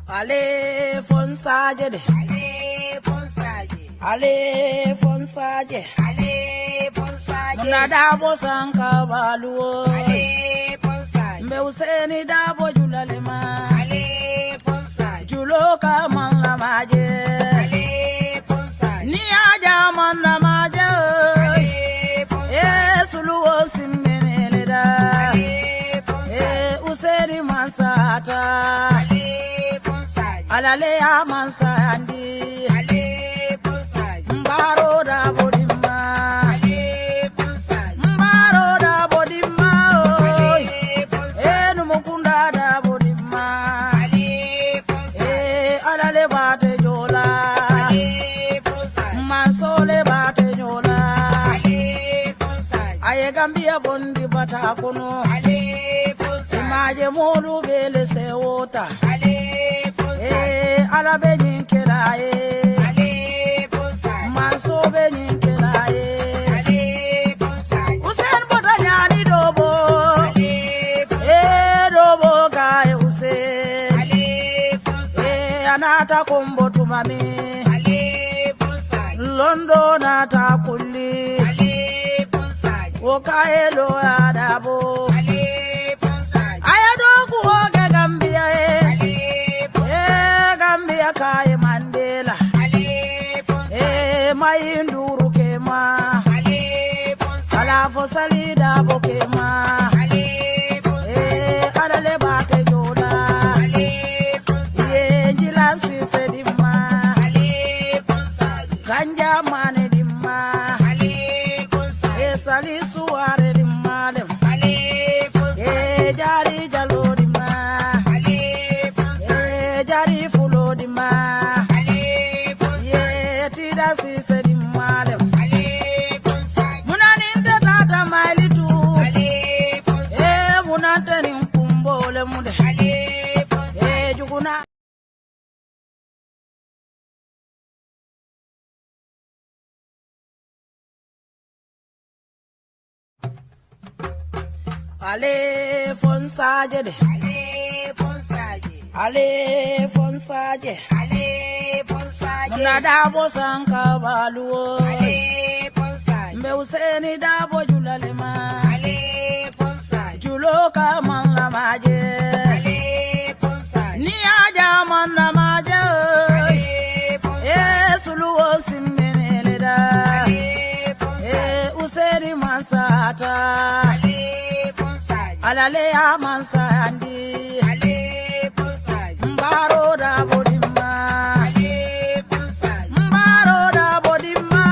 Ale fonsaje de. Ale fonsaje. Ale fonsaje. Ale fonsaje. Muna dabo sanka baluo. Ale fonsaje. Mbe useni dabo julalema. Ale fonsaje. Juloka man la maje. Ale fonsaje. Ni aja man la maje. Ale fonsaje. Suluo simbene da. Ale fonsaje. Useni masata. Ale alale amansa andi ale bonsai mbaro da bodima ale bonsai mbaro da bodima ale bonsai enu mukunda da bodima ale bonsai alale bate jola ale bonsai masole bate jola ale bonsai aye gambia bondi bata kono ale bonsai maje modu bele sewota ale ala be nyinkela ale bonsai manso be nyinkela ale bonsai usen bodanyani dobo ale dobo gae usen ale bonsai anata kombo tumami ale bonsai londo nata kulli ale bonsai okaelo adabo ale bonsai ayadogu oge gambia Kai Mandela ale bonsai mayinduru kema ale bonsai ala fosalida bokema ale bonsai adale bate jola ale bonsai jilasi sedima ale bonsai kanja mane dimma ale bonsai sali suare dimma dem ale bonsai jari jalo dimma ale bonsai jari ma ale bonsai tida si sedi malem ale bonsai munani tata mailitu ale bonsai munatani kumbole mude ale bonsai juguna ale fonsaje de ale fonsaje ale fonsaje ale fonsaje muna dabo sanka baluo ale fonsaje mbe useni dabo julalema ale fonsaje juloka man la maje ale fonsaje ni aja man la maje ale fonsaje suluo simbene da ale fonsaje useni masata ale fonsaje alale amansa andi ale mbaro da bodima ale bonsai mbaro da bodima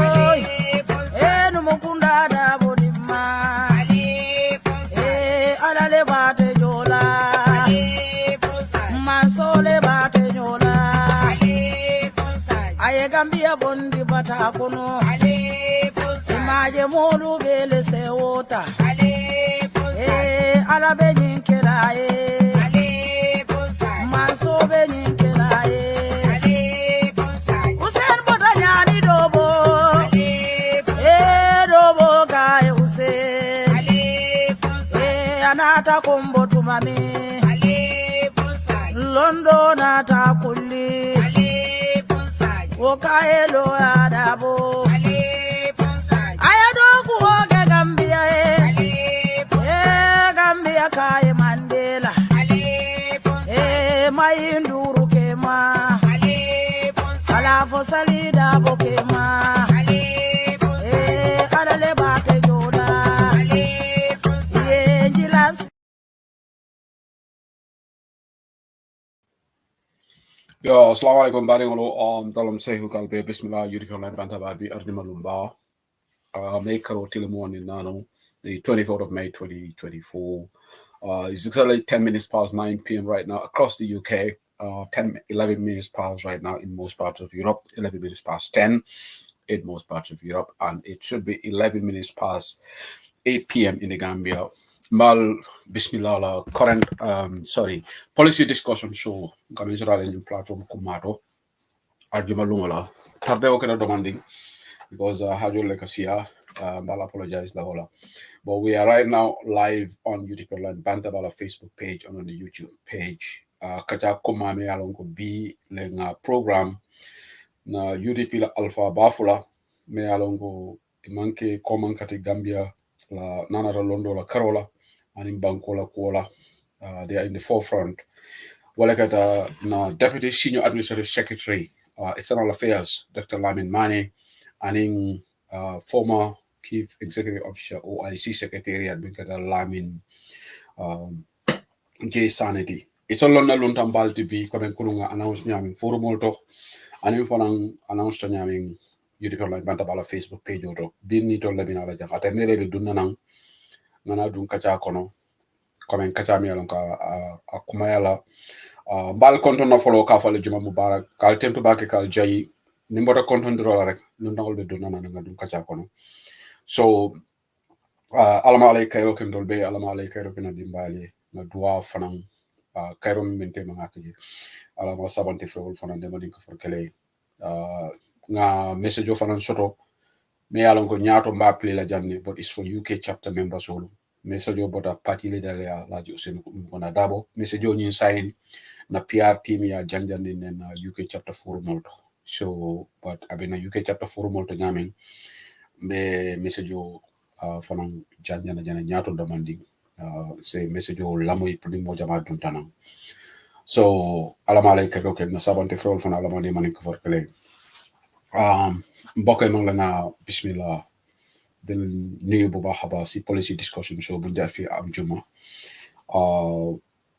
ale bonsai enu mukunda da bodima ale bonsai alale bate jola ale bonsai masole bate jola ale bonsai aye gambia bondi bata kono ale bonsai maje modu bele sewota ale bonsai alabe nyinkela so be nyinkela ale bonsai usen bodanyani dobo ale dobo gae usen ale bonsai anata kombo tumami ale bonsai londo nata kulli ale bonsai okaelo adabo ale bonsai ayadogu oge gambia ale gambia kai Mandela mayinduru kema ale bonsai ala fosalida bokema ale bonsai adale bate jola ale bonsai jilas. Yo, assalamualaikum baringolo dalam sehu kalbe bismillah yuri online bantababi ardimalumba make karo tilemoni nano the 24th of May 2024. It's exactly 10 minutes past 9 p.m. right now across the UK. 11 minutes past right now in most parts of Europe. 11 minutes past 10 in most parts of Europe. And it should be 11 minutes past 8 p.m. in the Gambia. Mal Bismillah, current, policy discussion show. Gambia platform Kumato. Arjuma Lumala. Tarde okena demanding because Hajo Lekasia. I'll apologize, Lahola. But we are right now live on YouTube Online Bantabala Facebook page and on the YouTube page. kacha kuma me yalon ko bi le nga program na UDP la alpha bafula me yalon ko manke common kati Gambia la nanara londo la karola anin banko la kuola they are in the forefront wala kata na deputy senior administrative secretary external affairs Dr. Lamin Sanneh anin former chief executive officer OIC secretariat bin kata Lamin J Sanity itolon na luntam balti bi comme kununga announce nyamin forumol to anin fanan announce to nyamin UDP online banta bala Facebook page oto bin ni to labina la jang ate mele be dunna nan ngana dun kacha kono comme kacha mi alon ka akuma yala mbal konton na follow ka fale juma mubarak kal temtu bake kal jayi ni mbota konton dro rek lu ndangol be dunna nan nga dun kacha kono so alama alay kayro kem dolbe alama alay kayro kena dimbali na dua fanan kayro mente mangaki alama sabante frewol fanan dema din ko forkele nga message fanan soto me yalon ko nyaato mba play la janne but it's for UK chapter members all message bota party leader ya laji usen ko na dabo message nyin sign na PR team ya janjandi nen UK chapter forum molto so but abena UK chapter forum molto nyamen be message fanan janjana jana nyaato demanding say message lamoy pudi mo jama duntana so alama lay kado ken na sabante frol fana alama de manik for kele mbokay mang la na bismillah den nuyu bu baax ba si policy discussion show bu jaar fi am juma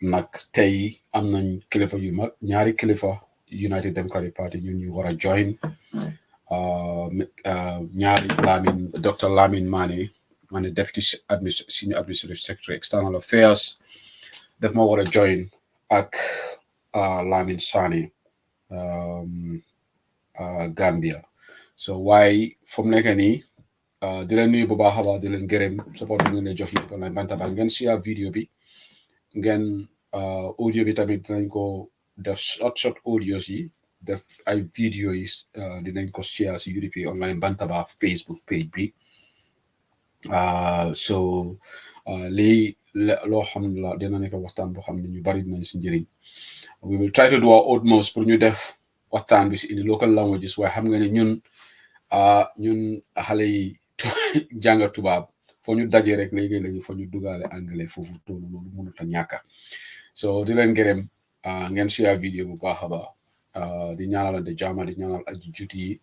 nak tay am nañ kilifa yu mag ñaari kilifa United Democratic Party ñu wara join ñaari Dr. Lamin Sanneh deputy senior administrative secretary external affairs def ma wara join ak Lamin Sanneh Gambia so why fu mu nekk nii di leen nuyu bu baax a baax di leen gërëm support bi ngeen lay jox yëpp online banta ba ngeen share vidéo bi ngeen audio bi tamit dinañ ko def short audios yi def ay vidéo yi dinañ ko share si UDP online banta ba Facebook page bi so lii loo xam la dina nekk waxtaan boo xam ne ñu bari dinañ si njëriñ we will try to do our utmost pour ñu def waxtaan bi si in the local languages waaye xam nga ne ñun xale yi jànga tubaab foo ñu daje rek léegi foo ñu dugaale anglais foofu toolu loolu mënut a ñàkka so di leen gërëm ngeen share vidéo bu baax a baax di ñaanalante jaama di ñaanal aji juti yi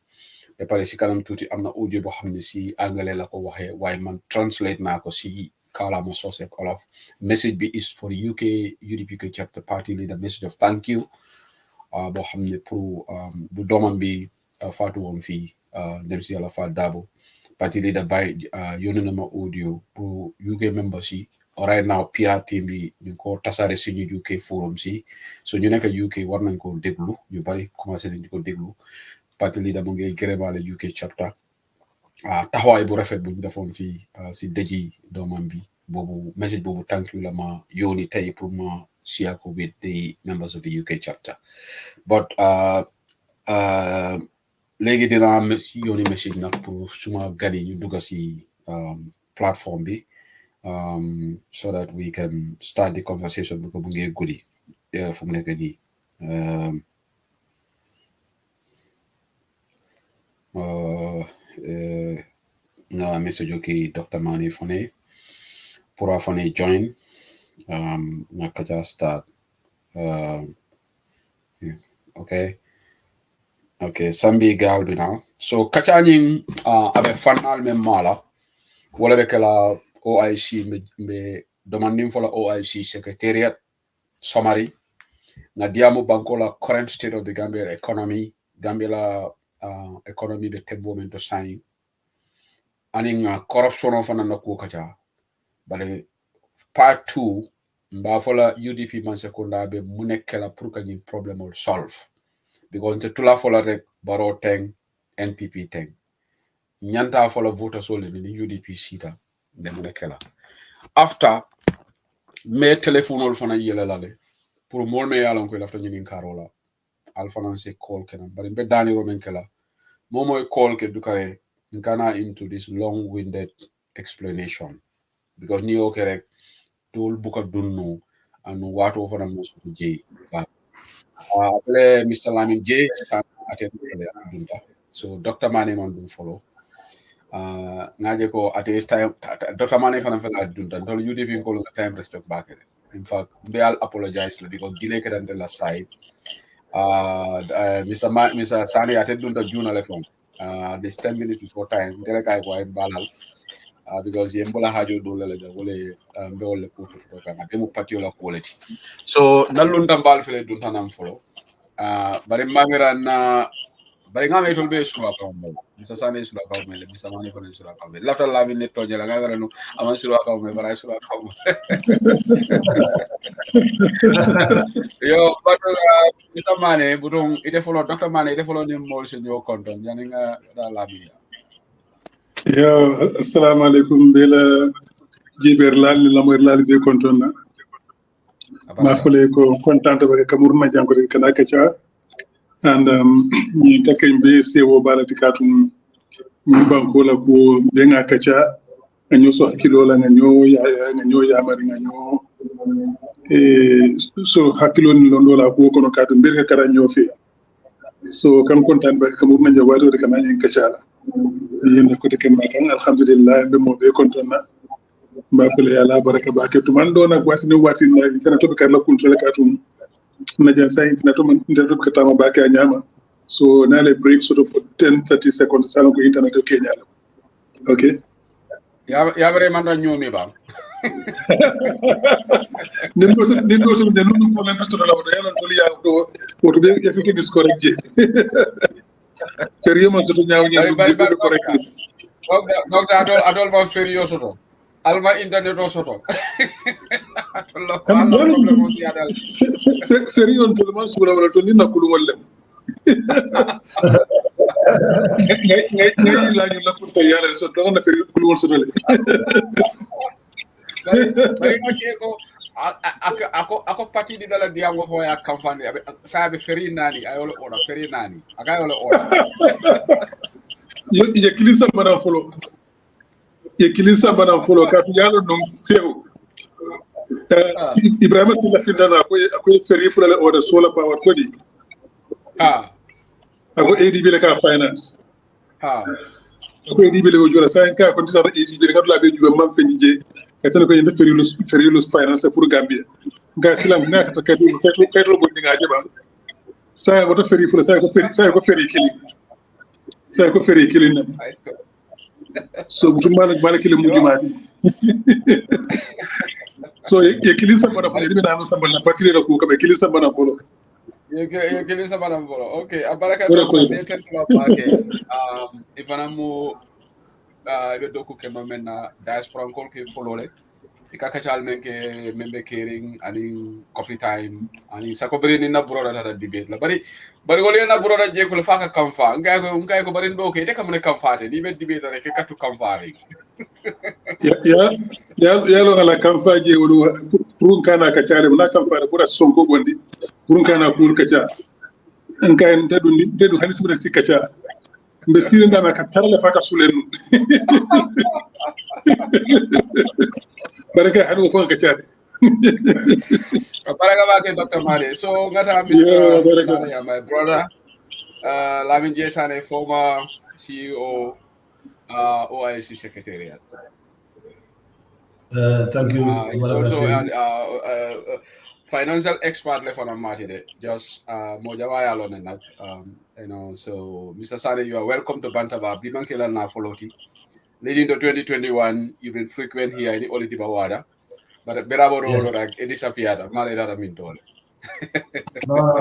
ba pare si kanam tuuti am na audio boo xam ne si anglais la ko waxee waaye man translate naa ko si kàllaama soose ak olof message bi is for UK UDP chapter party leader message of thank you boo xam ne pour bu doomam bi faatu woon fii dem si yàlla fa daabo party leader by yónnee na ma audio pour UK members yi right now PR team bi ñu ko tasaare suñu UK forum si so ñu nekk UK war nañ ko déglu ñu bari commencé nañ ko déglu party leader mu ngi gërëmaale UK chapter taxawaay bu rafet bu ñu defoon fii si dëji doomam bi boobu message boobu thank you la ma yónni tey pour ma share ko with the members of the UK chapter but léegi dinaa yónni message nag pour suma gan yi ñu dugga si platform bi so that we can start the conversation bu ko bu ngee guddi fu mu nekk nii nga message okay Dr. Manneh Fri pour Fri join nga kaja start okay sambi gal bi now so kacha nying abe fanal me mala wala be kala OIC me demanding for la OIC secretariat summary na diamu banko la current state of the Gambia economy Gambia la economy be tembo men to sign aning corruption of an ko kacha but part 2 mba fola UDP man sekunda be munekela pour que ni problem will solve because the tula fola rek baro teng NPP teng nyanta fola voter sole ni UDP sita de munekela after me telephone fana yele lale pour mol me yalon ko lafta nyini karola alfana se call kenan bari be dani romen kala momo call ke dukare ngana into this long-winded explanation because ni okay rek dol buka dunno and wato for most to J. Mr. Lamin J attend dunta. So Dr. Manneh man do follow. Ngaje ko at a time Dr. Manneh fana fela dunta. Ntol UDP ko time respect back. In fact, they all apologize because delay can the last side. Mr. Sani attended the June elephant. This 10 minutes before time. Tell guy why balal. Because Yembola Hajo do le photo demo particular quality. So Nalunda Bal Fele Duntanam follow. But in Mamiran Bari ngame tol be sura ka mo Mr. Sani sura ka mo Mr. Manneh ko sura ka mo lafta la min netto jela ngara no aman sura ka mo bara sura ka mo yo but Mr. Manneh budung ite follow Dr. Manneh ite follow ni mol sen yo konton yani nga da la min yo assalamu alaikum bela jiber lal la moy lal be konton na ma fule ko contente ba kamurna jango de kana kacha and ni takay be sewo balati katum ni banko la ko be nga kacha nyo so hakilo la nyo ya mari nyo so hakilo ni londo la ko kono katum be ka kara nyo fi so kam content ba kamurna jawato de kana ni kacha la yende ko te ken kan alhamdulillah be mo be kontona ba ko le yalla baraka ba ke tuman do nak wati na tan to be kar la kuntu la katum na jan sai internet man internet ko tama ba ke nyama so na le break sort of 10-30 seconds salon ko internet ko kenya la okay ya bare man da nyomi ba nendo so de lu ko len to la wala yalla to ya to be ya fi ke discorrect je sérieux man so to ñaaw ñaaw be correct donc adol ba sérieux soto alma internet o soto atollo ko problème o si adal sérieux on to man sura wala to ni nakulu wala ngay la ñu la ko to yalla so to na sérieux kulu won soto le bari ko ako pati di dala diamo ho ya kamfande sabe feri nani ayolo ora feri nani akayolo ora ye kilisa bana folo ka yalo non sew Ibrahima sila findana ko feri fulale order solar power ko di ako ADB le ka finance ako ADB le jola sa ka ko tata ADB le ka la be juwa man feñi je etene ko yende ferilus finance pour Gambia nga silam nga ka kayto bonni nga jeba sa ko to feri fula sa ko feri kili na so mutum malak kili mu jumati so ye kili sa bana folo dibe na no sambal na patire ko ka be kili sa bana folo ye kili sa bana folo okay abaraka ko de ten to market ifanamu be doku ke mamena diaspora ko ke folole ikakachal menke membe caring ani coffee time ani sakobri ni na broda da debate la bari wole na broda je ko fa ka kamfa ngay ko bari ndo ke te kam ne kamfa te di be debate rek katu kamfa rek ya lo ala kamfa je wolu pour kana ka chale na kamfa pour sonko bondi pour kana pour ka cha en kay tedu halis be sikacha mbe sire ndana ka tarale fa ka sulenu baraka hanu ko ka chade baraka ba ke Dr. Manneh so ngata Mr. Sanneh my brother Lamin Sanneh former CEO OIC secretariat thank you also financial expert left on Marty just mojawa ya lone nak so Mr. Sanneh you are welcome to Bantaba bimankela na foloti leading to 2021 you've been frequent here in Olitiba Wada but berabo ro like it disappeared male dara min tole no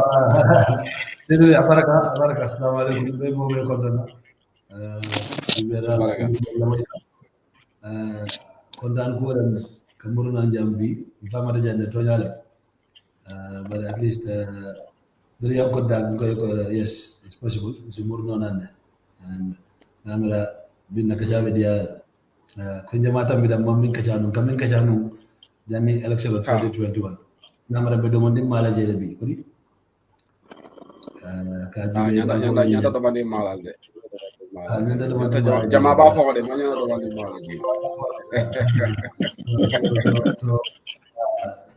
sirri abaraka assalamu alaikum be mo be kontona kondan ko ren kamuruna jambi famata jande tonyale but at least very young yes it's possible it's more non and namera bin nakajabe dia kunjamata midam mamin kajanu kamin kajanu jani election of 2021 namera be domandi mala jere bi kodi nyanda domandi mala de jama ba fo de nyanda domandi mala ji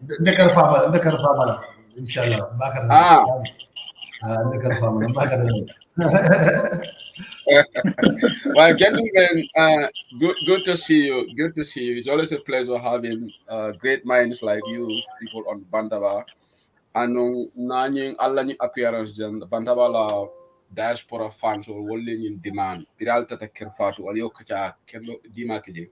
ndekar fama inshallah bakar ndekar fama bakar Well, gentlemen, good to see you. Good to see you. It's always a pleasure having great minds like you, people on Bandaba. And nanying alani appearance jan Bandaba la diaspora fans or walling in demand. Piral tata kerfatu alio kacha kendo dima kije.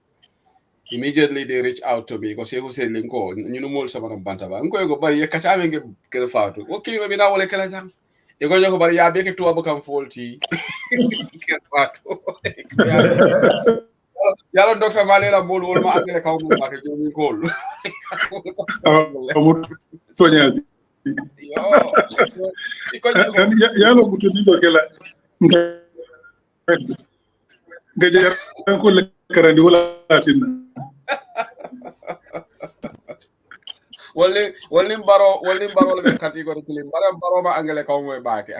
Immediately they reach out to me because who say linko you know more sama Bandaba. Nko go bari kacha menge kerfatu. Okay, we bina wale kala jang. You go bari ya beke tu abukam faulty. Yalo Dr. Malera Bol wol ma angale kaw mo ma ke jomi gol. Soñaji. Yo. Yalo mutu ni do kala. Ngajar ko le karandi wala tinna. Wali baro le category kilim. Baro ma angale kaw mo baake.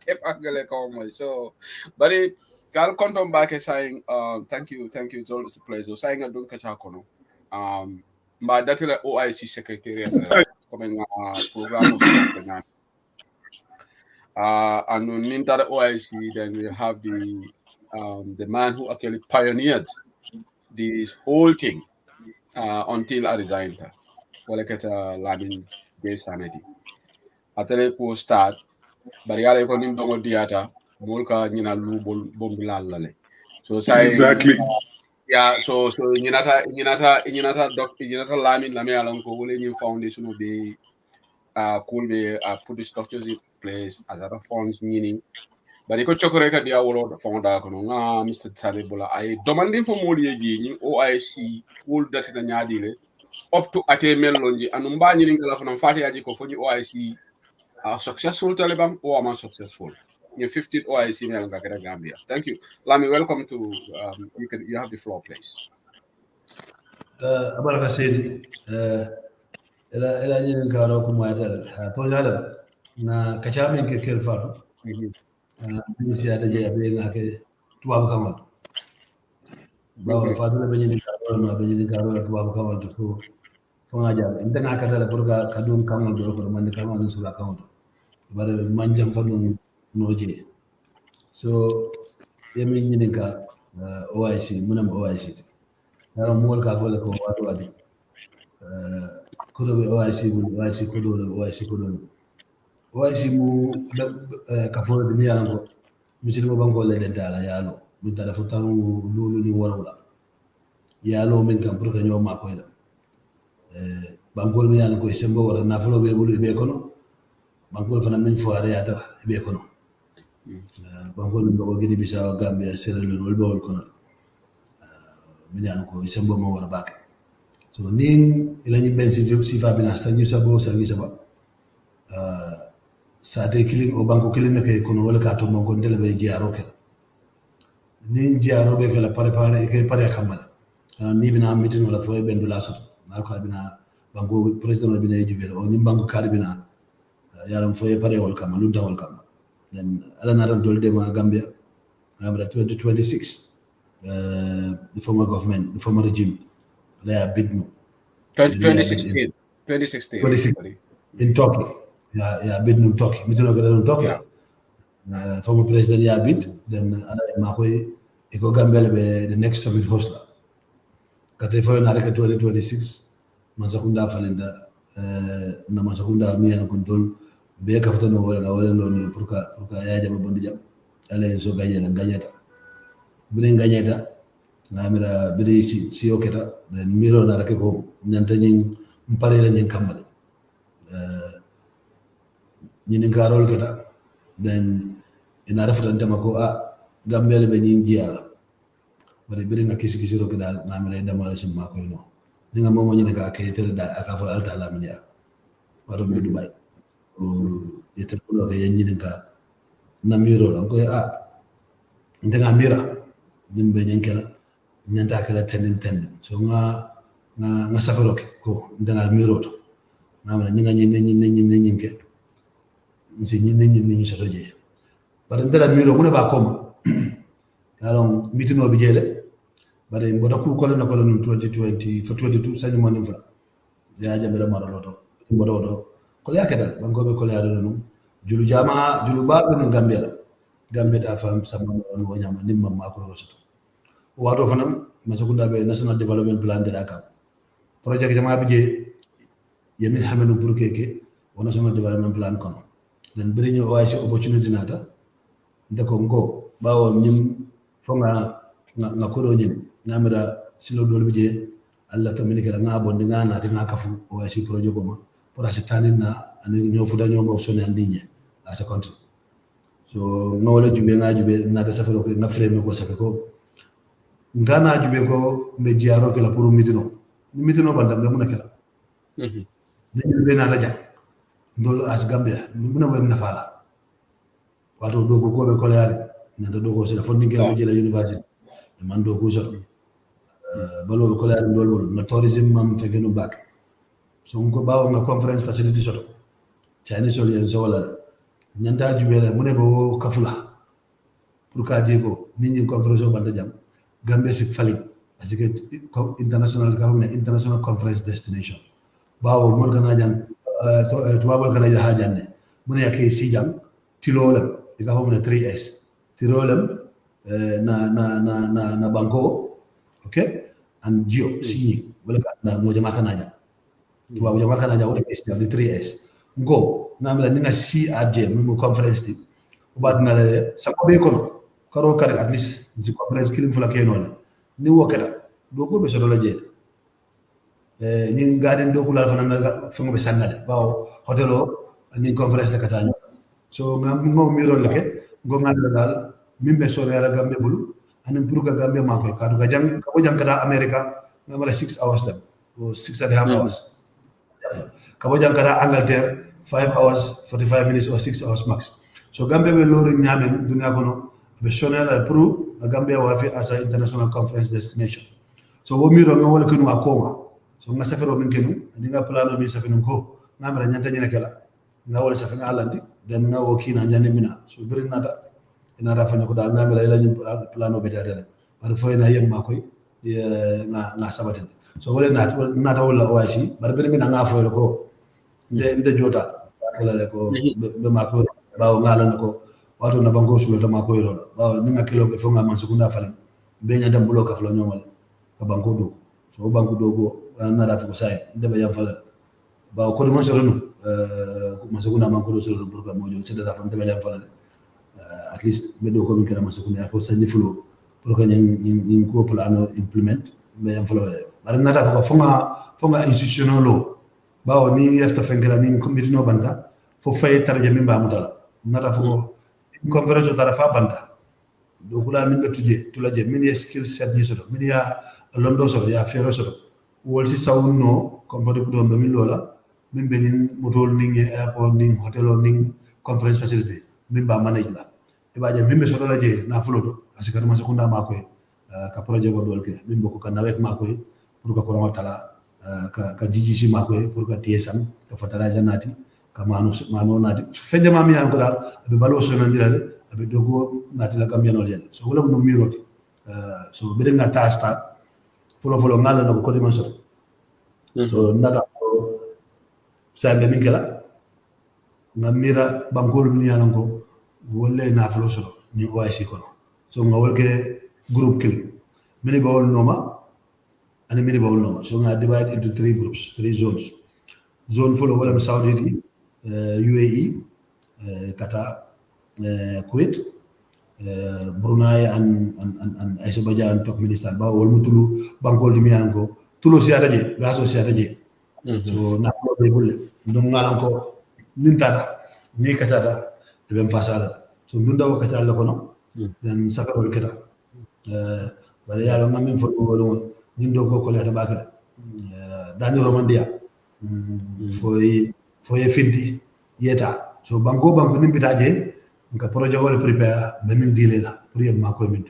Tep angale kaw mo. So, bari Gal kontom baake saying thank you it's always a pleasure saying adun kacha kono ma datile OIC secretariat coming program and in that OIC then we'll have the man who actually pioneered this whole thing until I resigned waleketa Lamin Sanneh atele ko start bari yale ko nim dongo diata bolka nyina lu bombi lale so say exactly yeah so nyinata Lamin alan ko wole nyim foundation will be cool be put the structures in place as other funds nyini bari ko chokore ka dia wolo fonda ko nga Mr. Taribola ay demanding for mo liegi ni OIC cool data na nyaadile up to ate melonji anu mba nyini ngala fana fati yaji ko foni OIC are successful Taliban or am I successful? In 15 OIC in Gambia. Thank you. Lamin, welcome to you have the floor, please. Abaraka Sedi ela nyin ngaro ko moyata to yala na kachame ke kelfatu ni si ada je be ngake tuwab kamal ba fatu be nyin ngaro tuwab kamal to fonga jam ndanga katala pour ka kadum kamal do ko man kamal sula kamal bare manjam fanu noje so yemi nyininka OIC munam OIC na mol ka fole ko wadu wadi ko do OIC ko do OIC mu ka fole bi yalla ko misiri mo banko le den dala yalo min tala fo tan lulu ni wala yalo min kam pour ka nyoma ko ida bankol mi yalla ko sembo wala na folo be bulu be kono bankol fana min fo ari ata be kono bankol mi ko gidi bisa Gambia Sierra Leone wol be wol kono min yalla ko sembo mo wala bak so nin ilani ben si fa bina sanyu sabo sa de killing o banko killing ke kono wala ka to mo ko ndele be jiaro ke nin jiaro be kala pare ke pare kamala ni bina mitin wala fo be ndula so na ko bina banko president bina jubel o nim banko kar bina yaram fo pare wal kam lunta wal kam then ala na ran dolde ma Gambia Gambia 2026 the former government the former regime they are bid no 2016 in Turkey yeah bid no Turkey mitino ga don Turkey former president ya bid then ala ma koy e ko Gambia be the next summit host la kate fo na rek 2026 masakunda falenda na masakunda mi an control be ka fatano wala lon pour ka ya jama bondi jam ala so gagnata binen gagnata ngamira biri si oketa den miro na rek ko nyanta nyin mpare la nyin kamale nyin ngarol keta den ina rafata mako Gambia be nyin jiala bare biri na kisi ro kedal ngamira damala sim mako no ninga momo nyine ka ke tere da aka fa alta Lamin ya waro be Dubai yete pulo ke nyine ka na miro la ko ndenga mira nimbe nyenkela nyanta kala tenden so nga safaro ko ndenga miro to ngamana ninga nyinke nsi nyinke sotoje bare ndela miro mune ba koma alors mitino bijele bare mboda ku ko na ko 2020 for 22 sanyu manim fa ya jambela maraloto mbododo ko ya kedal banko be ko ya no julu jama julu babe no gambia ta fam sama no wonyama nimma ma ko rosoto wato fanam masakunda be national development plan de dakam project jama bi je yemin hamenu pour keke o national development plan kono den bari ñu way ci opportunity nata ndako ngo bawo ñim fonga nga ko do ñim namira silo dol bi je Allah tamini kala nga bondi nga na nga kafu o way ci projet goma pour asitani na ani ñoo fuda ñoo mo sone andiñe a sa country so ngawla jube nga jube na da safaro ko nga frame ko safe ko ngana jube ko mbe jiaro ke la pour mitino bandam da mun kala ni be na la jam ndol as gambia mun won na fala wato dogo ko be ko laari nanta dogo so fonni ngel jela university man dogo so balo ko laari ndol wol na tourism mam fege no bak so ko bawo na conference facility so Chinese so yen so wala nyanda jubele mune bo kafula pour ka jego nit ñi conference o banda jam gambia ci fali parce que international conference destination bawo mon kana jang to babal kana ja hajanne mun yake si jam tilolem diga ho mun 3s tilolem na banko okay and geo si wala na mo jama kana jam to babu jama kana ja wala is jam 3s ngo namla nina si adje mu conference ti ubad na le sa ko be kono karo kare at least si conference kilim fula keno ni wokata do ko be so la je ni garden do kula fana fango be sannale bawo hotelo ni conference kata ñu so ngam ngo miro leke ngo ngal dal mimbe so reala gambe bulu anen pour ka gambe ma ko kadu ga jang ko jang kata america ngamala 6 hours dem o 6 and a half hours ko jang kata angleterre 5 hours 45 minutes or 6 hours max so gambe be lori nyamen dunya kono be sonela pour gambe wa fi as international conference destination so wo miro ngawala kunu akoma so nga safero min kenu ni nga plano mi safino ko ngamara nyanta nyina kala nga wala safina alandi den nga wo kina nyande mina so bari nata ina rafanya ko dal ngamara ila nyim plano be dadale bar fo ina yem makoy nga sabatin so wala nata wala oasi bar bari mina nga fo ko nde jota kala ko be makoy bawo ngala ko wato na bango sulo ta makoy ro bawo ni nga kilo ko fo nga man sukunda falen be nyanda bulo ka flo nyomale ka bango do so bango dogo na rafi ko sai ndebe yam fala ba ko do masoro no masukuna man ko do soro burga mo jo cede rafa ndebe yam fala at least be do ko min kala masukuna ko sanni fulo pour que ñi ko plano implement be yam fala wala bar na rafa ko fonga institutional lo ba o ni efta fengela ni committee no banda fo fay tarje min ba mu dala na rafa ko conference ta rafa banda do kula min be tula je min ye skill set ni soro min ya londo soro ya fero soro wol si sawno company ko do min lola min be ni motol ni airport ni hotel ni conference facility min ba manage la e ba je min be soro la je na floto asika ma sekunda ma ko ka projet go dol ke min boko ka nawek ma ko pour ka ko tala ka jiji ma ko pour ka tiesan ka fatala janati ka mano nati fende ma mi an ko dal be balo so nan dilale be dogo nati la kambiano le so wala no miroti so be nga ta start folo ngala na ko di man so so nada ko sande min kala ngamira bangol ni yanan ko wolle na folo so ni OIC ko so ngawol ke group kili mini bawol noma ani mini bawol noma so nga divide into 3 groups 3 zones zone folo wala Saudi UAE Qatar Kuwait Brunei and Azerbaijan Turkmenistan ba wol mutulu bangol di miyan ko tulo siata je gaso siata je so na ko be bulle ndum ngalan ko nintata ni katata e ben fasala so ndunda ko katala ko no den sakaro keta bare yalo ngamin fo wolo nindo ko ko lata bakala dani romandia foi finti yeta so bango nimbita je nka projet wala prepare men dilela pour yem ma ko min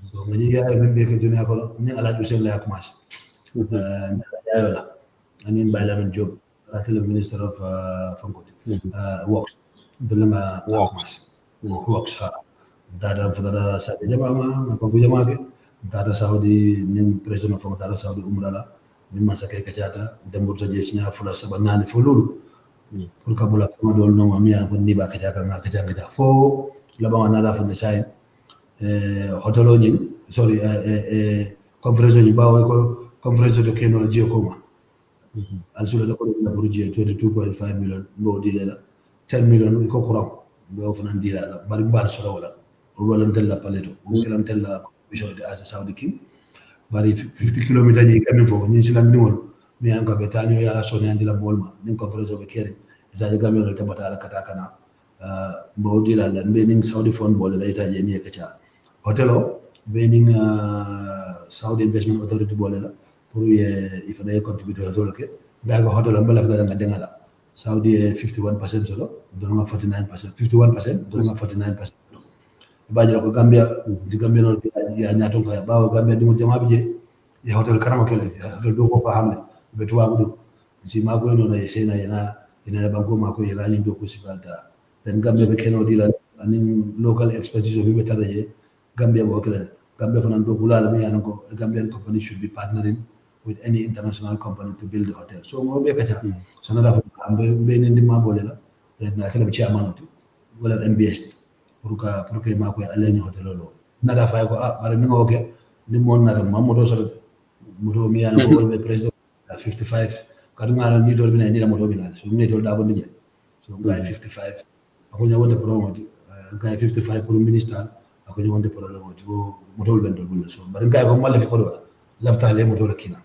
so ngani ya men be ko dunya ko ni ala Hussein la yakmas la anin ba Lamin job the minister of works dolama works dada fadada sa jama ma ko jama ke dada Saudi ni president of dada Saudi umrala ni masake kachata demburta je sinya fula saba nani folulu pour kabula fama dol no ma miya ko ni ba kachaka nga kachaka fo la ba wana la fa sai hotelo nyin sorry conference ni ba ko conference de keno la je ko ma al sula ko na burje 22.5 million mo dilela 10 million ko kuram be ofan dila la bari mbar solo wala o wala ndella paleto o kelam tella commission de as saudi king bari 50 km ni kamin fo ni silam ni wol mi an ko be tanyo ya so ni andila bolma ni conference be kere sa de gamin ta batala kata kana mo dila la be ning saudi fund bol la ita je ni kacha hotelo be ning saudi investment authority bol la pour il fallait contribuer hotelo ke daga hotelo mbala fa nga dengala saudi 51% solo donga 49% 51% donga 49% bajira ko gambia di gambia no ya nyato ko bawo gambia di mo jama bije ya hotel karama kele hotel do ko fa hamle be tuwa budu si ma ko no na yesena yana banko ma ko yana ni do ko sifalta dan gambia be keno dila anin local expertise be taraje gambia bo kele gambia fanan do gulal mi yana ko gambian company should be partnering with any international company to build the hotel so mo be kacha so na da fa be ni ma bolela na kala bi chairman wala mbs pour que ma ko alle ni hotel lo na da fa ko bare mi ngoke ni mon na ma moto so moto mi yana ko wolbe president 55 kadu ngala ni dol bina ni da moto bina so ni dol da bon ni so guy 55 ako nya wonde promote guy 55 pour minister ako nya wonde promote go moto ben dol bulle so bare guy ko malle fi ko do lafta le moto kina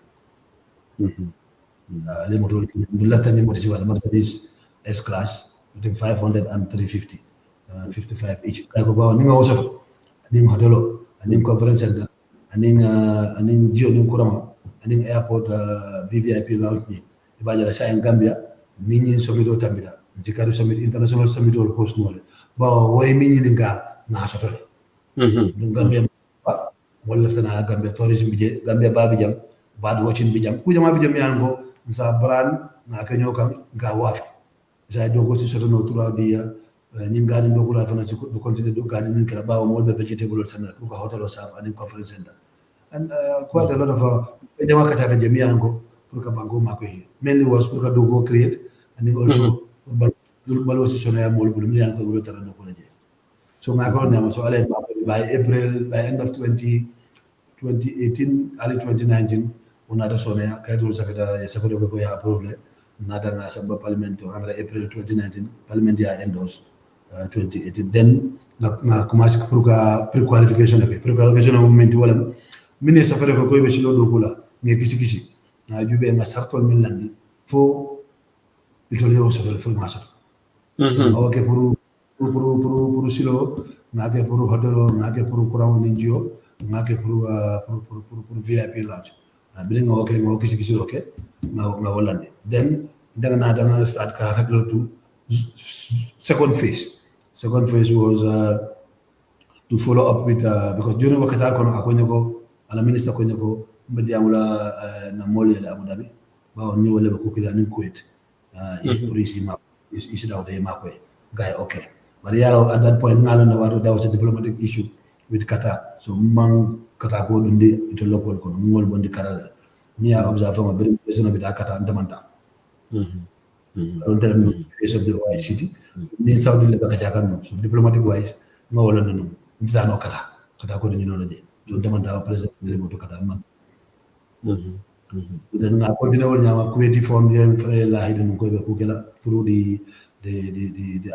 le moto kina lafta ni moto ci wala Mercedes S class between 500 and 350 55 each ko ba ni ngoso ni hotelo ni conference center ani jio ni kurama ani airport VVIP lounge ni ibajala sa en Gambia ni ni somido tambida zikaru summit international summit or host nole ba way mi ni nga na sotole Gambia wala sana Gambia tourism bije Gambia babi jam bad watching bijam ku jama bijam yango sa brand na kenyo kam nga wafi sa dogo ci soto no tura dia ni ngadi ndogo la fana ci do consider do gadi ni kala bawo mo be vegetable sana ko hotel sa ani conference center and quite a lot of jama kata jami yango pour ka bango mako mainly was pour ka dogo create and also balo ci sona mo bul mi yango do tara do ko la je so ngako na so ale by April by end of 2018 early 2019 on a sona ka do sakata ya sakado ko ya approve nada nga samba parliament to amra April 2019 parliament ya endorse 2018 then na commence pour ka pre-qualification pre-qualification moment wala mine safare ko be ci lo do kula nge kisi na jube nga sartol min landi fo itole o so fo ma so ok pour silo na ke pour hotel na ke pour courant ni jio na ke pour VIP lounge bi nga ok nga kisi ok nga holande then danga start ka haklo to second phase was to follow up with because during wakata kono akonyako ala minister konyako mbedi amula na mole la Abu Dhabi ba ni wala ko kila ni Kuwait police ma isi daw de ma ko guy okay but yalo at that point ngalo na wato there was a diplomatic issue with Qatar so man Qatar ko dunde ito local ko ngol bondi karala ni a observe ma bari president bi da Qatar ndamanta on term face of the whole city ni Saudi le baka jakan so diplomatic wise ngawala nanu ndita no Qatar ko ni no la je so ndamanta president le boto Qatar man then na continue wol nyama Kuwaiti fond yen frère la hidin ko be ko kala through the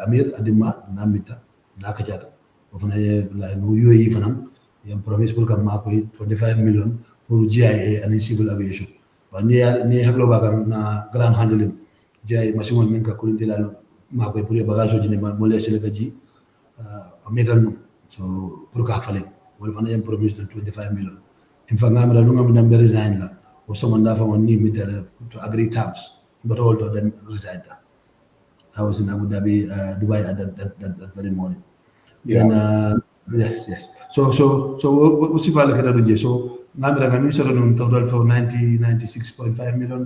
Amir Adima namita na kajata of na la no yoyi fanam yam promise pour kam ma ko 25 million pour GIA and civil aviation ba ni haklo ba kam na grand handling GIA machine min ka ko ndila ma ko pour bagage ji ne mo laisser le gaji ametal no so pour ka fale wala fana yam promise de 25 million in fa ngamra no ngam na resign la o so man da fa woni mi to agree terms but all of them resigned. I was in Abu Dhabi, Dubai at that very morning. Yeah. And yes. So what if I look at that? So Nambra Gami sort of total for $96.5 million.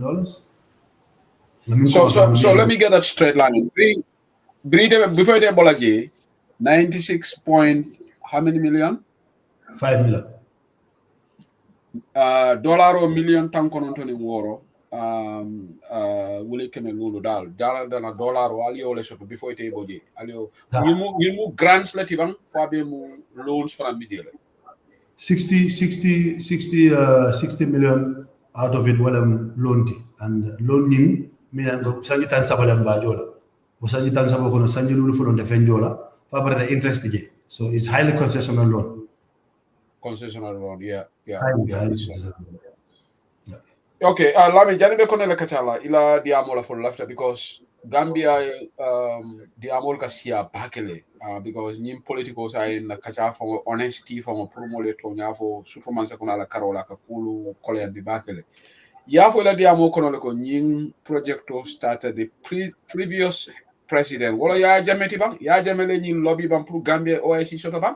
So let me get that straight line. Before the apology, 96 point how many million? 5 million. dollar o million tan konontoni woro wuli keme lulu dal dana dollar o alio le soto before ite boje alio wilmu grants la tiban fabe mu loans from midele 60 million out of it walam loanti and loaning me and sanji tan sabalam ba jola o sanji tan sabo kono sanji lulu fulon de fenjola fa bare interest je so it's highly concessional loan yeah highly okay Lamin jani be kono le katala ila diamola for lafta because Gambia diamol ka sia bakele because nyim political side na kacha for honesty from promole to nyafo surtout man sakuna la karola ka kulu kole bi bakele yafo ila diamo kono le ko nyim project to started the previous president wala ya jameti bang ya jamele nyim lobby bang pour Gambia OIC soto bang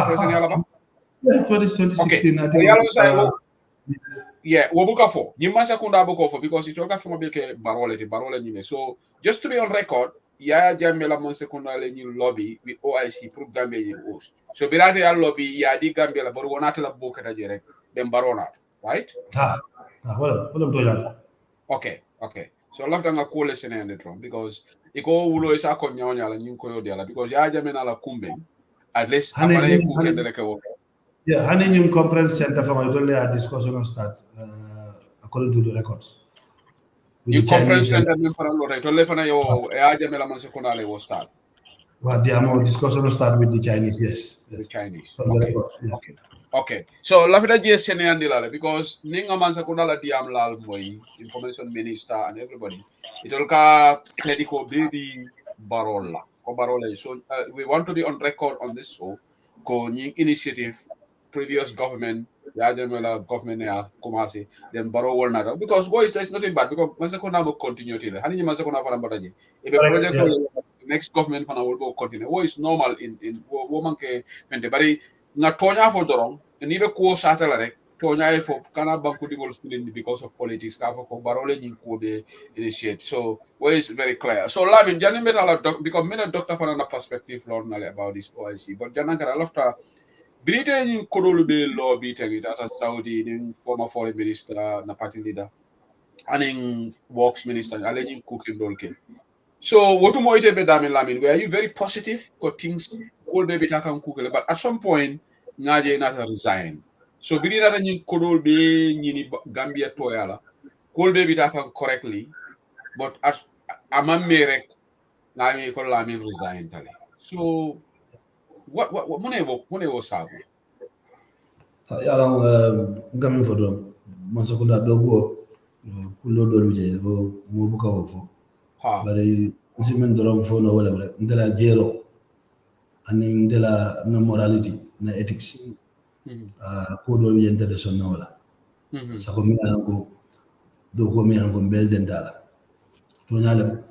president ala bang 2016 I think yeah, wobuka for. You must akunda buko for because it oka from beke barole nyime. So just to be on record, ya jamela mon sekunda le ni lobby with OIC pour Gambia yi host. So birate ya lobby ya di Gambia la boru wonata la boka ta direct dem barona, right? Wala to Okay. So love nga kole sene and the drum because iko ulo isa ko nyonya la nyim ko yodiala because ya jamena la kumbe at least amale ku kendele ke wo. Yeah, Haninium Conference Center for my discussion start according to the records. The conference center for yo jamela man sekondale will start. Well, the discussion start with the Chinese, yes. The Chinese. Okay. So lafita GS andilale because ninga man sekondala diam lal moy information minister and everybody. It will ka critical baby barola. So we want to be on record on this show. Ko initiative previous government government commencé then borrow wall nada because boys there's nothing bad because masakona will continue till hani masakona fana bataje if a project next government fana will continue what is normal in woman ke mente bari na tonya for dorong ni be ko satala rek tonya fo kana banku digol student because of politics ka fo ko barole ni ko be initiate so what is very clear so Lamin jani metala because me doctor fana na perspective learn about this OIC but jananga lofta Britain kodolu be lobby tagi data Saudi in former foreign minister na party leader and in works minister aleni cooking dolke. So what mo ite be Lamin Lamin were you very positive because things could be taken cookle but at some point ngaje na resign. So Britain na nyi kodol be nyini Gambia toyala could be taken correctly but as amamere ngami ko Lamin resign tale. So what mone wo sabu yalang gamin fodo man sakunda dogo kullo do je o mo buka wo fo bari simen dorom fo no wala rek ndela jero ani ndela na morality na ethics ko do je international wala sako mi ango do ko mi ango bel dentala to nyala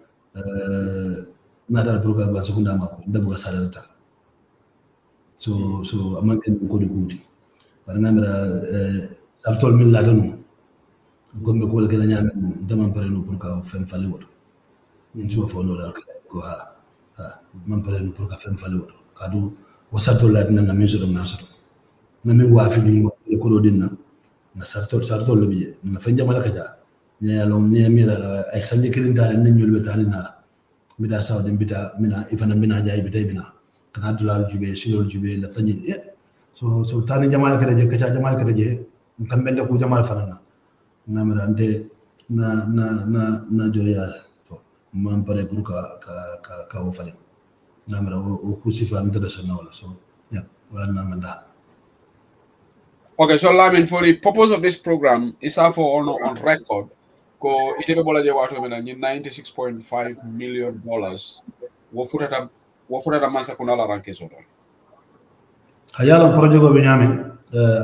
nadal programme ban sakunda mako ndabuga salata so amanken ko do kuti barnamira sabtol min ladanu gombe ko gëna ñaan dama paré no pour ka fem falé woto ñu fo no la ko ha man paré no pour ka fem falé woto kadu o sabtol ladina na min so na so na min wa fi ni ko do dinna na sabtol lo biye na fa jamala ka ja ñe lo ñe mira ay sanje kilinta na ñu lu tani na mi da saw dem bita mina ifana mina jaay bitay bina kana dulal jube silol jube la fanyi so tani jamal kada je kacha jamal kada je kambende ku jamal fanana namira ante na joya to man pare pour ka o fale namira o kusifa international wala so yeah wala nanganda. Okay, so Lamin, for the purpose of this program is for on record ko itebe bola je wato mena ni $96.5 million wo futata mansa kunala ranke so dol hayalan projet go be nyame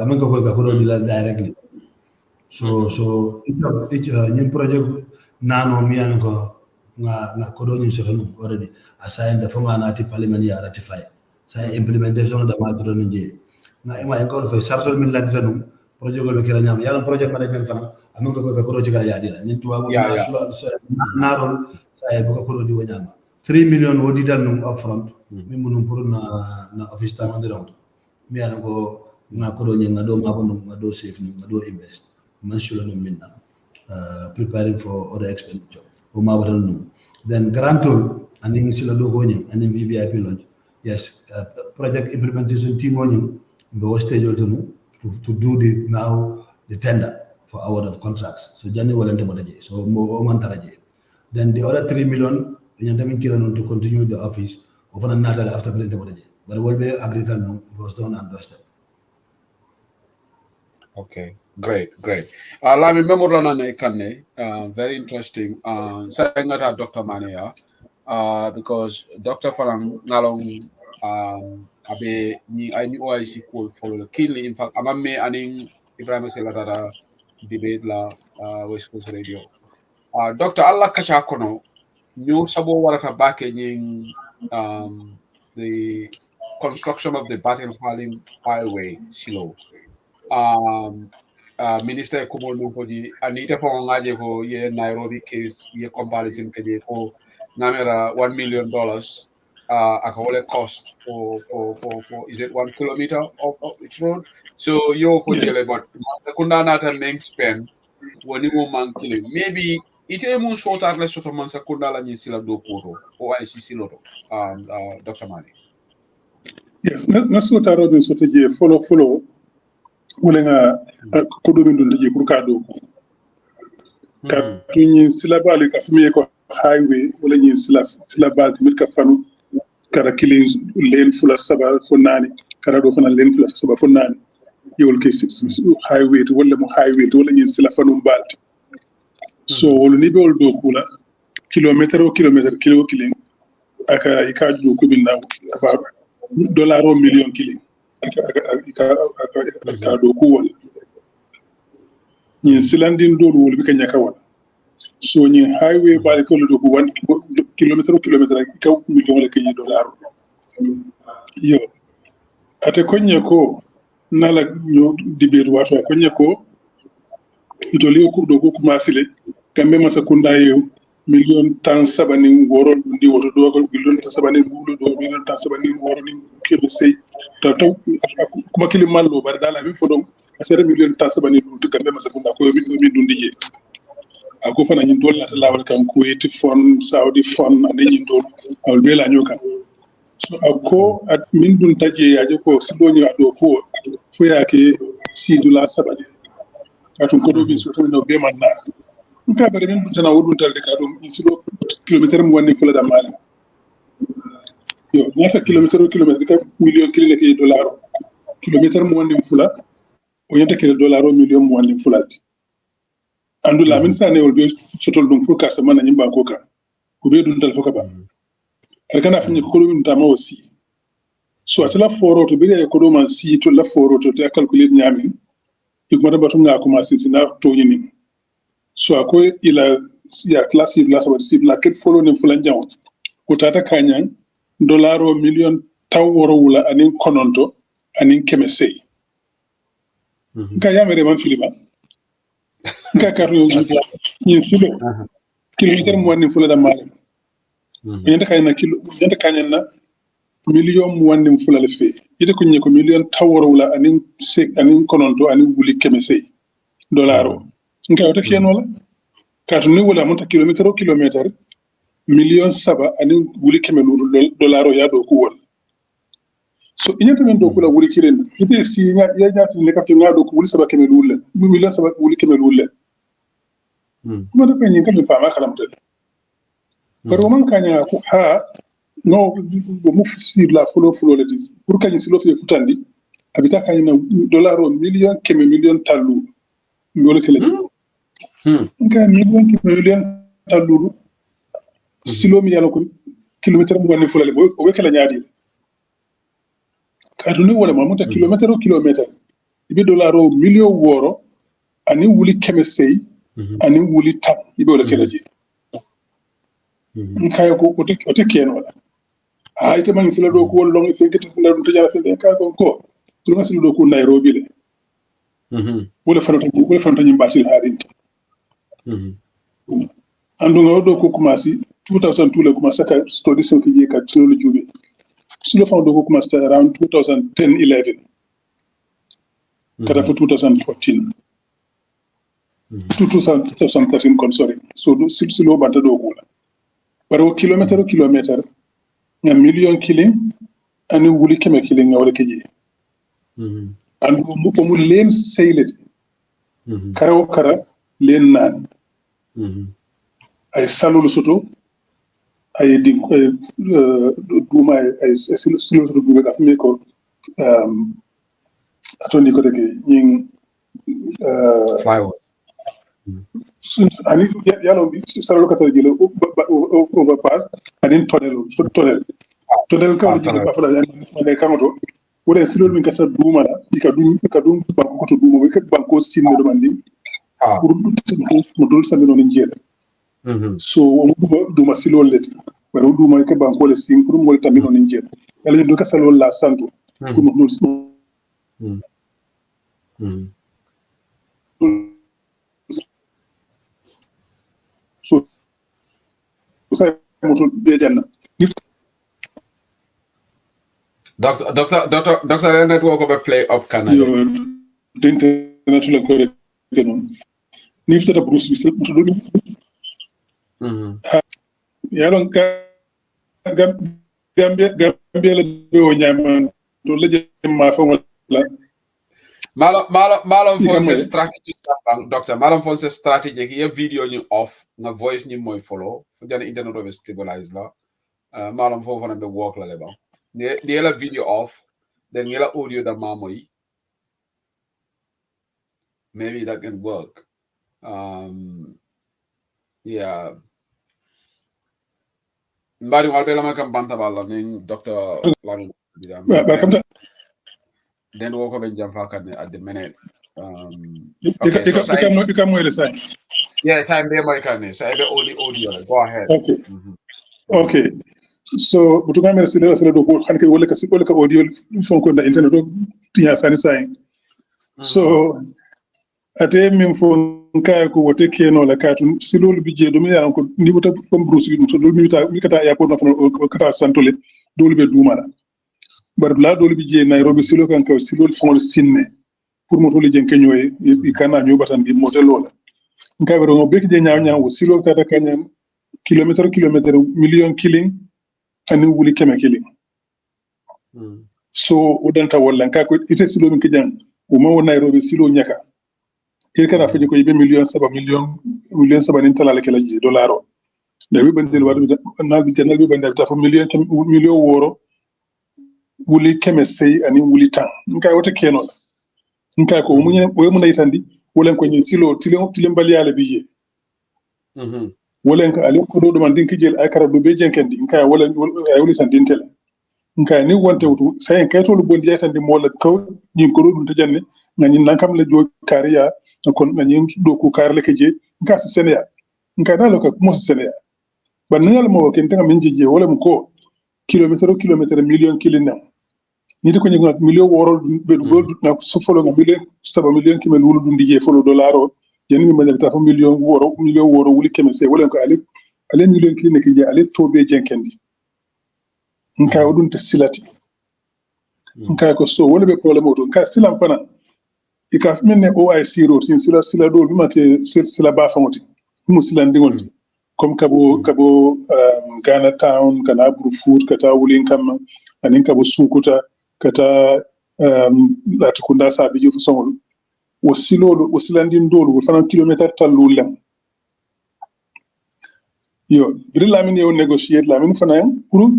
amen ko ga ko do dila directly so it ñin projet nano mi an ko nga ko do ñin so no already assign the fonga na ti parliament ya ratify sa implementation da ma do nje na ima en ko fe sarso min la disanu projet go be kala nyame yalan projet management fana amen ko ga ko do ci kala ya dila ñin tuwa na sula na rol sa e ko do di wanyama 3 million wodi dal num upfront mi munum pour na office ta mandira mi an ko nga ko do nga do ma ko nga do save nga do invest man sure no minna preparing for other expenditure o ma watal no then grantor aning sila do ko nyi aning VVIP launch yes project implementation team on the stage to do the now the tender for award of contracts so January walante bodaje so mo man taraje then the other 3 million nyandami kiran to continue the office of an natal after walante bodaje but will be agreed no it was done and dusted. Okay, great. Lamin memorana na ikanne, very interesting. Sayangata Dr. Manneh, because Dr. Farang ngalong abe ni ay ni OIC call follow keenly. In fact, amamme aning Ibrahim Selatara debate la West Coast Radio. Dr. Allah Kashakono, new sabo warata back in the construction of the Battle Harling Highway silo. Minister Kumolu for the Anita for Ngaje ko ye Nairobi case ye comparison ke ko namera $1 million akawole cost for is it 1 kilometer of each road so yo for the but kunda nata meng spend woni mo man killing maybe ite mo shorter less sort of man sakunda la ni sila do koto o ICC loto Dr. Manneh. Yes, na sota road sota je follow wala nga ko do min je pour ka do ka ni sila bali ka fumi ko highway wala ni sila bali mit ka fanu kara killing lane fula saba fo nani kara do fana lane fula saba fo nani yol ke highway wala mo highway wala ni sila fanu balti so wala ni be wol do kula kilometer kilo killing aka ikaju ko min na about $1 million killing aka do ko wol ni silandin do wol bi ka nyaka wol so ni highway bali ko do ko 1 kilometer ka million le kay $. Yo ate konye ko nala nyo dibet wato konye ko itoli ko do ko masile kambe masakunda yo million tan sabani woro ndi woto do ko million tan sabani ngulo do million tan sabani woro ni kebe sey to kuma kili mallo bar dala bi fodom asere million tan sabani do kambe masakunda ko mi dundi je ako fana nyin dolla ta lawal kan Kuwait fon Saudi fon ande nyin dol awol be la nyoka so ako at min dun taje yaje ko sido nyi ado ko fo yake $6 sabati atun ko do bi so to no be manna nka bare min dun tana wudun talde ka do sido kilometer mo wonni kula da mali yo nyata kilometer ka million kilo ke $. Kilometer mo wonni fula o yenta ke $1 million mo wonni fulati andu Lamin Sanneh wol be sotol dum pour ka sama na nyimba ko ka ko be dun tal foka ba kana finni ko dum ta ma aussi so atala foro to be ko do man si to la foro to te calculer nyami ikmata batum nga commencer sina to nyini so akoy ila ya classe la sabat sib la ket follow ne fulan jaw ko tata kanyan $1 million taw woro wula anin kononto anin kemesey ka yamere man filiba nka karno ni filo kilometer mo wonni fula da male yenta kayna na million mo wonni fula le fe ite ko nyeko million taworo wala anin kononto anin wuli kemesey $. nka wata ken wala karno ni wala monta kilometer million saba anin wuli kemeluru $. ya do ko wol so inyata men do kula wuli kiren ite si ya nyati ne kafte ngado ko wuli saba kemeluru million saba wuli kemeluru kuma da kan yin kan fama kalam da baro man kanya ko ha no bo mu fisi la fulo le dis pour kan silo fe futandi abita kan na $1 million tallu ngol kele nka million tallu silo mi yalo ko kilometer mo woni fulale bo o kala nyaadi ka duni wala mamuta kilometer ibe $1 million woro ani wuli kemesey ani wuli tam ibe wala kala je nkay ko o te ken wala ite man sila do ko wol long fe gete ndar to jara fe ka ko to ma sila do ko Nairobi le wala fanata nyim basil harin andu nga do ko commencer 2002 le commencer ka study so ki ka silo jube silo fa do ko commencer around 2010-11 kata fo 2014 2013 kon sorry so silo banta do kula baro kilometer nga million killing ani wuli keme killing nga wala keji and mu len saylet karaw kara len nan ay salul soto ay din duma ay silo soto duma ka fme ko atondi ko deke ñing flyover ani yalo bi salo katara jelo overpass anin tunnel ka jelo ba fala ne kamoto wala silo min kata duma la ikadum banko to duma be kat banko sinne do mandi pour mo dol samino ni jela so duma silo leti wala duma ke banko le sim pour mo tamino ni jela yalla do ka salo la santo pour mo dol so say moto be janna doctor network of a play up Canada yo internet la ko rek non ni fita Bruce bi se moto do yalon ka Gambia la be o nyama to la jema fa wala Malum fonse strategy doctor malum fonse strategy here video you off na voice ni moy follow fu jana internet over stabilize la malum fo fana be work la leba ni la video off then yela audio da mamoy maybe that can work yeah mbari wal bela makam banta balla ni doctor Lamin then walk up in Jamfalkan at the minute. Okay, so you can wait a second. Yes, I'm there, my can. So I be only audio. Go ahead. Okay. Okay. So, but you can see the do ko hanke wala ka audio fon ko na internet do tiya sani sai. So, ate min fon kay ko wote keno la katun silol bi je do mi yaran ko ni bota fam Bruce bi so do mi kata ya ko na fon kata santole do be dumala. Bar la dole bi je Nairobi silo kan ka silo fon sinne pour moto le jenke ñoy i kana ñu batan di motel lola nka bero no bek je ñaaw wo silo ta kanya kilometer million killing ani wuli keme killing so udanta wala nka ko ite silo min kijan o ma wo Nairobi silo ñaka ke kana faji ko yibe million saba ni talala kala ji dollar o da bi bandel wadu na bi janal bi bandel ta fa million woro wuli keme sey ani wuli tan nka wote keno nka ko mu ñene o mu naytandi wolen ko ñin silo tilim baliyale biye wolen ka ale ko do man dinki jël ay karab do be jenkendi nka wolen ay wuli tan dintel nka ni wonte wutu say kay tolu bondi yatandi mo la ko ñin ko do dum tajanne ngani nankam la jo kariya kon ngani do ko karle ke je nka ci Sénégal nka dalo ko mo ci Sénégal ban ngal mo ken tanga min je wala mu ko kilometer million kilina niti ko ñigo million woro be gol na so folo nga million kimel wulu dum dije folo dollar o jeni mi manya ta fa million woro wuli keme se wala ko ale million kilina ke je ale tobe jenkendi nka odun te silati nka ko so wala be problème o nka silam fana ika minne OIC road sin sila do bima ke sila ba famoti mu silan dingolti comme kabo Ghana town kana Brufut kata wulin kamma anin kabo Sukuta kata latikunda sabi ju fusongol wasilandin dolu fana kilometer tallulam yo biri Lamin yo négocier Lamin fana pour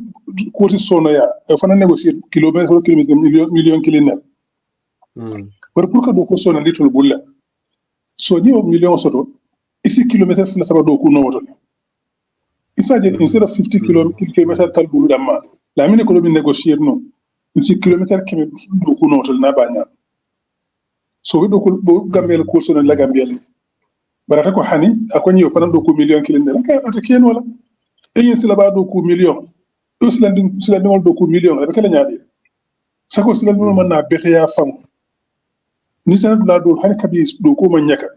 côté sono ya fana négocier kilometer million kilomètre pour que do ko sono litol bulla so ni o million soto ici kilometer fana saba do ku no woto instead of 50 kilometer talbulu damma Lamin ko bi négocier non ici kilometer keme do ku no woto na banya so do ko gambel ko sono la gambel barata ko hani akoni yo fana do ku million kilomètre ka ata ken wala e yin sila ba do ku million to silandin do ku million ba kala nyaade sako silandin man na bete ya fam ni tan la do hani kabi do ko man nyaka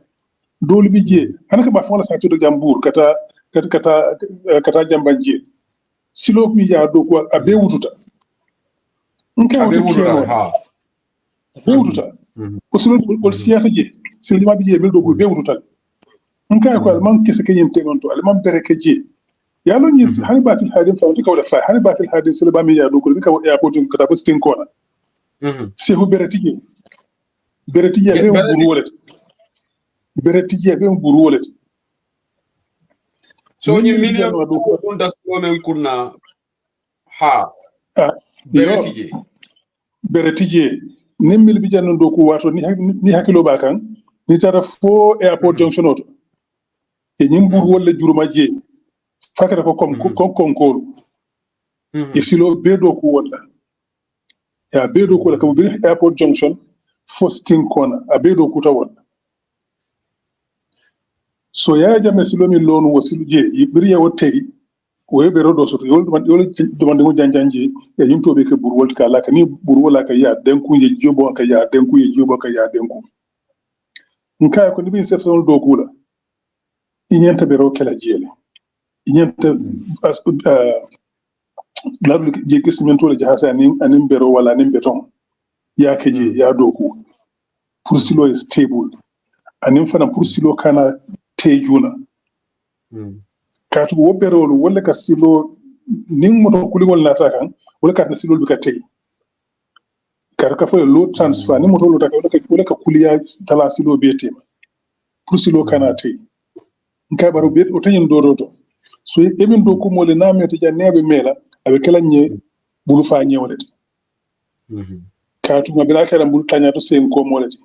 do li bi je hanaka ba fa wala sa to do jambour kata jambanje silo mi ya do ko abe wututa nka abe wututa osilo ol siyata je silima bi je mel do ko be wututal nka ko man kese ke yente non to alman bereke je yalo ni hani batil hadin fa to kawla fa hani batil hadin silba mi ya do ko bi ka ya ko jum kata ko stin kona se hu beretije be buru wolet beretije be buru wolet so ni million do das ko men kunna ha beretije nemmil bi jannon do ko wato ni hakilo ba kan ni tara fo airport junction auto e nyim buru wolle juruma je fakata ko konkolu e silo be do ko wala ya be do ko la ko bi airport junction fosting corner a be do ko tawon so ya jame silo mi lonu wasilu je biri ya wottey o yebe rodo soto yol demande mo janjanje e nyum tobe ke burwol ka la ka ni burwol ka ya denku ye jobo ka ya denku ye jobo ka ya denku nka ko ni bin sefon do kula inyenta be ro kala jele inyenta lablu je kismento le jahasa anin bero wala anin beton ya keje ya doku pour silo is stable anin fana pour silo kana tejuna katu wo berolu wala ka silo ning moto kuli wala nata kan wala ka silo bi ka tey kar ka fo lo transfer ni moto lo ta wala ka kuliya tala silo be tema pour silo kana tey nka baro be o tanyin do so emin do ko mole na meta janebe mela abe kala nye bulu fa nyewlet katu mabila kala bulu tanya to sen ko molati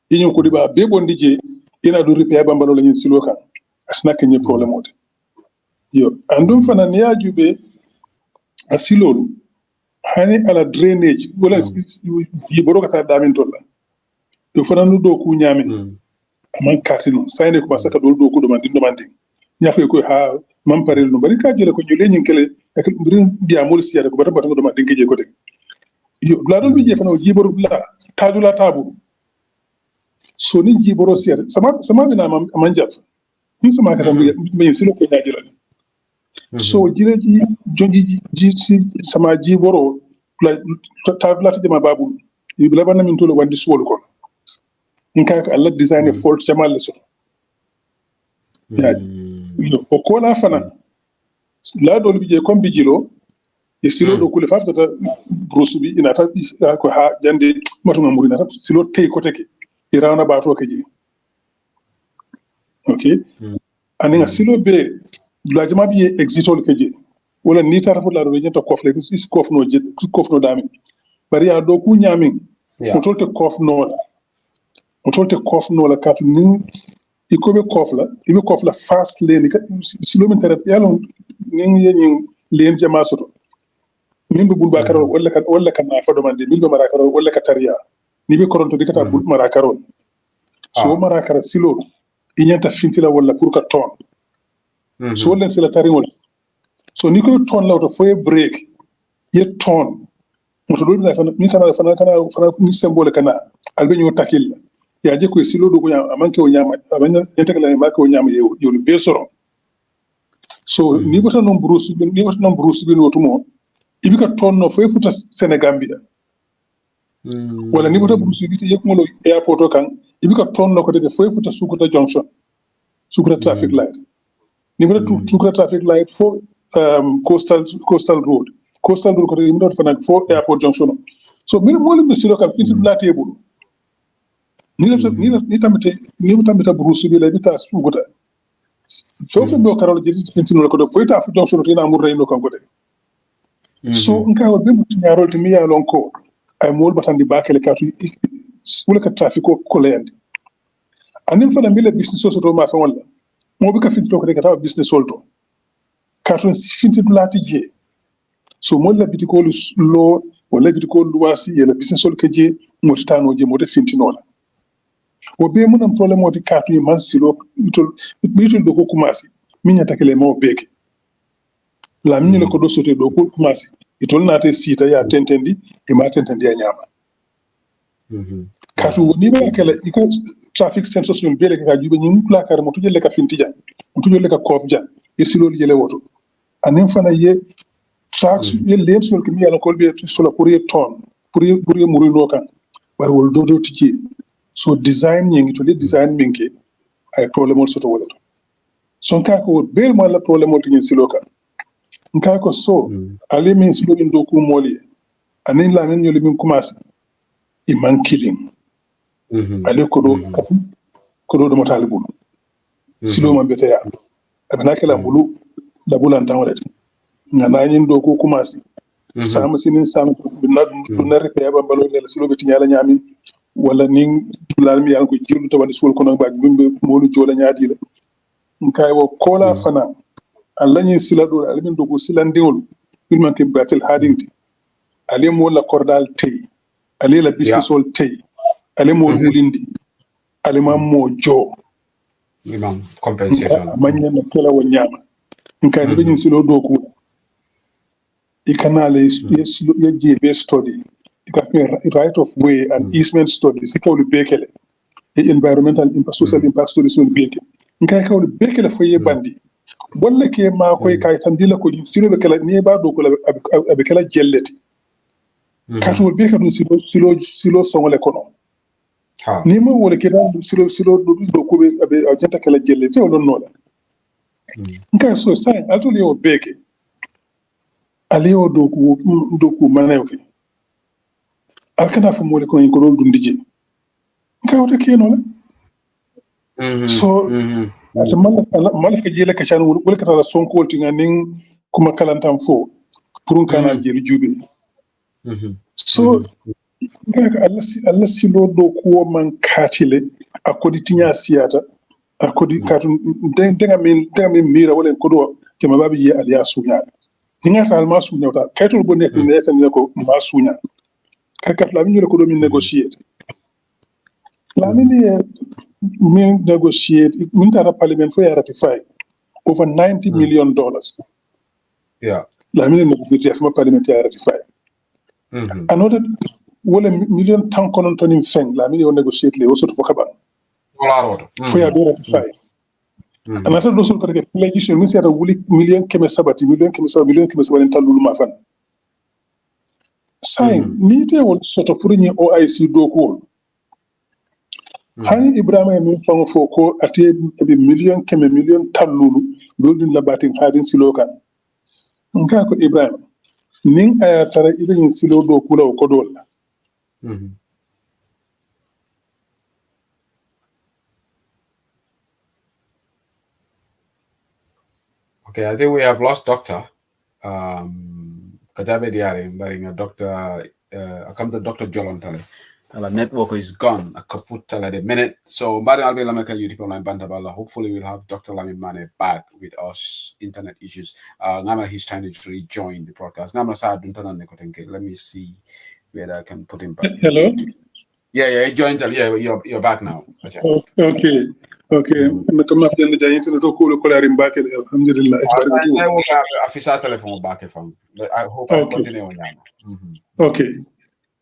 yinyo ko diba be bondi je ina do ripe bambalo lañin silo kan asna ke nye problème ote yo andum fana ni ajube asilolu hani ala drainage wala yi boroka ta damin tolla yo fana no do ku nyamin man katino sayne ko masaka do ku do mandi ñafe ko ha man parel no bari ka jele ko ñu leñin kele ak mbirin dia mol siyata ko bata ko do ma dinke je ko de yo la dol bi je fana jiboru la tajula tabu so ni jiboro siyata sama bina man jaf ni sama ka tam bi silo ko ñaji la so jire ji jonji ji si sama jiboro la tajula ta jama babu yi bla ban min tolo wandi suwol ko nka ka Allah design fault jamal so o kola fana la dol bi je comme bi jilo e silo do kule faftata brosu bi ina ta ko ha jande matuma murina ta silo tey ko teke e rawna bato ke je okay ani silo be la jama bi exitol ke je wala ni ta rafu la do nyata kofle is kofno je kofno dami bari ya do ku nyamin ko tolte kofno la katu ni ikobe kofla fast lane silo min teret yalon ngi yenyin len jama soto min be bulba karo wala kan na fado mande min be mara karo wala ka tariya ni be koronto dikata bul mara karo so mara karo silo inyanta fintila wala pour ka ton so len sila tari wala so ni ko ton lawto foye break ye ton moto do na fana ni symbole kana albe ñu takil ya je ko silo do ko nyama amanke o nyama abanya yente kala ma ko nyama yo be soro so ni bota non bruce bi no tumo ibika tonno fay futa Senegambia wala ni bota bruce bi te yekmo airport kan ibika tonno ko de fay futa Sukuta junction Sukuta traffic light ni bota Sukuta traffic light for coastal road ko de mi do fana for airport junction so mi mo le silo kan fitu la table ni tamita bruce bi la bita Sukuta so fe do karol jedi tintino ko do foita fu junction tina mur reyno kan ko de so nka wa be nyarol to mi ya lon ko ay mol batandi bakele katu wala ka traffic ko leyande anim fana mi le business so ma fa wala mo be ka finto ko de ka business solto katu finti lati je so mo la biti ko lo wala biti ko luwasi ya la business sol ke je mo tano je mo de fintino la o be mun am problème odi katu man silo itol do ko kumasi minya takele mo beke la minyo ko do sote do ko kumasi itol na te sita ya tentendi e ma tentendi ya nyama katu ni ba kala iko traffic sensors non bele ka jube nyum la kar mo tujele ka fintija mo tujele ka kofja e silo jele woto anen fana ye tracks ye len sol ke mi ala ko be solo pour ye ton pour ye muri lokan bar wol dodo tiki so design nyingi to le design minke ay problem soto wala to son ka ko bel mo la problem to nyin siloka nka ko so ali min silo indo ku moli anin la min yoli min commence i man killing ali ko do mo talibul silo man bete ya abana kala bulu da bulan tan wala ngana nyin do ku commence sama sinin sama na repe ba balo le silo beti nyala nyami wala nin lalmi yan ko jirdu to wadi sul kono ba bimbe molu jola nyaadi la nkay wo kola fana allanyi sila do alimin dogo silan dewol filman ke batil hadinti alim wala kordal tey alila business ol tey alim wol hulindi alima mo jo imam compensation manya na kala wonyama nkay do nyin silo do ko ikanale ye jebe study right of way and easement studies ikawli bekele environmental impact social impact studies on beke nkay kawli bekele foye bandi bolle ke ma koy kay tan dila ko silo be kala ne ba do ko abe kala jelleti kato be ka dum silo songole kono ni mo wala ke dan silo do ko be abe jenta kala jelleti o non nola nkay so sai atuli o beke aliyo do ko manayo ke alkana fa mole ko ko dol dundije nkay wata ke no la so ata malaka jela ka chan wala ka tala sonko wolti nganin kuma kalantam fo purun kana jeli jube so ngaka Allah silo do ko man katile akodi tinya siyata akodi katun denga min mira wala ko do tema babi je aliya sunya ngata alma sunya ta kaytol bonne ne tan ko ma sunya kakat la min ko do min négocier la min min negotiate min tara parliament for ratify over $90 million. Yeah. La min negotiate for parliament ratify. Another wala million tan konon tonin feng la min negotiate le also for kaba. For ya ratify. Another dosul ko ke legislation min sera wuli million keme sabati million keme sabati talulu ma fan. Sign ni te won soto pour ni OIC do ko hani ibrahima min fango fo ko ate be million keme million tallulu doldin labatin hadin silokan nka ko ibrahima nin aya tara ibin silo do kula ko dolla Okay, I think we have lost Doctor Kadabe Diari, but Doctor Dr. Jolon Tale. The network is gone. I could put a minute. So, hopefully, we'll have Dr. Lamin Manneh back with us. Internet issues. He's trying to rejoin the broadcast. Let me see where I can put him back. Hello? Yeah, he joined. Yeah, you're back now. Okay. Alhamdulillah. I hope I continue on that. Okay.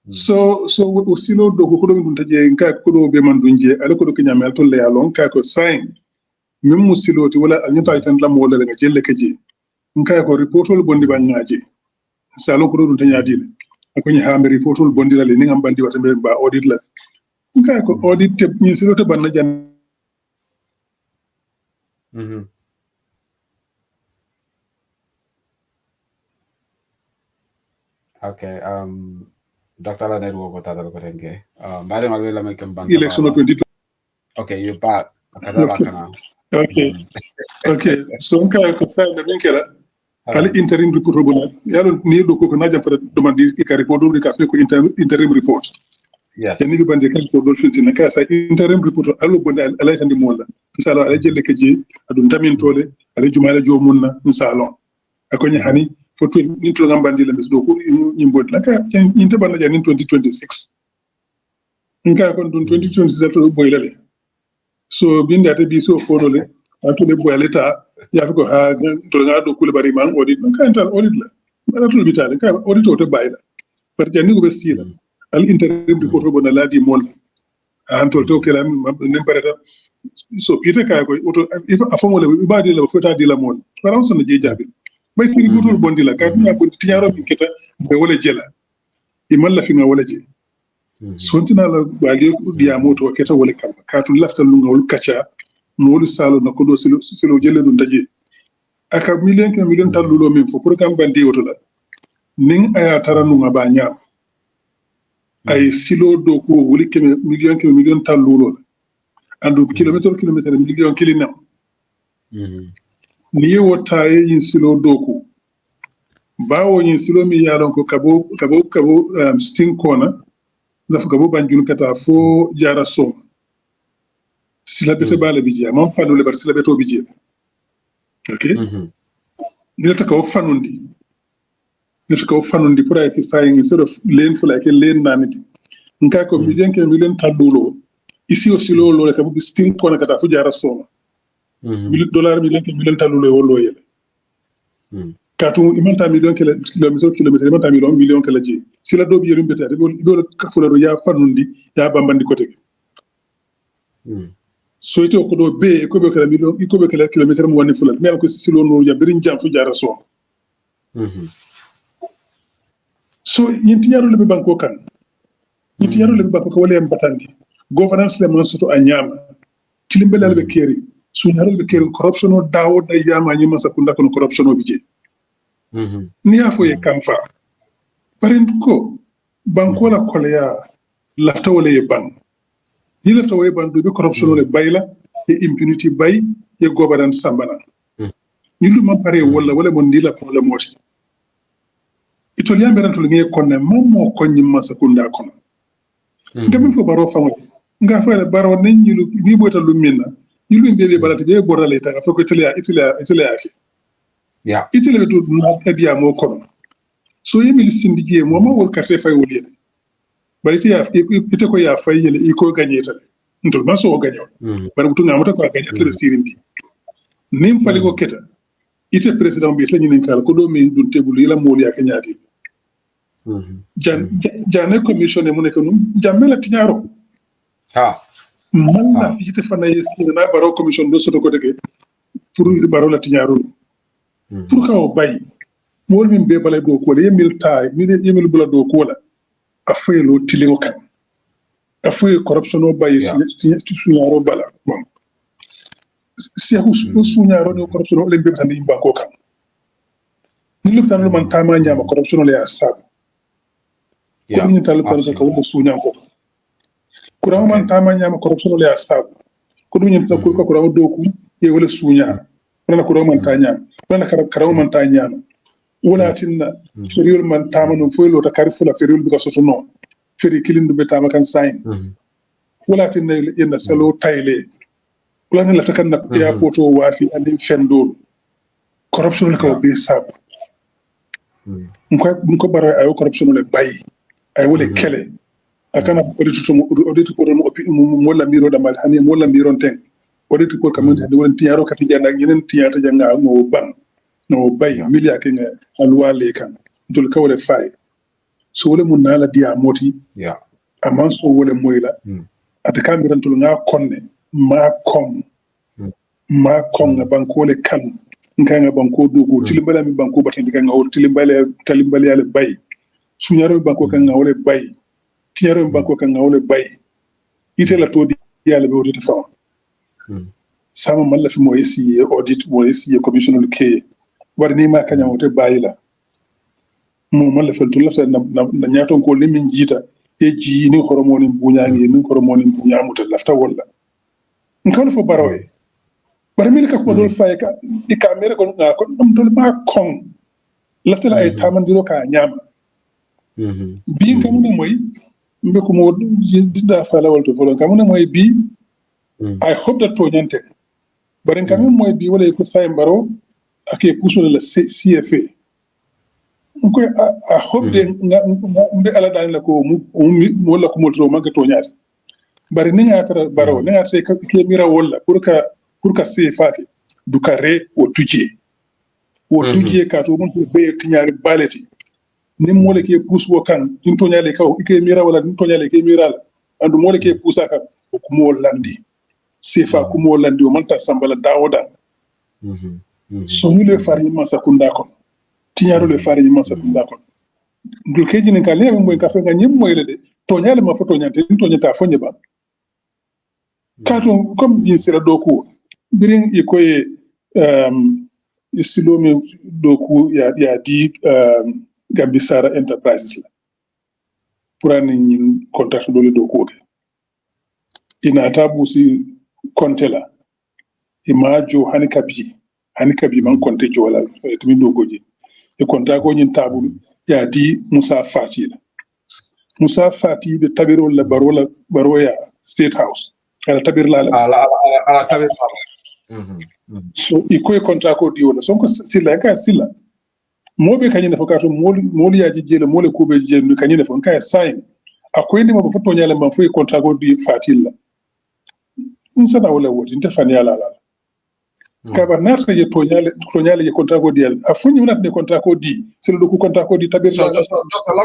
So we silo do ko do dum taje nka ko do be man dunje ala ko do kenya mel to le alon ka ko sign mem musiloti wala alnyata tan lam wala nga jelle keje nka ko reportol bondi ban ngaje salon ko do dum tanya dile ko nya ha reportol bondi la le ni ngam bandi wata be ba audit la nka ko audit te ni silo te ban na jan Okay, Dr. La network what other kotenge. Election of 2020. Okay, you're back. Okay. So nka ko sa na binkela ali interim report robona yalo ni do ko na jam fa demande ka report do ka fe ko interim report. Yes. Yani bande kan ko do filti na ka sa interim report allo bonde ala tan di molla. Inshallah ala jelle ke je adum tamin tole ala jumala jomunna inshallah. Akonya hani for 20 ngambandi la do ko nyimbod la ka inte ban la in 2026 nka kon dun 2027 boy lale so binde ate bi so fonole anto le boy leta ya fi ko ha to nga do kul bari man audit nka ental audit la ala to bitale ka audit to bayila par jani ko be sila al interim report bo na ladi mon anto to kala nim parata so pite ka ko auto if afamole ba di la fota di la mon param so na je jabi bay fi gutul bondi la ka fi bondi tiñaro bi keta be wala jela imalla fi nga wala je sontina la wali diya moto keta wala kam katu laftal lu ngol kacha molu salo na ko do silo jelle dum daje aka million tan lulo min fo pour kam bandi woto la ning aya taranu ngaba nyam ay silo do ko wuli keme million tan lulo andu kilometer million kilinam ni wota yin silo do ko bawo yin silo mi yalon ko kabo sting corner zafu kabo banjul kata fo jara so silabete bala bijiya mam fanu le bar silabeto bijiya okay ni ta ko fanundi pour ay saying instead of lane for like lane naniti nka ko million tadulo ici aussi lo le kabo sting corner kata fo jara so $1 million tadulo e wollo yele katu imanta kilometer imanta million kala ji sila do biyerum betade do kafularo ya fanundi ya bambandi kote so ito ko do be ko be kala million ko be kala kilometer mo wani fulal men ko silo no ya birin jam fu jara so so yinti yaro le banko kan yinti yaro le banko ko wala em batandi governance le man soto anyama tilimbelal be keri suñaral be keri corruption o dawo da yama nyima sakunda kono corruption o bije ni afo ye kamfa parin ko banko la kolya lafta wala ye ban ni lafta wala ban do be corruption le bayla e impunity bay ye governance sambana ni lu man pare wala mon ndila problème moti itolian berantul ngi konne mo ko nyima sakunda kono ngam fo baro famu nga fa baro ni bota lu minna yilu mbebe balati be borale ta fa ko italia ke ya italia to na tabiya mo kono so yemi lisindije mo ma wol carte fay woli baliti ya ite ko ya fay yele iko gagneta ntol ma so gagnon bar butu ngamata ko gagnon tle sirimbi nim fali ko keta ite president bi tlanyi nen kala ko do mi dun tebulu yela moli ak nyaati jane commission mo ne ko num jamela tiñaro ha man na yite fana yesi na baro commission do soto ko dege pour baro la tiñaro pour ka o bay mol min be balay do ko le yemil bula do ko la afelo tilingo kan afoy corruption o bay ci suñaro bala bon si ko suñaro no corruption o len be tan yimba ko kan ni lu tan man tama nyama corruption le asab ko min tal tan ko ko suñan ko kuraw man tama nyama corruption le asab ko dum ñen tan ko kuraw do ku e wala suña wala kuraw man ta nyama wala karaw man ta nyama wala tinna feriol man tama no foylo ta karifula feriol bi ko soto no feri kilindu be tama kan sain wala tinna yenda salo tayle wala ne la takan na ya poto wafi andin fendol corruption le ko be sab ko bara ayo corruption le bay ay wala kele akana audit mo la miro da mal hani mo la miro ten audit ko kam de wala tiyaro kati janda ñenen tiyata janga no ban no bay milia ke nga alwale kan dul ka wala fay so wala mun nala dia moti aman so wala moyla ata kamiran tul nga konne ma kom nga banko le kan nga banko dogo tilimbala mi banko batandi nga wol talimbala yale bay suñaro mi banko kan nga wala bay tiñaro mi banko kan nga wala bay ite la to di yale be wodi fa sama malla fi mo esi audit mo esi commissioner ke war ni ma kanya wote bayila mo malla fel to lafta na nyaton ko limin jita e ji ni hormoni buñangi ni hormoni buñamuta lafta wala ngol fo baroy bar mi ka ko dol fay ka di camera ko nga ko dum dol ma kon lafta la ay tamandiro ka nyama bi kam ne moy mbe ko mo dinda fala walto folo kam ne moy bi I hope that to nyante barin kam moy bi wala ko say mbaro ake puso la CFA ko I hope de mbe ala dan la ko mu wala ko mo tro maga to nyaati bari ni ngata baro ni ngata ke mira wala pour ka CFA ke du kare o tujie ka to mon be tinyari baleti ni mo le ke puso kan tin to nyale ka ke mira wala tin to nyale ke mira andu mo le ke pusa ka ko mo landi CFA ko mo landi o manta sambala dawoda so ñu le fari masa kunda kon tiñaro le fari masa kunda kon dul ke jini ka le moy ka fe nga ñem moy le de toñale ma fo toñante toñata fo ñeba kato comme yin sira doku birin ikoye silomi doku ya di Gambi Sara Enterprises la pour ani ñin contract dole doku ke ina tabusi konte la imajo hani kabi man konte jola tumi dogoji e konta ko ñin tabulu ya di Musa Fati la Musa Fati be tabiro la baroya State House ala tabir la ala tabir so ikoy contrat ko di wala sonko silla ka silla mobe kanyine fo kato moli yaji jele mole ko be jele kanyine fo ka sign akoy ni mo foto nyala man fo contrat ko di fatilla insana wala woti nte fani ala ka ba narta ye to nyala ye contrat ko di al afunyi munat de contrat ko di sila do ko contrat ko di tabir so doctor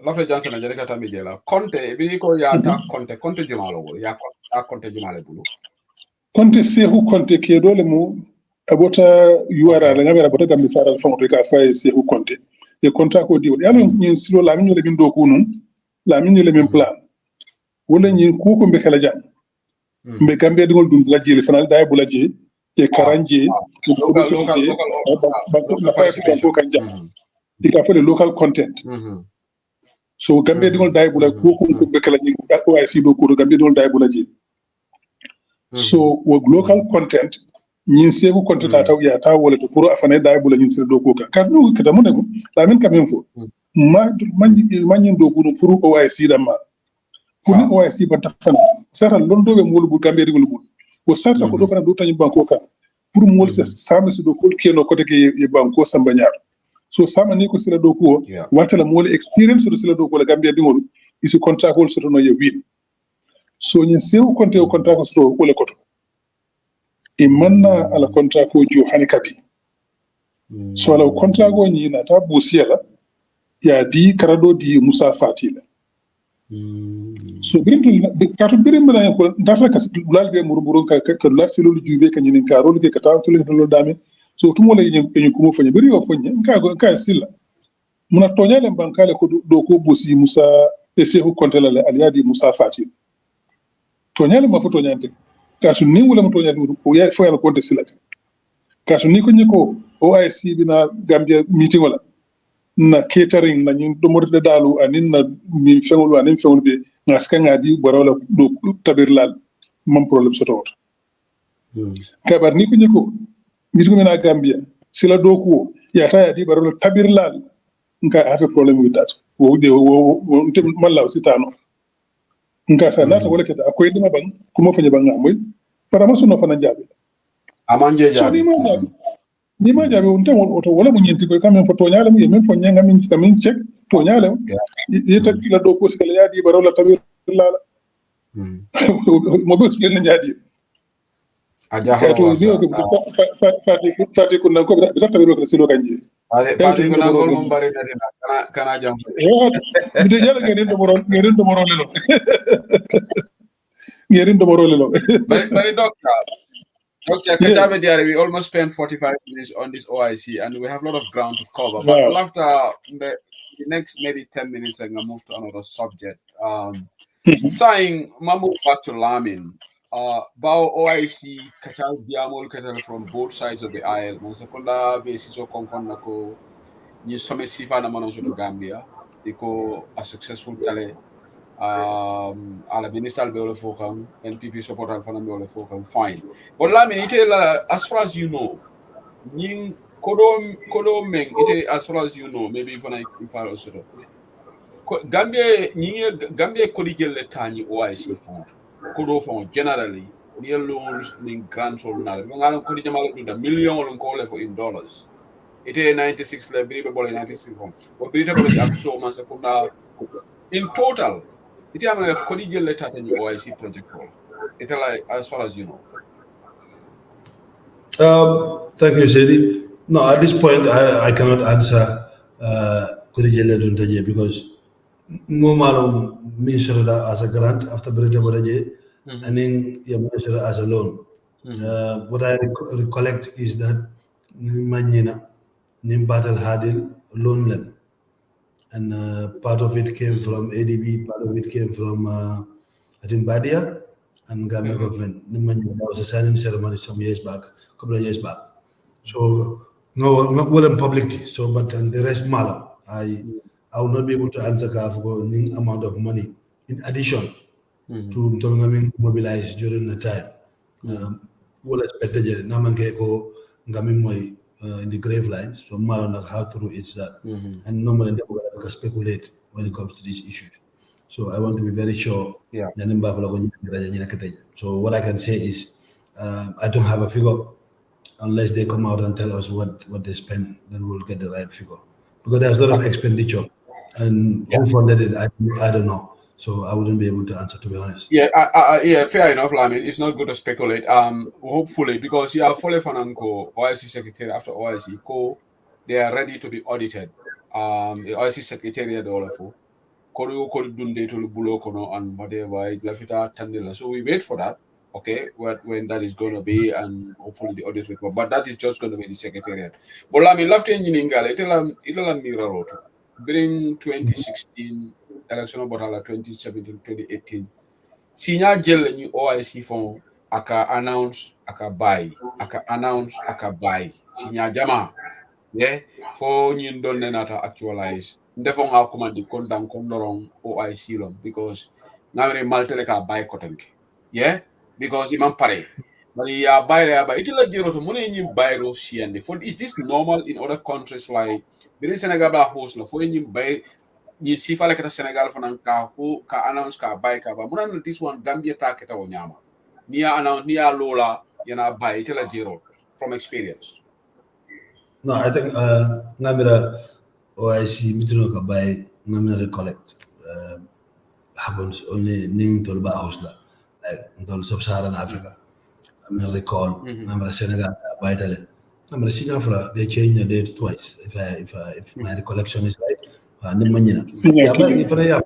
lafta Johnson jere kata mi jela konte bi ko ya ta konte jumalo wol ya konte jumale bulu konte sehu konte ke dole mu abota yuara la ngamera abota Gambi Sara fonto ka fay sehu konte e contrat ko di yalo ñin silo la min min do ko non la min le min plan wala ñin ko ko be kala jam mbe Gambia dingol dum la jeli fanal day bu la je e karanje local ko kan jam ika fole local content so Gambia dingol day bu la ko ko be kala ñin ko ay si do ko Gambia dingol day bu la je so wo local content ñin seku content taw ya taw wala to pour afane day bu la ñin sir do ko kan no kata mo dego la min kam fo man ñin do ko pour OIC dama pour ni OIC ba tafana sara lon do be mol bu Gambia dingol bu wo sarta ko do fana do tañu banko kan pour mol se sama si do ko keno ko tege ye banko samba ñaar so sama ni ko sila do ko wata la mol experience do sila do ko la Gambia dingol isi contrat ko soto no ye win so ñin sew konte o contrat ko soto ko le koto e manna ala contrat ko jo hani kabi so ala contrat go ñi na ta busiela ya di karado di Musa Fati la so birin bana ko ndata ka lal be murmurun ka lal silolu jube ka ñinin ka rolu ke ka taw tule lo dame so tumo le ñin ko mo fanya biri yo fanya ka silla muna toñale bankale ko do ko busi Musa e sehu konte la aliadi Musa Fati toñale ma fo toñante kasu ni wala mo toñante o ya fo yalla konte silati kasu ni ko ñiko OIC bina Gambia meeting wala na catering na ñin do modde dalu anin na mi fengol anin fengol be ngaska ngadi barola do tabir lal mam problème soto kabar ni ko ñiko meeting na Gambia sila do ko ya ta ya di barola tabir lal nka have a problem with that wo de wo malla sitano nka sa nata wala keta akoy dima bang kuma fanya bang amoy para maso no fana jabe amanje jabe ni ma jabe on tan oto wala mo nyenti koy kamen fo toñale mo yemen fo nyanga min kamin check toñale yeta la do ko skala yadi barola tabir lala mo be skala nyadi aja hawo fati ko nan ko be tabir ko silo kanji fati ko nan ko mo bari kana jam bide jala ngeren do moro lelo ngeren do moro lelo bari doctor Kachabe Diary, we almost spent 45 minutes on this OIC and we have a lot of ground to cover. But after the next maybe 10 minutes, I'm going to move to another subject. Saying, Mamu back to Lamin. Bao OIC, Kachabe Diamol from both sides of the aisle. Mansakunda, Besiso Konkonako, Ni Summit Sifa Namanoso to Gambia. Iko a successful tele. Ala minister be ole fokam NPP support al fana be ole fokam fine but Lamin ite as far as you know ning kodo meng ite as far as you know maybe fana ifalo soto Gambia kodi jelle tani OIC fond kodo fond generally near loans ning grants or na ngalo kodi jamal do million on ko le for in dollars ite 96 le bi be bole 96 fond but bi de bole abso man sekunda in total it is a collegial letter in the OIC project. It's like as far as you know. Thank you, Sedi. No, at this point, I cannot answer collegial letter because normal means as a grant after Brita Bodaje, and then you measure as a loan. What I recollect is that Manina, Nim Battle Hadil, loan them. and part of it came from ADB, part of it came from I think Badia and Gambia government. There was a signing ceremony some years back, a couple of years back. So no, not well in publicity. So, but the rest, malam, I will not be able to answer for any amount of money in addition to Tolungamin mobilized during the time. Well expected, Naman ko Ngamin moy in the grave lines. So malam how through it's that, and normally they will speculate when it comes to these issues. So I want to be very sure. Yeah. So what I can say is, I don't have a figure. Unless they come out and tell us what they spend, then we'll get the right figure. Because there's a lot of expenditure, and who funded it, I don't know. So I wouldn't be able to answer, to be honest. Yeah, fair enough, Lamin. It's not good to speculate. Hopefully, because you are fully Fananko, OIC Secretary after OIC Co, they are ready to be audited. The OIC Secretariat all and whatever. So we wait for that. Okay, when that is going to be, and hopefully the audit report. But that is just going to be the secretariat. But I mean, left engineering, it'll mirror during 2016 election about 2017, 2018. Senior jail new OIC phone aka announce aka buy senior jama yeah for you don't nata actualize. Ndefong how command the condang kondorong OIC long because now we malteleka buy cotton. Yeah. Because imam pare but yeah buy it like zero to money in buy and for is this normal in other countries like in Senegal host no for you buy you see like Senegal for who ka announce ka buy ka but this one Gambia target or nyama near announce near Lola buy it like zero from experience. No, I think Namira OIC mitino ka buy Namira recollect happens only ning to the house like in sub-Saharan Africa. I'm not recall. I'm Senegal by the I'm a senior for they change the date twice. If my recollection is right. Yeah, but if I am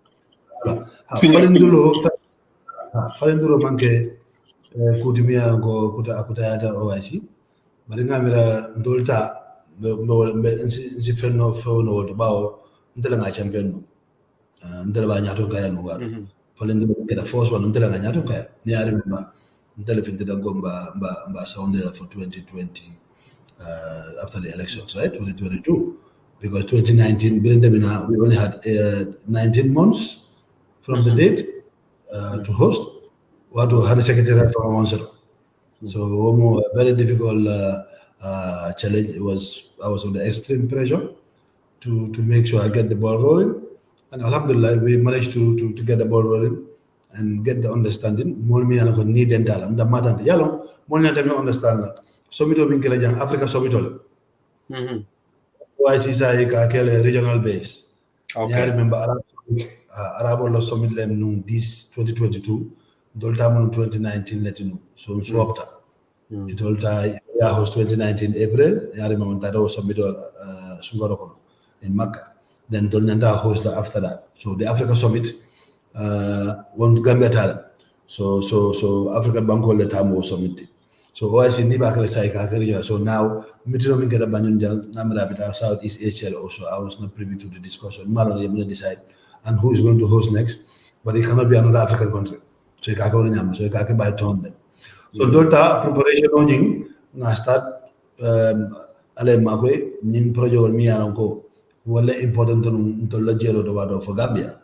Falenduro manke kutimia go kutayata OIC. But in Amira Dolta the fenno no to bow until I champion until I nyato kaya no the first one until I nyato kaya. I remember until I did go by sounded for 2020 after the elections, right? 2022. Because 2019 we only had 19 months from the date to host. What had a secretary from Monster. So a very difficult challenge. I was under extreme pressure to make sure I get the ball rolling. And alhamdulillah, we managed to get the ball rolling and get the understanding. Molmi and I need dental and the matter. Yellow, Molmi and I understand that. Summito Binkelajang, Africa Summito. OIC is regional base. Okay. I remember Arab Summit this 2022, Doltamon 2019 Latino. So swapped. It all host 2019 April. I remember that was Summit Sungoroko in Makkah. Then Dolnanda host after that. So the Africa Summit won Gambia talent. So Africa Banco Letamo Summit. So OIC Nibakale Saika. So now Mitro get a Banunjal, Namarabita, Southeast Asia also. I was not privy to the discussion. Maron will decide and who is going to host next, but it cannot be another African country. So you can't go in so you can't buy ton. So Dolta preparation on na start Ale Magwe, Ning Projo Mianoko, were important to Lajero Dovado for Gambia.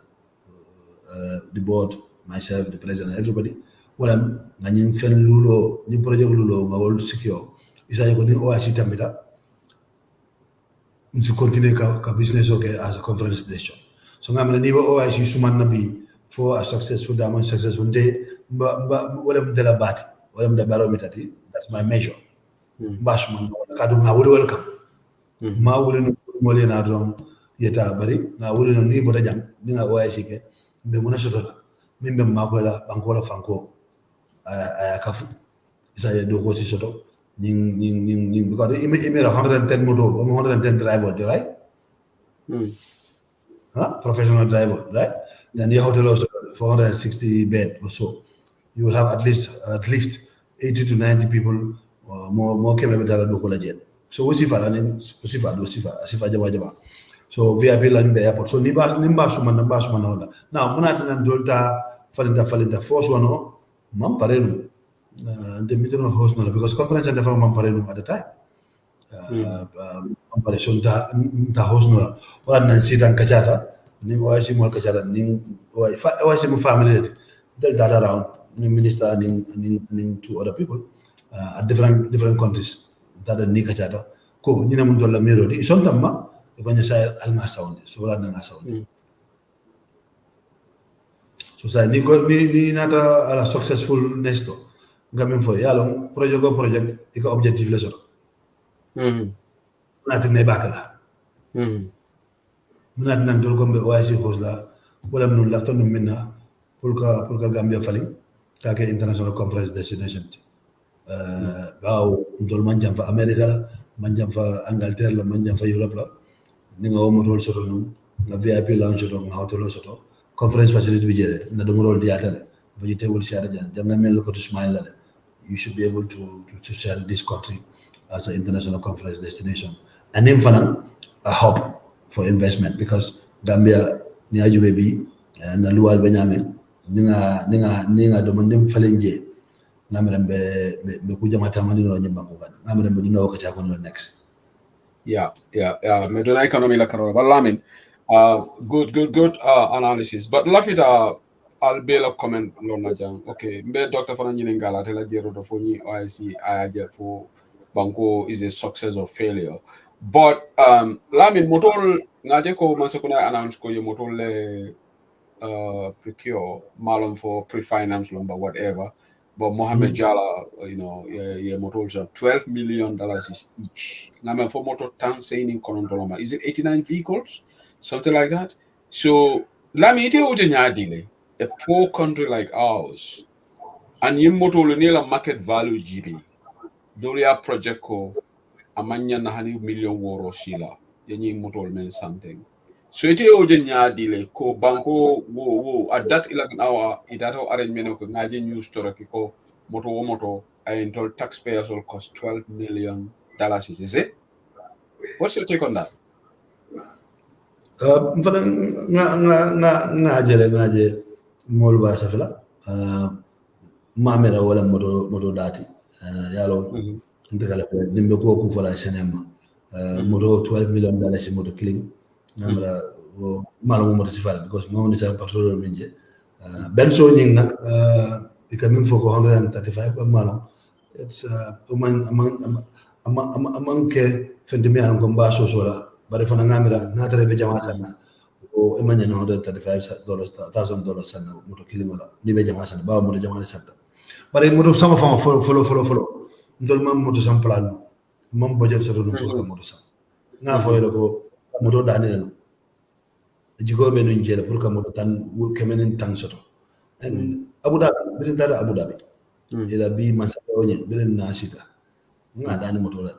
The board, myself, the president, everybody. Well, I'm Fen Lulo, New Project Lulo, my old secure. Is I going to OIC Tamida to continue a business okay as a conference station. So I'm going to OIC Suman Nabi for a successful diamond, successful day. But what I'm the bat, what I'm the barometer, that's my measure. Bashman, I would welcome. Ma wouldn't Molina drum yeta bari, I wouldn't need but a young dinner OIC, the Munasota, Mimba Maguela, Bancola Franco. I kafu isa do go si soto ning because it made 110 moto 110 driver right professional driver right then your hotel also 460 bed or so you will have at least 80 to 90 people more capable than do collagen so we see for and sifa jama So VIP line be airport. So nimba suma hola. Now muna tan dolta falinta force wano mam parenu. The meeting host no because conference and the mam parenu at the time. Comparaison ta host no wala nan sitan kachata ni OIC mo kachata ni OIC mo family del data around ni minister ni two other people at different countries data ni kachata ko ni na mun dolla mero di son tamma ko nya sa alma sound so wala na sound so sa ni nata ala successful nesto ngamen fo yalo project iko objective le so nati ne bakala minat nan dol gombe OIC hosla wala nun lafta nun minna pour que Gambia fali take international conference destination baw dol manjam fa America la manjam fa Angleterre la manjam fa Europe la ni nga mo dol soto nun nga VIP lounge to nga hotel soto conference facility bi jere na do mo rol diata le vegetable share janga mel ko to smile la you should be able to sell this country as an international conference destination and in fanan a hub for investment because Gambia ni ajube bi na luwal benyamin ninga do mandem falenje ngamram be ku jamata mani no nyamba ko gan ngamram be dino ko cha ko next yeah me do economy la karora but Lamin good analysis but lafita I'll be a comment lona jang okay mbe doctor fana nyine ngala tela jero do foni OIC ayaje for banko is a success or failure but Lamin motol ngaje ko masakuna announce ko ye motol le procure malum for pre-finance lumber whatever but Mohammed Jala ye motors are $12 million each ngame for motor tank saying in Konondoloma is it 89 vehicles something like that so Lami ite uje nyadile a poor country like ours and you motor nila market value GB doria project ko amanya na hani million woro shila yenyi motor men something so ite oje nyadile ko banko wo at that 11 hour idato arrangement ko ngaje news story ko moto I told taxpayers will cost $12 million is it what's your take on that mfana ngaje mol ba safla mamera wala moto dati yalo ndegala dimbe ko ku fala senema moto $12 million moto killing namra malo moto sifal because mo ni sa patrol minje ben so nying nak ikamin foko 135 malo it's among ke fendimi an gomba so sola bare fana ngamira na tare be jama sanna o emanya no $135,000 sanna moto killing wala ni be jama sanna ba moto jama sanna bare moto sama fama follow ndol mam moto sam plan mam budget so no ko moto sam nga foyelo ko moto dani no jigo be no njela pour que moto tan kemenen tan soto en Abu Dhabi birin tada Abu Dhabi ila bi masaka onye birin na sita nga dani moto la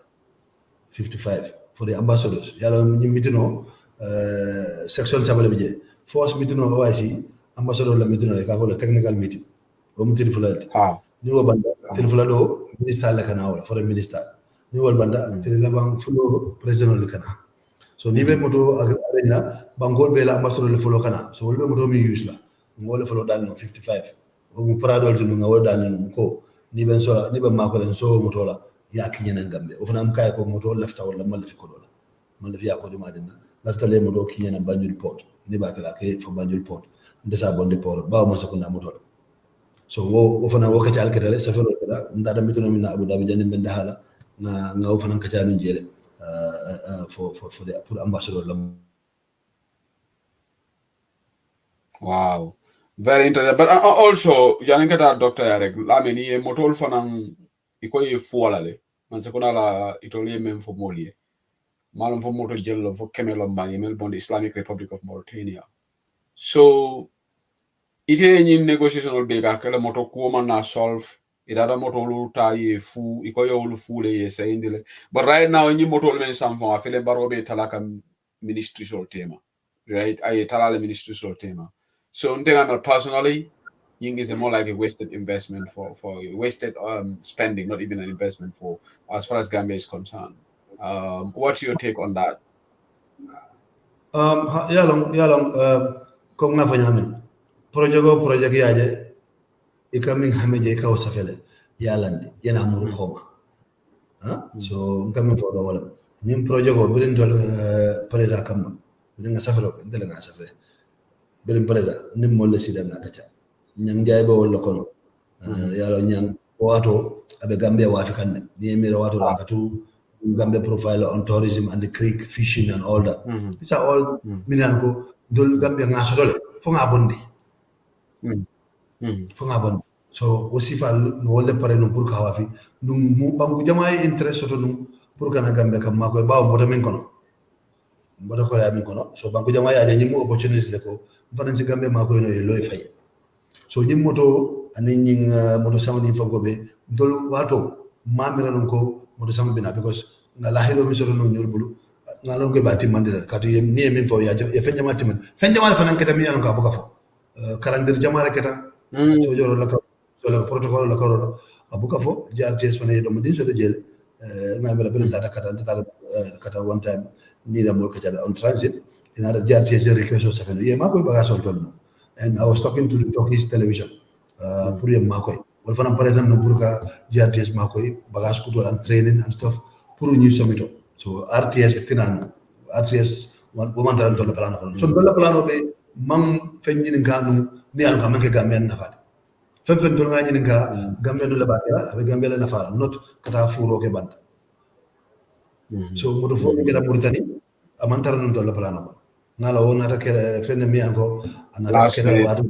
55 for the ambassadors yalo ni mitino section sabale bije force mitino OIC ambassador la mitino le ka ko technical meeting o mitino fulal ni wo banda telefula do minister la kana wala foreign minister ni wol banda telefula bang fulo president le kana so ni be moto arena bangol be la ambassador le fulo kana so wol be moto mi use la ngol fulo dan 55 o mu parado to ngol dan ko ni ben so ni be mako len so moto la ya kinyana gambe o fana am kay ko moto lafta wala mal fi ko do la man fi ya ko di madina lafta le moto kinyana banjul port ni ba kala ke fo banjul port ndesa bonde port ba mo sakuna moto la so wo fana wo kacal ketale safaro kada ndada mitono min Abu Dhabi jani men dahala na wo fana kacal njele for the ambassador lam wow very interesting but also jani kata doctor yarek Lamin ye motol fana iko ye fuolale man se la itolie men fo molie malum fo moto jello fo kemelo mbangi mel bon Islamic Republic of Mauritania so ite nyin negotiation ol be ga kala moto ko man na solve ita moto lu ta ye fu iko yo lu fu le ye sayindile but right now nyi moto men sam fon afele barobe talaka ministry sol tema right ay talala ministry sol tema so ndenga personally ying is more like a wasted investment for wasted spending not even an investment for as far as Gambia is concerned what's your take on that yalong ko nga fanya men project yaje ikamin hameje ka wasafele yalande yana muru homa so ngamin fo do wala nim project go birin dol pareda kam birin nga safelo ndele nga safele birin pareda nim mo le sida nga kacha nyang jay ba wala kono yalo nyang wato abe gambia wafi kanne ni mi wato akatu Gambia profile on tourism and the creek fishing and all that. These are all minango dol Gambia ngasodole fo nga bondi. Fo nga bondi. So wasifal no wolle pare no pour ka wafi num mu bangu jamaay interest to num pour kana Gambia kam mako baaw mboda min kono. Mboda ko la min kono. So bangu jamaay ya nyimu opportunity de ko fanan ci Gambia mako no loy fay. So nyim moto ani nying moto samadi fango be dol wato mamira non ko moto sama bina because nga la helo mi soro no nyol bulu nga lon ko bati mandira katu yem ni min fo ya fenjama timen fenjama fanan keta mi an ka buka fo karandir jamara keta so joro la ko so la protocol la ko abuka fo jartes fane do modin so de jele nga mera ben data kata one time ni la mol kata on transit in other jartes request so fane ye ma ko baga so ton and I was talking to the Turkish television pour yem ma koy wal fanam par exemple no pour ka jartes ma koy bagage ko and training and stuff pour ñu somito so RTS tinano RTS wan wo man tan do la plano so do la plano be man fenjini nganu ni an kam ke gamen na fadi fen do nga ñini nga gamen la batira avec gamen la na fala not kata furo ke band so mo do fo ke da Mauritanie amantar non do la plano ngala wona ta ke fen mi an ko anala ke da wadu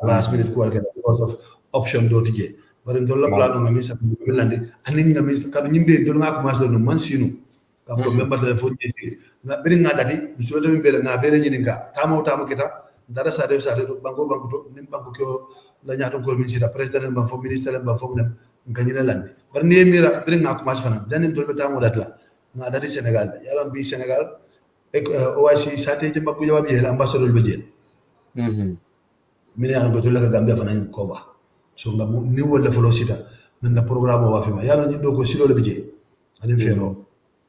last minute ko because of option do tije bari do la plano ngami sa milandi anin ngami ka nyimbe do nga ko mas do man sinu ka ko member telephone ji nga beri nga dati so do be nga bere nyini nga tamo kita dara sa de bango to nim bango ko la nyaato ko min sita president ban fo ministre ban fo nem ngani la landi bari ni mira beri nga ko mas fana janin do be tamo dat la nga dati Senegal yalla bi Senegal OIC sate je mbakku jawab je ambassadeur be je min ya do la Gambia fana ko ba so nga ni wala folo sita nan la programme wa fima yalla ni do ko silo le bije ani fero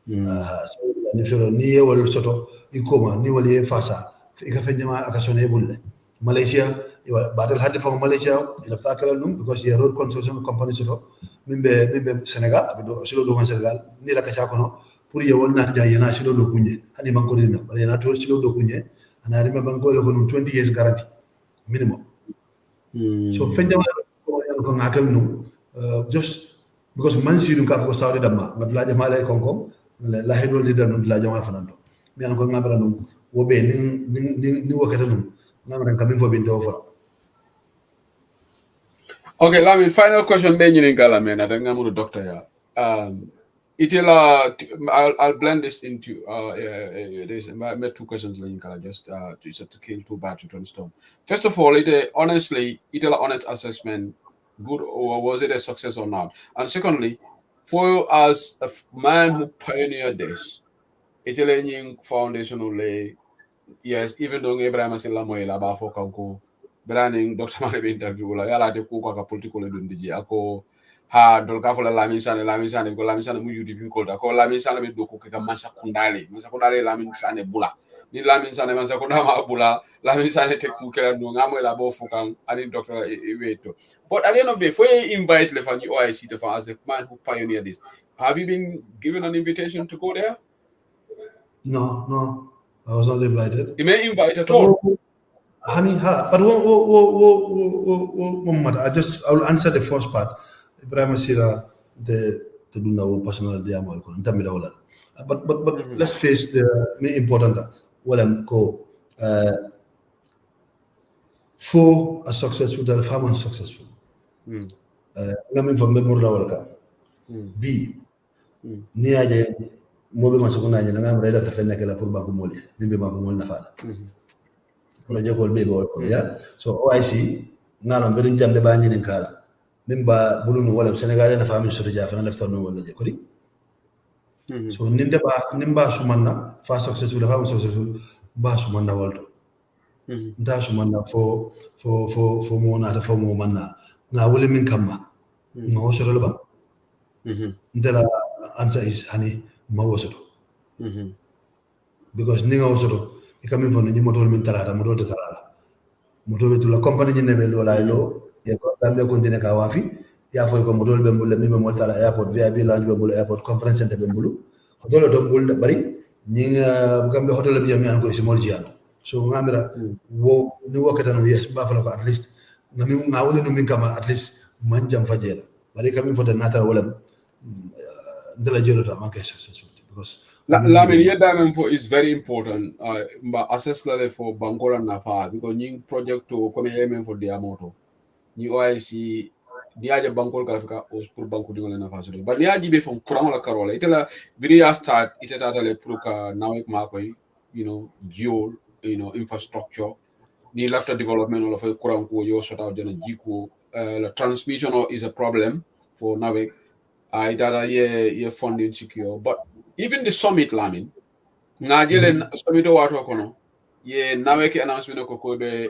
so ni fero ni wala soto ikoma ni wala fasa ika fenjama akasone bulle Malaysia badal hadde fa Malaysia ila fakala num because ye road construction company soto mimbe Senegal abido silo do Senegal ni la kacha kono pour ye wonna ja yana silo do kunye hani man ko dina bari yana to silo do kunye ana rima banko le ko 20 years guarantee minimum so fenjama ko ngakel no just because man sidu ka ko saudi damma ngad la jama lay konkom la hedo leader no la jama fanando mi an ko ngabara no wobe ni wakata no ngabara kam fo bindo fo okay Lamin final question be nyini ngala men ada ngamu doctor ya itela I'll blend this into there's two questions like just to kill two birds with one stone. First of all, honestly itela honest assessment, good or was it a success or not? And secondly, for you as a man who pioneered this, itela foundationally, yes, even though Abraham Silla Moela Bafo Kanko, branding Dr. Mane interview la yala de kuka ka political dundiji ako ha dol ka fola Lamin Sanneh ko Lamin Sanneh mu yudi bin ko da ko Lamin Sanneh be do ko ka mansa kundale Lamin Sanneh bula ni Lamin Sanneh mansa kundama bula Lamin Sanneh te ku kala no ngamo la bo fukan ani doctor Eweto. But at the end of the day, for you invite le fani OIC to as a man who pioneered this, have you been given an invitation to go there? No, I was not invited. You may invite at all. Honey, but I will answer the first part. Ibrahim Sira, the personal diamal, but let's face the main important. Well, I'm go for a successful, the farmer successful. Ngamin from Memorial Walka. B. Niaje mobe masukuna nyina ngam reda ta fenna kala pour baku mole nimbe baku mol na fala wala jogol be bol ya so OIC ngalo berin jambe ba nyinin kala mimba bulunu wala Senegal na fami so ja fa na lefta no wala je kodi so nimba sumanna fa successful fa successful ba sumanna walto nda sumanna fo mo na ta fo mo manna na wala min kamma no so lo ba ndela answer is honey mawosoto because ninga wosoto ikamin fo ni moto min talata moto de talata moto be la company ni nebe lo la lo e ko tambe continue ka wafi ya fo ko moto be mbul mi be mo tala airport VIP lounge be mbul airport conference center be mbulu hotel do mbul bari ni gambe hotel be mi an ko si morjiano so ngamira wo ni wakata no yes ba fa ko at least ngami ngawole no min kama at least man jam fajela bari kamin fo de natal wala ndela jero ta man kay successful because Lamin, yeah, diamond for is very important. But assess level for Bangor and Nafa because new project to come here for the moto. New OIC, the aja Bangor Grafika was pour Banco di Nafa. But the aja from Kuramola Carola. Itela video start. Itela tale pruka now ek makoi. Geo, infrastructure. The left development of a Kuranko yo sort out jana jiku. The transmission is a problem for Navik. I data ye funding secure, but even the summit Lamin ngajele summit wato kono ye naweke announcement ko be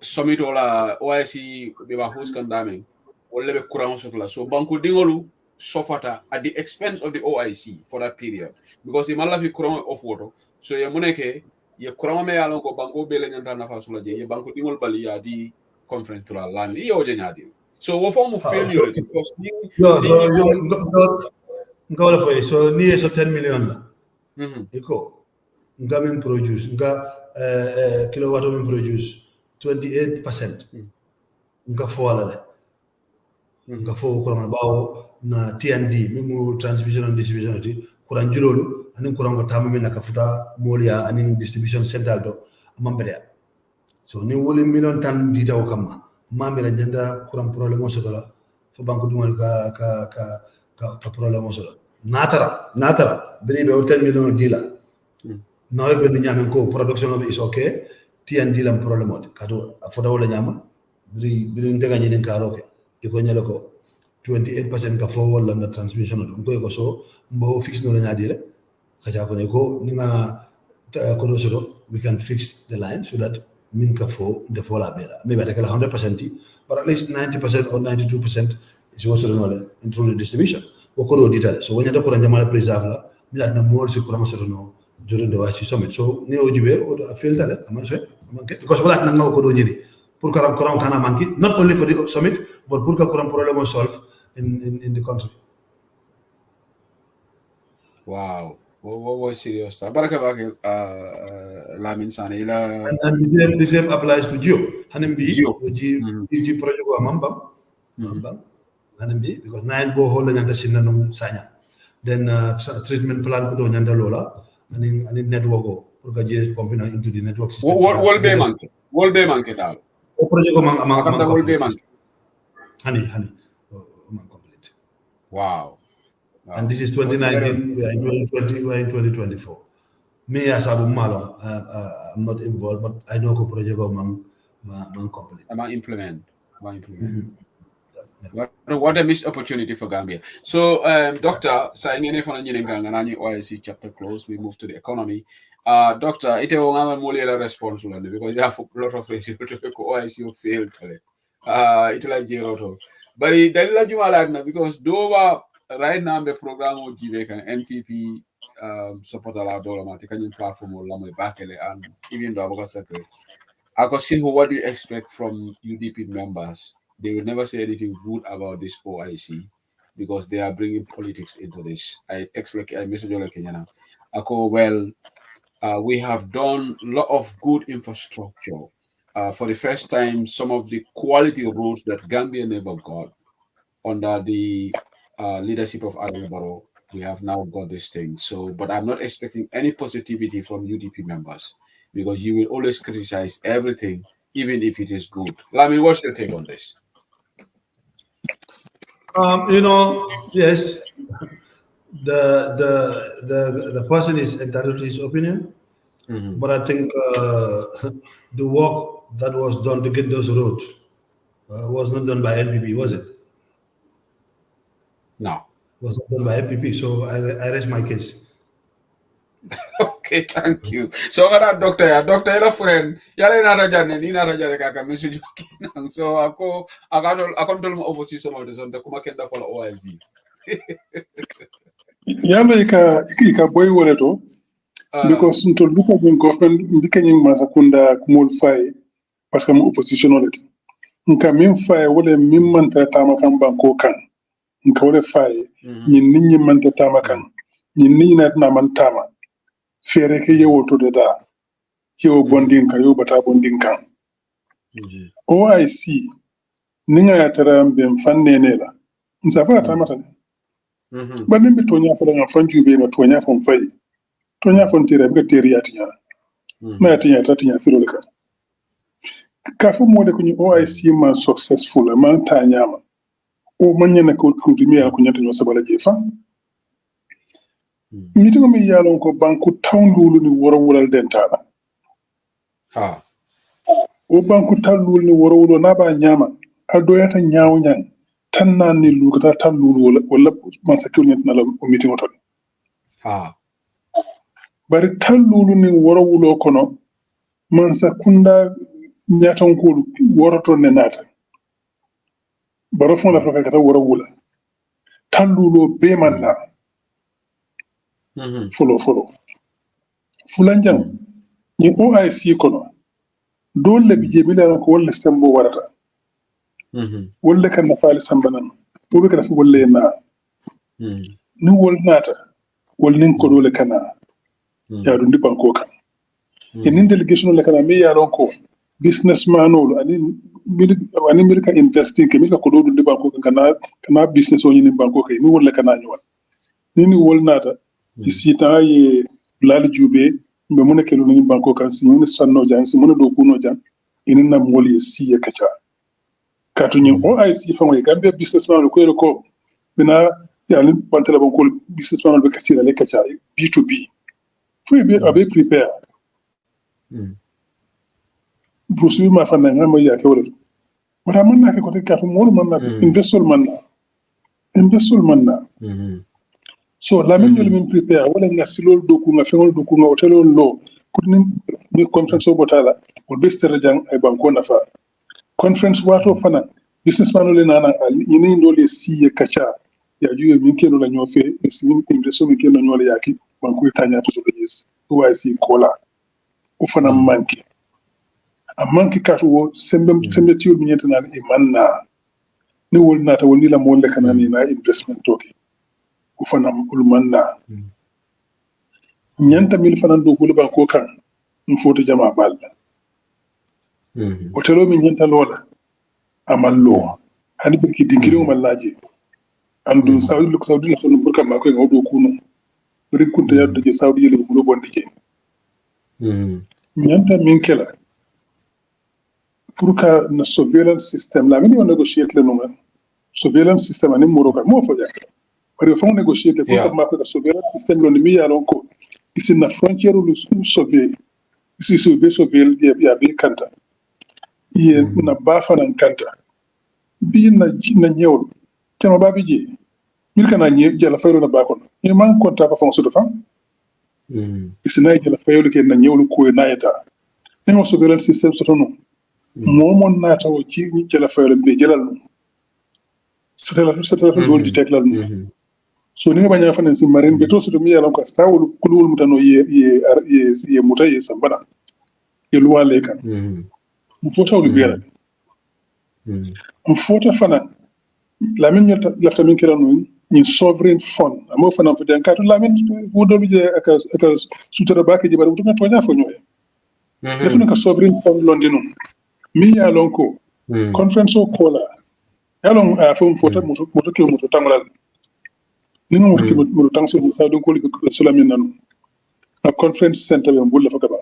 summit wala OIC be ba host kan damen wala be courant sotla so banku dingolu sofata at the expense of the OIC for that period because the malafi courant of water so ye moneke ye courant me yalon ko banku be le nyanta nafa sula je ye banku dingol bali ya di conference la Lamin yo je nyadi so wo form of failure because ngawala fay so ni so 10 million la iko ngamin produce nga kilowatt min produce 28% nga foala le nga fo ko ma bawo na TND mimu transmission and distribution ti kuran julolu anin kuran ko tammi na ka futa molia anin distribution central do amambere so ni woli million tan dita o kamma mambe la jenda kuran problème o sotola fo banku dumal ka problème o sotola natara bini be 10 million dila no be ni nyame ko production of is okay TND lam problem ot kado afoda wala nyama biri ndega nyinen karoke iko nyalo ko 28% ka fo wala na transmission do ko so mbo fix no nya dire kaja ko ne ko ninga ko do so we can fix the line so that min ka fo de fo la bela maybe like 100% but at least 90% or 92% is also no into the distribution ko detail so wanya ko njama preserve la mi na more se ko no during the YC summit so ni ojibe o feel that amanke because wala na ko do nyiri pour que courant kana manki not only for the summit but pour que courant problem solve in the country. Wow, what was serious? Baraka Lamin Sanneh and the same applies to Geo. Hanembi Geo project wa mambam hanembi because nine bo hole nyanda sinna num sanya then treatment plan ko do nyanda lola ani network go pour que Geo combine into the network system. Wol be manke dal. O project ko man wol be manke. Hani complete. Wow. And this is 2019, we are in 2024. Me as Abu Malo, I'm not involved, but I know the project of man complete. I'm implement. What a missed opportunity for Gambia. So, Doctor, saying any for any OIC chapter close, we move to the economy. Doctor, it will more response because you have a lot of ratio to OIC failed. It like zero. But it doesn't like because Dover right now the program will give NPP support a lot of the platform or Lamay Bakele and even the Aboga Secretary. I could see what do you expect from UDP members? They will never say anything good about this OIC because they are bringing politics into this. I text like I message like Kenyana. I go, well, we have done a lot of good infrastructure. For the first time, some of the quality roads that Gambia never got under the leadership of Adam Barrow, we have now got this thing. So, but I'm not expecting any positivity from UDP members because you will always criticize everything, even if it is good. Lamin, what's your take on this? Yes, the person is entitled to his opinion, but I think the work that was done to get those roads was not done by NPP, was it? No. It was not done by NPP, so I raise my case. Okay, thank you. So, doctor, friend, yale nara jane, ni nara jane kaka message joking. So, ako tell mo oversee some of the zone, the kumakenda for OIC. Yama ika boy wole to because ntol duka min government ndika nyin masakunda kumul fay parce que mo oppositionality nka min fay wala min man tama kan banko kan nka wala fay nyin nit ñi man tama kan nyin nit ñi na man tama fere ke yewo to da yewo bondin ka yo bata bondin kan OIC ninga ya tara mbem fanne ne la nsafa tama tan banin bi tonya fa da fanju be ma tonya fon fay tonya fon tire be tire ya tinya ma tinya ta tinya firo ka kafu mo de ko ni OIC man successful man ta nyama o man nyana ko dumi ya ko nyata no sabala je fa miti ko mi yalon ko banku tawndulu ni woro wulal dentala o banku tawndulu ni woro wulo na ba nyama adoyata nyaaw nyang tan nan ni lu ta tawndulu wala man sakul nyata na la o miti ngoto bari tawndulu ni woro wulo kono man sakunda nyatan ko woroto ne nata baro fon la faka kata woro wula tawndulu be man na folo fulanjang ni OIC kono dole bi je bila ko wala sembo warata wala kan nafaali sambanan pour que dafa wala na ni wol nata wol nin ko dole kana ya dundi banko kan inin delegation la kana me ya ko businessman ol ani milka investing ke milka ko do dundi banko kan kana business o ni banko kay ni wala kana nyawal ni wol nata isita ye lali jube be mun ke lu ni banko kan si mun sanno jan si mun do kuno jan inin na moli si ya kacha katu ni OIC fa mo gambe businessman ko ko bina ya ni pantala banko businessman be kasira le kacha B2B fu be abe prepare busu ma fa na ngam ya ke wala wala man na ke ko te katu mo man na investment man na so Lamin Lamin prepare wala nga silol doku nga fengol doku nga hotelol lo kudni ni conference botala o bestere jang ay banko nafa conference wato fana businessman le nana ni ni ndole siye kacha ya juye min keno la nyofe simin impreso min keno nyole yaki banko tanya to so yes OIC kola o fana manki a manki katu wo sembe tiyo min yentana e manna ni wol nata woni la mo le kana ni na investment toki ufana ulmanna nyanta mil fanan do gulu banko kan mfoto jama balla hotelo min nyanta lola amallo hani birki dingiri mallaji andun saudi la sonu burka mako en odo kuno bari kunta yaddo je saudi yele gulu bonde je nyanta min kela pour ka na surveillance system la min on negotiate le no surveillance system ani moroka mo fo ja bari fon négocier pour que ma ko surveillance système lo mi yalon ko ici na frontière lu sauver ici sauver ya be kanta ye na ba fanan kanta bi na ñewul tema ba bi je mil kana ñe jala fayro na ba kon e man konta ko fon so fa ici na jala fayro ke na ñewul ko na eta ne surveillance système so tono momon na taw ci jala fayro be jalal no c'est do di teklal no so ni banya fanen si marin be to so mi yalan ko stawul kulul mutano ye mutaye sambana ye luwale kan mu fota wul bera mu fota fana Lamin nyota lafta min kiranu ni sovereign fund amo fana fo janka to Lamin wodo bi je aka sutara bake je bar mutuna to nya fo nyoy defuna ka sovereign fund londino mi yalan ko conference o kola yalon fo fota moto ke moto tangolal ni mo ki mo tan so sa don ko li ko Lamin nanu a conference center be mbulla fa kaba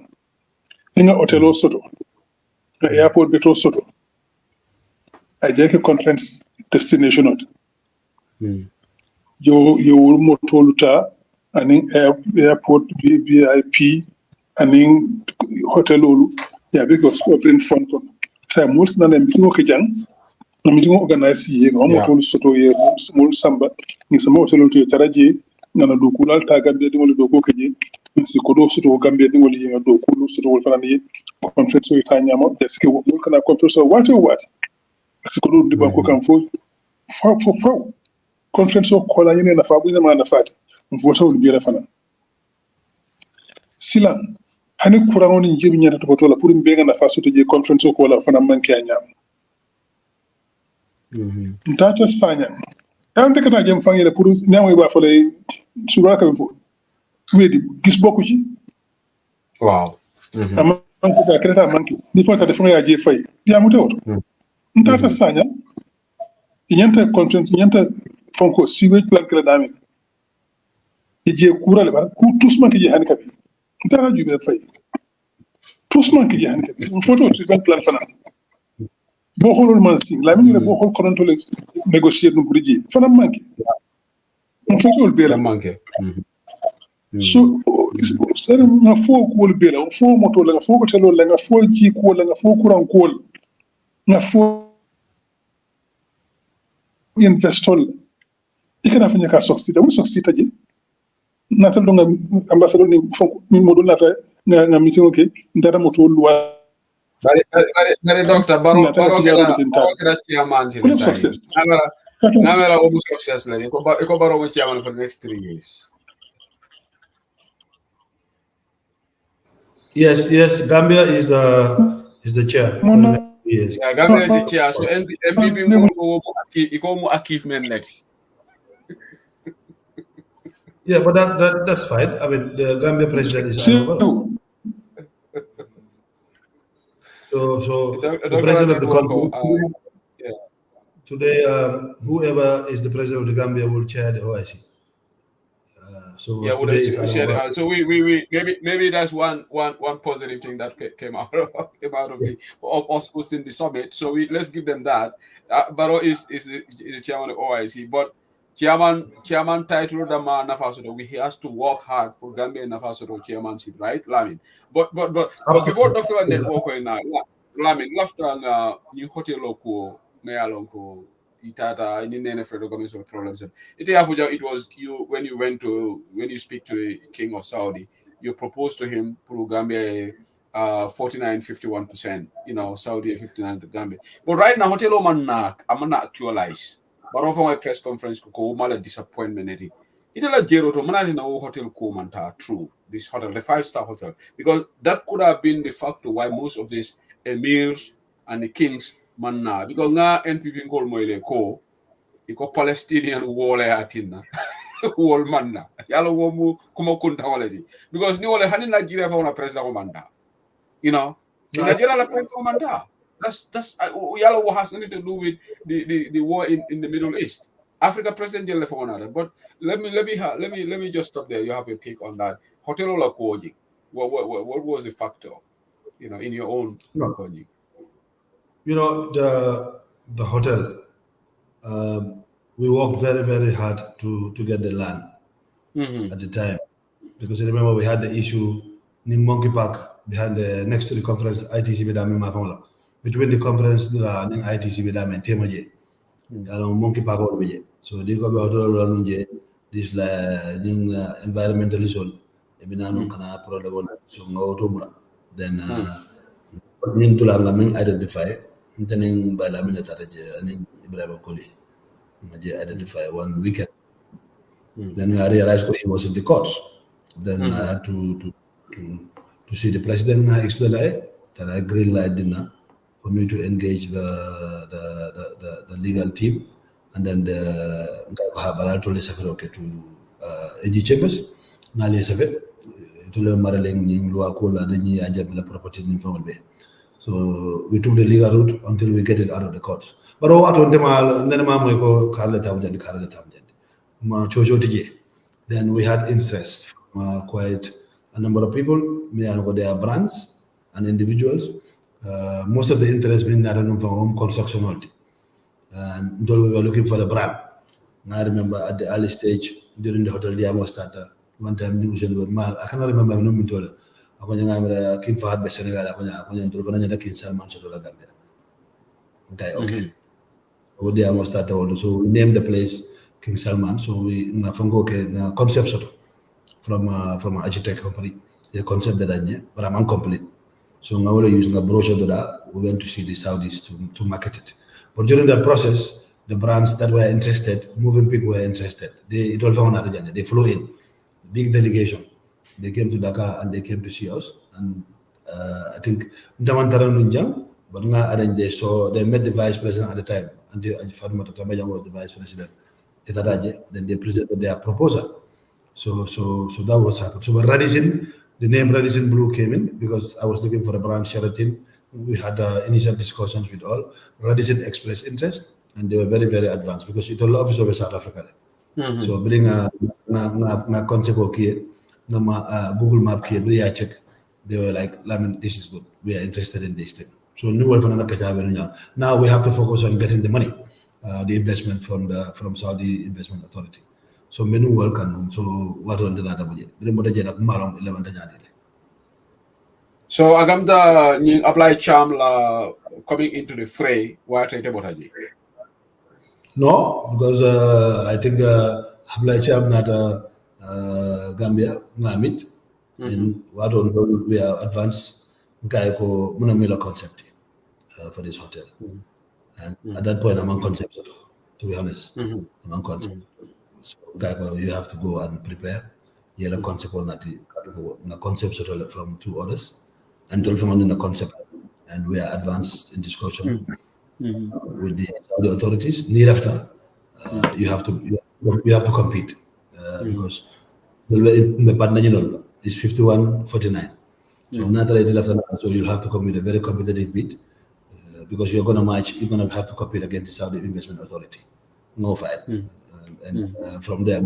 ni nga hotel o soto na airport be to soto a jeke conference destination ot yo mo toluta anin airport VIP anin hotel olu ya be ko sovereign fund ko sa mus na ne ko jang na mi ngo organize ye ngo mo tolu soto ye small samba ni sama hotel to taraje ngana do kulal ta gambe de mo do ko keje si ko do soto gambe de mo li do kulu soto wol fana ni conference o ta nyamo est ce que mo kana conference o what parce que do ba ko kan fo conference o ko la yene na fa bu na fati mo fo taw bi la fana silan hani kurang ni jibi nyata to botola pour mbe ngana faso to je conference ko la fana manke anyam ntata sanya tan de kata jem fangile pour nyamo ba fole sura ka fo wedi gis bokku ci Wow. amma ko ta kreta manki ni fo ta defo ya je fay ya mu tawto ntata sanya nyanta conference nyanta fonko siwe plan kala dami je kurale bar ku tous manki je hani kabi ntara jube fay tous manki je hani kabi photo tu ben plan fana bo xolul man si la mi ne bo xol koronto le négocier no budji fana manki on photo bela manke so sere nga fo ko bela fo moto la nga fo ko telo la nga fo ji ko la nga fo kuran ko nga fo investol ikana fanya ka soxita mo soxita je natal do nga ambassadeur ni fonko mi modo nata nga meeting okay ndara moto loi Bari doctor baro kira chairman ti sai. Ngamela obu success la ko baro mo chairman for the next 3 years. Yes, Gambia is the chair. Yes. Yeah, Gambia is the chair. So MPP mo achievement next. Yeah, but that's fine. I mean, the Gambia president is So the president of the country today, whoever is the president of the Gambia will chair the OIC. So yeah, so we maybe that's one positive thing that came out of us hosting the summit. So let's give them that. Barrow is the chairman of OIC, but chairman title Dama Nafasoto, he has to work hard for Gambia and Nafasoto chairmanship, right, Lamin? But before Dr. Annette walk in now, Lamin, after new hotel local Mayalonko. Itata in the federal government problems. It was you when you speak to the King of Saudi, you proposed to him pro Gambia 49-51%, Saudi 59% Gambia. But right now, Hotel Oman I'm not actualize. But over my press conference, ko mala disappointment edi. Itala jero to manali na hotel ko manta true. This hotel, the 5-star hotel, because that could have been the factor why most of these emirs and the kings manna because nga NPP ngol moyle ko iko Palestinian wole atina wol manna yalo wo mu kuma kunta wala di because ni wole hani Nigeria fa wona president ko manda Nigeria la president ko manda that's yalo wo has nothing to do with the war in the Middle East. Africa president jelle fa wona but let me just stop there. You have your take on that. Hotel ola ko what was the factor in your own koji? The hotel, we worked very, very hard to get the land at the time. Because you remember we had the issue in Monkey Park behind next to the conference ITC Bedame Mafonla. Between the conference and ITC Bedame Temaje. Monkey Park all the way. So they go about this environmental zone. Then identify intending by Lamin and Ibrahim Koli. Identify one weekend. Then I realized he was in the courts. Then I had to see the president. I explained that I green light dinner for me to engage the legal team, and then the to AG Chambers. Nali Savet to learn Marilyn in Luakola and the Ajabla property in Family. So we took the legal route until we get it out of the courts. But what on them then we had interest from quite a number of people, their brands and individuals. Most of the interest being that from home construction. And we were looking for a brand. And I remember at the early stage during the Hotel Diamo starter, one time news I cannot remember the King Fahad be Senegal King Salman Gambia. Okay. So we named the place King Salman. So we concept from an architect company. The concept that but I'm incomplete. So now we're using a brochure we went to see the Saudis to market it. But during that process, the brands that were interested, moving people were interested. They flew in, big delegation. They came to Dakar and they came to see us. And I think Ndamantara Nunjang, but so they met the vice president at the time. And Fatma Tamayang was the vice president. Then they presented their proposal. So that was happened. So Radisson, the name Radisson Blue came in because I was looking for a brand Sheraton. We had initial discussions with all. Radisson expressed interest, and they were very, very advanced because it's all office over South Africa. So bring a concept okay, Google Map here, check. They were like, Lamin, this is good. We are interested in this thing. So now we have to focus on getting the money, the investment from Saudi Investment Authority. So menu welcome. So what on the budget? So agamda ni apply charm la coming into the fray. What are you? No, because I think apply charm not Gambia Namit and what on we are advanced Gaiko Munamila concept for this hotel. And at that point I'm on concept, to be honest. I'm on concept. So you have to go and prepare. You have a concept on the concept from 2 others, and 12 in the concept, and we are advanced in discussion with the Saudi authorities. Near after, you have to compete because the partner is 51-49. So you'll have to compete a very competitive bid because you're going to match. You're going to have to compete against the Saudi Investment Authority. No fight. And from there,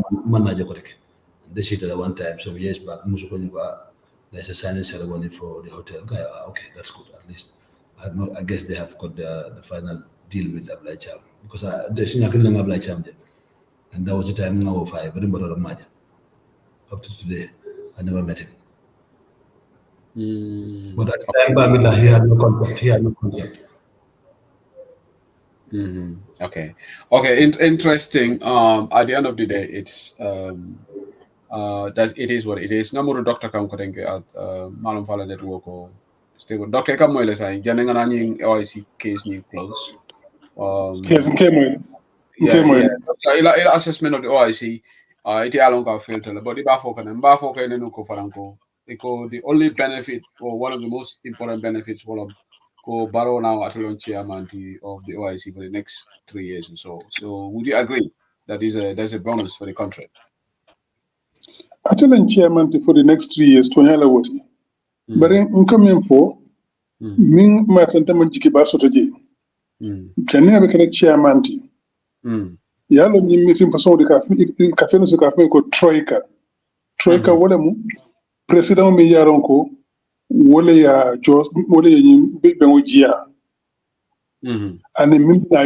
they sit at one time some years back. There's a signing ceremony for the hotel. Okay, that's good. At least I guess they have got the final deal with Ablai Cham because there's nothing Ablai Cham there, and that was the time now of 5. Up to today, I never met him. But at the time, he had no contact. Okay. Interesting. At the end of the day, it's that it is what it is. Namuru Doctor Kam Kodenke at Malum Fala Network or stable. Doctor Kamoyle saying Jananganing OIC case new close. Case came So ila assessment of the OIC, it alonga filter, but the Bafoka and Nuko Falanco. The only benefit or one of the most important benefits will go Barrow now at launch chairman of the OIC for the next 3 years or so. So would you agree that there's a bonus for the country? Atelen chairman for the next 3 years, Tonyala Woti. But in coming for Ming Martin Jiki Basotaji. Can never get a chairman. Yalo meeting for some of the cafe called Troika. Troika, Wolemu, President Miyaronko, Wole ya Jos, Wole Benojia, and the Minna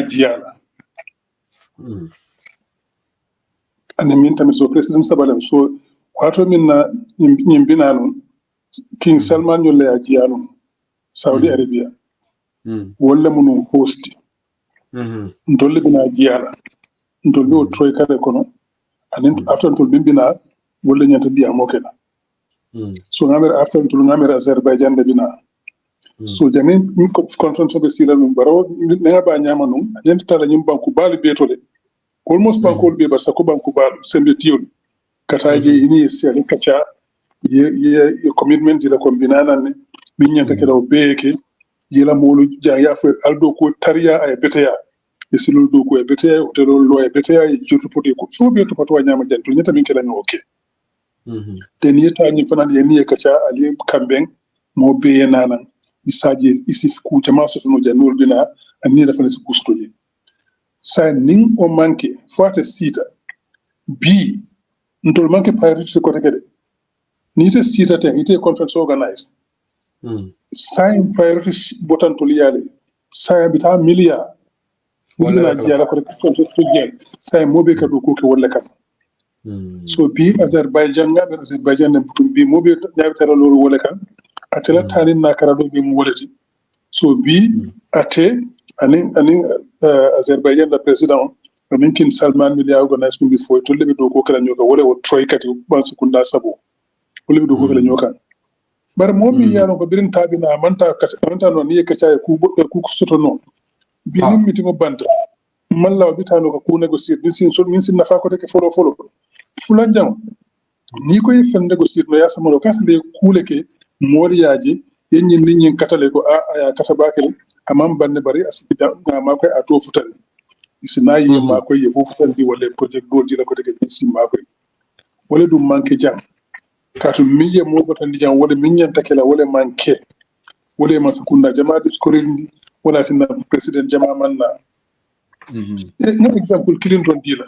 and the meantime, so President Sabalem, so what I mean in Binano, King Salman Yole Giano, Saudi Arabia, Wolemunu host, Ntolibina Giana, Ntolu Troika Econo, and then after Ntolibina, Wolenya to be a mokena. So after Ntulungamer Azerbaijan Debina. So Jamin conference of the Sila Baro, Naba Yamanu, and then Talayim Bankubali Betole. Almost Bankul be Basakuban Kubal, Sembetiun, Kataji, Ini, Kacha, your commitment to the Combinana, Minian Takero Beke, Yela Molu, Jaya for Aldo Taria, a betea, Isilu Duku, a betea, Utero, a betea, Jutuputi, so be to Patua Yamajan, to Yetamin okay. Then yet I found the Nia Kacha, Ali Kambeng, Mobe and Nanan, Isaji, Isif Kuchamaso no Janul Bina, and near the Fenis Custody. Signing or monkey, for a seater. B. Until monkey pirate to Kotakade. Need a seater, need a conference organized. Sign priority button to Liali. Sign bita Milia. Willa Jara for the conference again. Sign Mobeka do cook or Lekam. So be Azerbaijan to be mobile Yavitara Loro Wolekan, Atela Tanin Nakarado be Mwoleti. So be Ate, Azerbaijan, the president, King Salman Media organized me before to live with Oka and Yoga, whatever Troika once Kunda Sabo, who live with Oka and Yoka. But Mobi Yano, Birin Tabina, Manta, no near Kacha, Cook Sotono, being meeting of Banta, Mala Bitano, who negotiate this in so means in the faculty follow. Fulanjang, ni koy fende ko sirno ya samaro katale kule ke moriyaji yenni ninni katale ko a katabakele amam banne bari asibita ma koy ato futal isina yi ma koy ye futal di wala project do dila ko tege si ma koy wala dum manke jam katu miye mo batan di jam wala minyan takela wala manke wala man sakunda jama'a ko rendi wala tinna president jama'a manna no example Clinton dila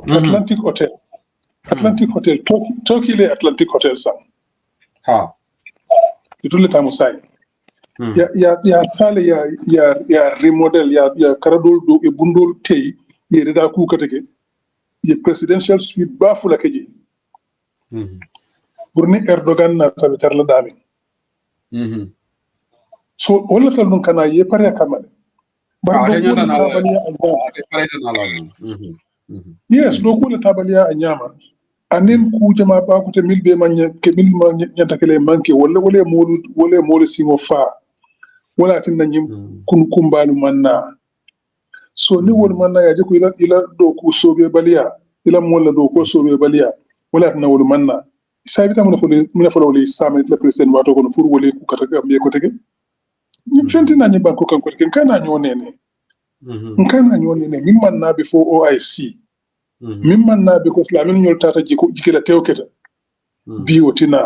Atlantic Hotel Turkey le Atlantic Hotel sam ha itule tamu sai ya tale ya remodel ya karadol do e bundol tey ye reda ku katege ye presidential suite bafula keje burni Erdogan na tabitar la dami so wala tal non kana ye pare kamale bar do ko tabaliya yes do ko tabaliya anyama anen ku jama ba ko te milbe man ke mil ma nyanta kele manke wala molu singo fa wala tin nanyim kun kumbalu manna so ni wol manna ya jiko ila do ku sobe baliya ila molla do ko sobe baliya wala tin wol manna sabi tam na folo le same le president wato ko fur wole ku kata gambe ko tege ni fenti na ni banko kan ko ken kana nyonene nkana nyonene min manna before OIC min manna because Lamin nyol tata jikila tewketa biwotina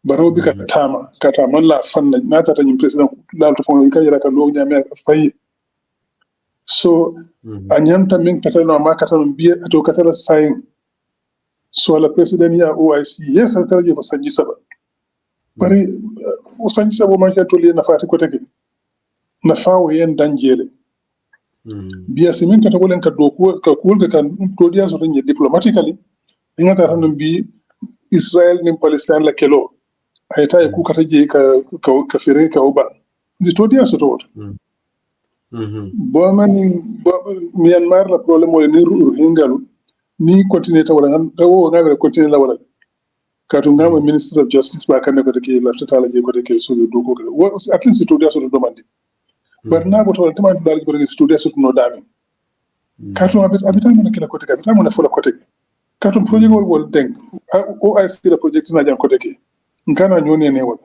baro bi kata man la fanna na tata nyim president la to fon kay raka lo nyame fay so anyanta min kata no ma kata no biye to kata la sayin so la president ya OIC yes tata je ko sanji saba bari o sanji saba ma ka to le na fati ko tege na fawo yen danjele biya simin kata wolen ka do ko ka kulga kan to dia so tan diplomatically ngata tan bi Israel ni Palestine la kelo ay tay ku kata je ka fere ka uba di to dia so to bo man Myanmar la problème wala ni hingalu ni continue ta wala ngan dawo ngaba continue la wala ka to ngama minister of justice ba kan ko de la tata la je ko de so do ko at least to dia so to demande barna bo to tamani dal ko de studio so no dami kato abita mo kila kote abita mo na fola kote kato project wol deng OIC la project na jam kote ke nkana nyoni ne wala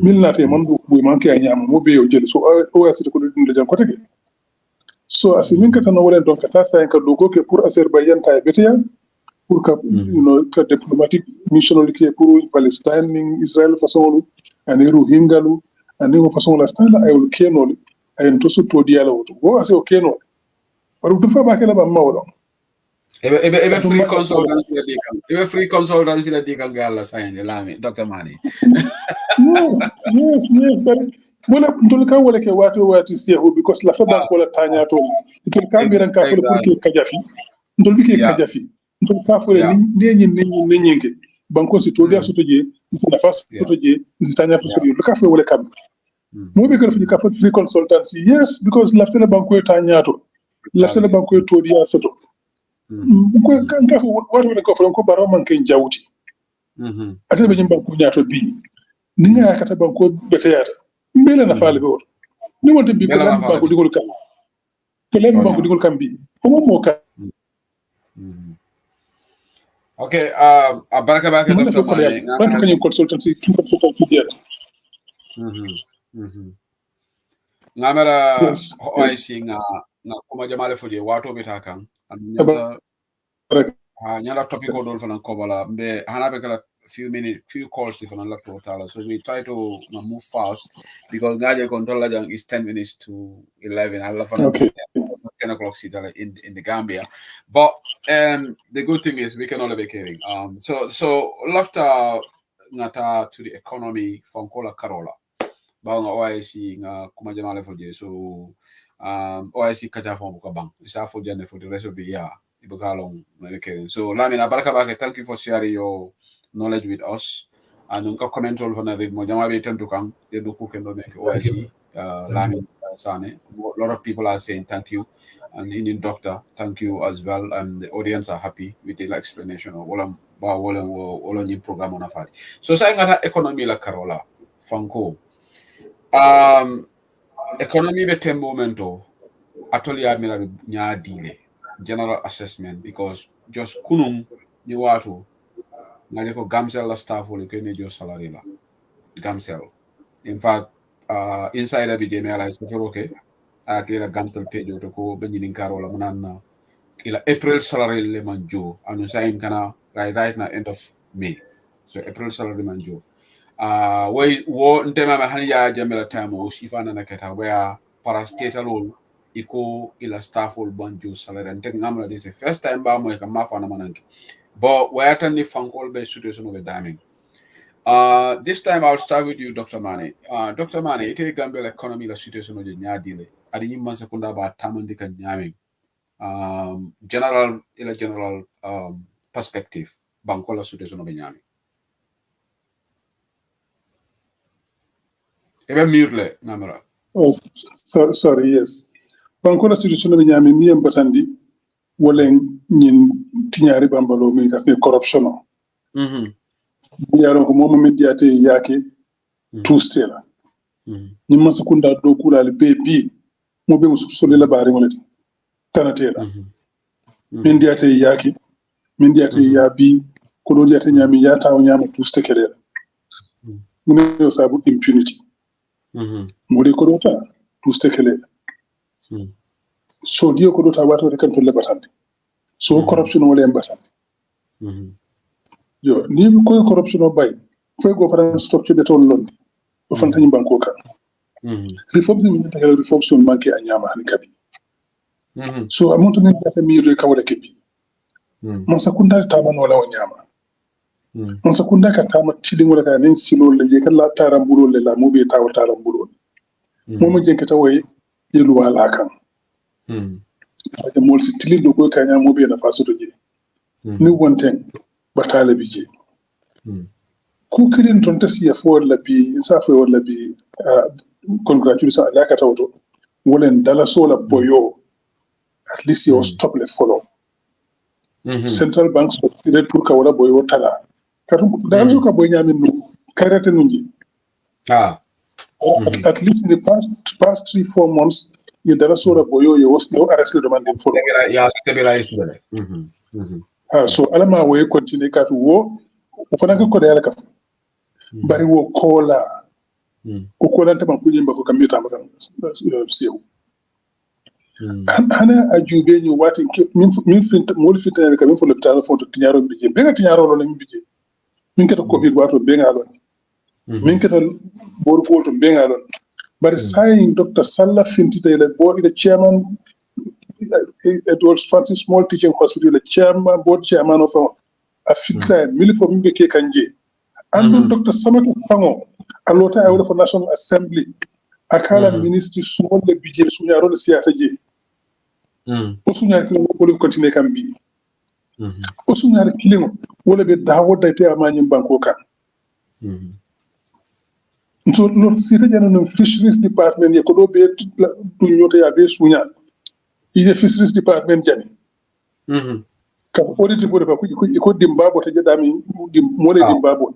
milna te man bu man ke anyama mo be yo jeli so OIC ko dum le jam kote ke so asimin ka tan wala donc ta sa en ka dogo ke pour Azerbaijan ta betia pour ka ka diplomatic mission ke pour Palestine Israel façon ani Rohingya ani ko façon la stala ay ul kenol ay to so to diala woto wo ase o kenol waru du fa ba kala ba mawdo ebe free consultancy la dikam ebe free consultancy la dikam galla sayne Lamin Dr. Manneh yes but wala ntol ka wala ke wati sehu because la fa ba ko la tanya to ntol ka mi ran ka fo pour ke kajafi ntol bi ke kajafi ntol ka fo ni nyinge banko si to dia so to je na fa so to je tanya to so ka fo wala kam mo be ko ka free consultancy yes because laftele banko tanyato laftele banko to dia soto ko kan ka wato ko fon ko baro man ken jawti ate be banko nyato bi ni nga kata banko beteyata mbele na faale be woto ni wonte bi ko lan banko digol kam ko len banko digol kam bi o mo ka okay baraka bake Dr. Manneh banko kan consultancy dia ngamera OIC nga kuma jamale fodi wato bita kan nyala topic ko dol fana ko bala be hanabe kala few calls to fana left to so we try to move fast because gaje control jang is 10 minutes to 11 I love 10 o'clock in the Gambia but the good thing is we can only be caring so left ngata to the economy from Kola Karola ba nga OIC nga kuma jamale fodi so OIC kaja fon ko bang isa for the rest of the year ibukalong okay so Lamin baraka bake thank you for sharing your knowledge with us and nka comment all fana read mo jama be tentu kan e do ko kendo make OIC Lamin Sanneh a lot of people are saying thank you and Indian doctor thank you as well and the audience are happy with the explanation of wala ni program on afari so sa ngata economy la Karola fanko economy be tembo momento atoli admira nya dile general assessment because just kunum ni watu ngale ko gamsel la staff wala ko ne jo salary la gamsel in fact inside bi game ala safero ke akira gamtel pejo to ko benyin karo la manana ila April salary le manjo anu sain kana right now end of May so April salary manjo way wo ndema ma han ya jamela time o sifana na keta where parastatal iko ila staff ol banjo salary ntek ngamla this is first time ba mo ka mafana mananke but where tan ni fankol be situation of daming this time I'll start with you, Dr. Manneh. Dr. Manneh, ite Gambia economy la situation of nyadile. Adi nyimman sekunda ba tamandi kan nyaming. General perspective. Bankola situation of nyaming. Ebe mute namera. Oh, sorry, yes. Bankola situation of nyaming mi batandi wala nyin tinyari bambalo mi ka corruption. Yaro ko momo mediate yake two-stela. Nyimman sekunda do kulal baby mo be musul la bari wala tanatela. Mediate yake mediate yabi ko do yate nyami yata o nyama two-stekele. Mune yo sabu impunity. Modi ko dota two-stekele. So dio ko dota wato de kan to lebatande. So corruption wala embatande. Yo ni ko corruption o bay fay go faran structure de ton londi o fantani banko kan reforms ni ta helo reforms on manke anyama han kabi so amonto ni data mi re kawada kebi man sakunda ta man wala o nyama man sakunda ka ta ma tidin wala ka nen silo le je kan la tarambulo le la mo be taw tarambulo mo mo jenke tawoy yelu wala kan mo si tilin do ko kanya mo be na faso to je ni wonten batale bije ku kilin ton tasiya fo wala bi sa fo wala bi congratulations alaka tawto wolen dala sola boyo at least you stop le follow central banks so sire pour ka wala boyo tala katu dala so ka boy nyamin nu karate nunji at least in the past 3-4 months you dala sola boyo you was no arrest le demanding for ya stabilize le so alama way continue katu wo ufana ko de ala kaf bari wo kola ko kola tan ko nyimba ko kamita makam sew hana ajube ni wati min finta mol finta ka min fo le tala fo to tinyaro bije be ga tinyaro lo lañ bije min kata covid wato be nga lon min kata bor ko to be nga lon bari saying Dr. Sallah finti le board the chairman Edward Francis Small Teaching Hospital the chairman board chairman of a fikta milifo mbe ke kanje andu Dr. Samata Fango alota awla for National Assembly akala ministry small le budget sunyaro le siata je o sunyar ko ko continue kam bi o sunyar kilingo wala be dawo dayte amani banko kan so no sita jana no fisheries department ye ko do be du nyota ya be sunya ije fisheries department jani ka audit bo fa ko dimbabo te jadami mole dimbabo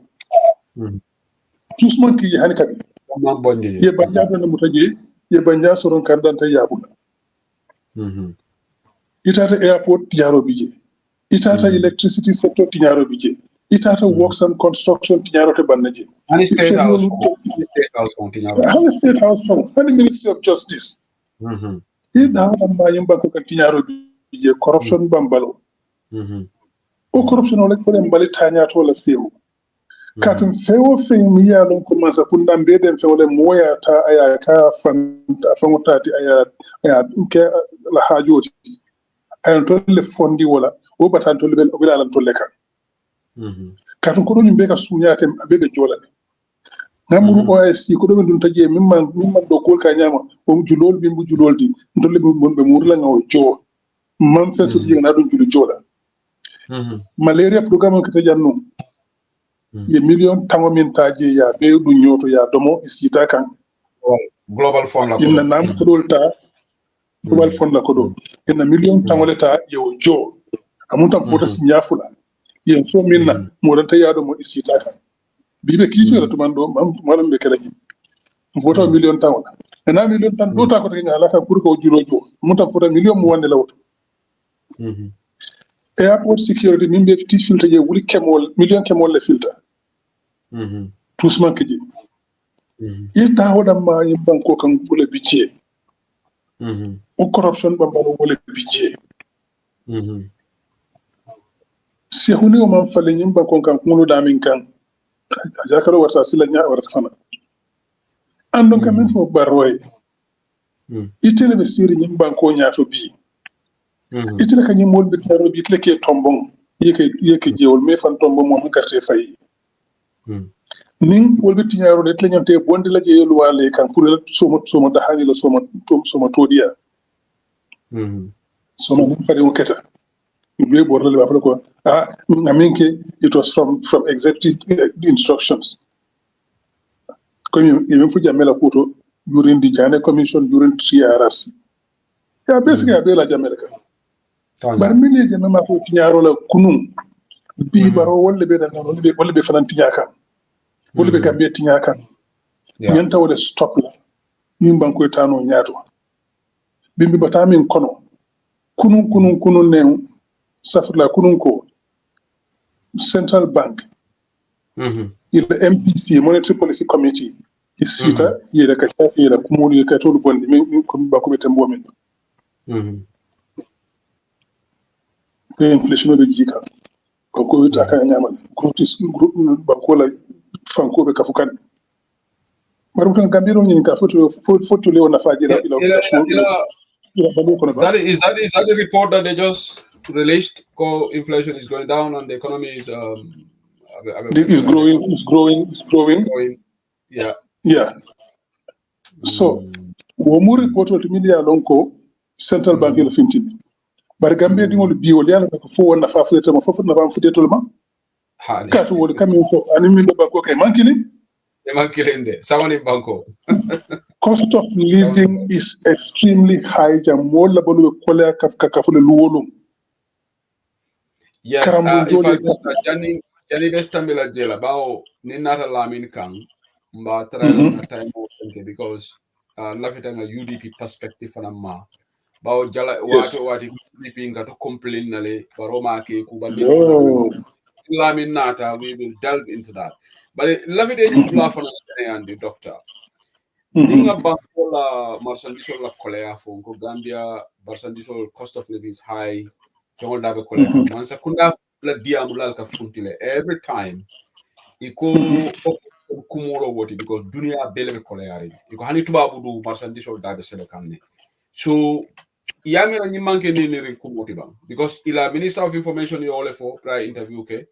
tous mon ki hani kabi ye banja na mutaje ye banja soron kardanta yabula itata airport tinyaro bije itata electricity sector tinyaro bije itata works and construction tinyaro te bannaje ani state house tinyaro state house and ministry of justice ida ma yimba ko tinyaro bije corruption bambalo o corruption wala ko dem bali tanyato la sew katum fewo fe mi ya lon ko masa kundam be dem fewle moya ta aya ka fangotati aya ke la hajoti ay to le fondi wala o batan to le o bilalan to le kan katum ko dum be ka suñatem abe be jolane ngamuru OSC ko dum dum taje mimman do kol ka nyama o julol bi bu julol di to le bon be murla ngaw jo man fe so ti na dum julu jola malaria programme ko tajanno ye million tango min taje ya be du nyoto ya domo isita kan global fund la ko inna nam ko dolta global fund la ko do inna million tango leta yo jo amunta fota sinyafula yen so minna mo danta ya domo isita kan bibe kiito la tumando malam be kala fota million tango na million tan dota ko ngala ka pour ko juro jo amunta fota million mo wonde lawto airport security min be fiti filter je wuli kemol million kemol le filter tous man kiji il ta hoda ma yim banko kan fule budget o corruption ba mbalo wala budget si huni o man fale yim banko kan kumulo da min kan jakaro warta sila nya warta fana andon kam min fo barroy itele be siri yim banko nya to bi itele kan yim molbe taro bi itele ke tombon yeke jewol me fan tombon mo garte fay ning wolbe tiñaro de itele nyamte bonde la je yelu wale kan pour somo da hani la somo todiya somo ni fadi o keta be borle ba fa ko ngaminke it was from executive instructions comme il faut jamela kuto during the Jane Commission during TRRC ya basically be la jamela ka bar mili je ma ko tiñaro la kunun bi baro wolle be da wolle be fanan tiñaka wolle be gambe tiñaka nyanta wala stop la min banko tano nyaato bimbi batamin kono kunun ne safla kunun ko Central Bank il MPC Monetary Policy Committee isita yeda ka yeda kumuli ka tolu bondi min ko ba ko betembo men inflation be jika ko wita ka nyama ko tis group banko la fanko be kafukan marum kan gambiro nyin ka foto le wona fajira that is the report that they just released. Inflation is going down and the economy is growing. Yeah. So, wo report to media lonko Central Bank il fintini. Bar Gambia di ngol biwo yalla ko fo wonna fa fulete ma fofu na bam fudetul ma. Ka to wol kam fo ani min do banko kay mankili. E mankili inde sawani banko. Cost of living is extremely high jam mo la bolu ko la ka fule luwolum. Yes, if I Jani Bestambila Jela Bao Ninata Lamin Kang Mba Trailing time because Lafitang a UDP perspective for ma Bao Jala Wati UDP got to complain Nale Baroma Ke Kuba Lamin Nata, we will delve into that. But Lafite you bluff on and the doctor. Ninga Bankola Marsandisol La Colea for Gambia, Barsandisol cost of living is high. Every time iko kumuro woti because dunia bele koleari iko hani tuba budu marsandisho dabe sele kanne so yamira nyimanke ni kumoti bang because ila Minister of Information yo ole for prior interview ke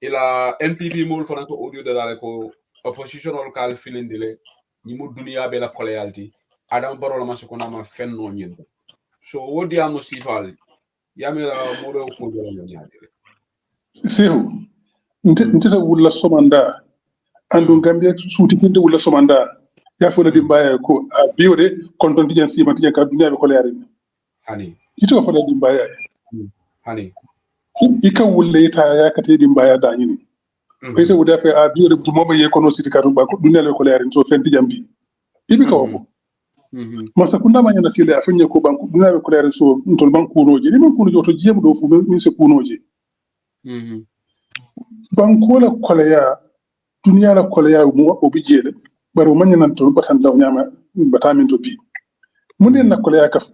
ila NPP mol fanako audio de la ko opposition or kal feeling dile nyimu dunia bele kolealti adam baro la masukona ma fenno nyendo so wodi amusifal yamira modo ko jolo nyaade sehu ntita wulla somanda andu Gambia suuti kinde wulla somanda ya fo la di baye ko biwde konton dijan sima tijan ka dunya be ko leere hani ito fo la di baye hani ika wulle ita ya ka te di baye da nyini ko ite wuda fa biwde du moma ye kono siti ka ba ko dunya le ko leere so fen dijan bi ibi ka wofo masa kunda manya na sile afanye ko banku dunya be ko leere so ntol banku noje ni banku noje to jiem do fu min se kunoje banko la koleya dunia la koleya mo obijele baro manya nan to batan law nyama batamin to bi mun na koleya kaf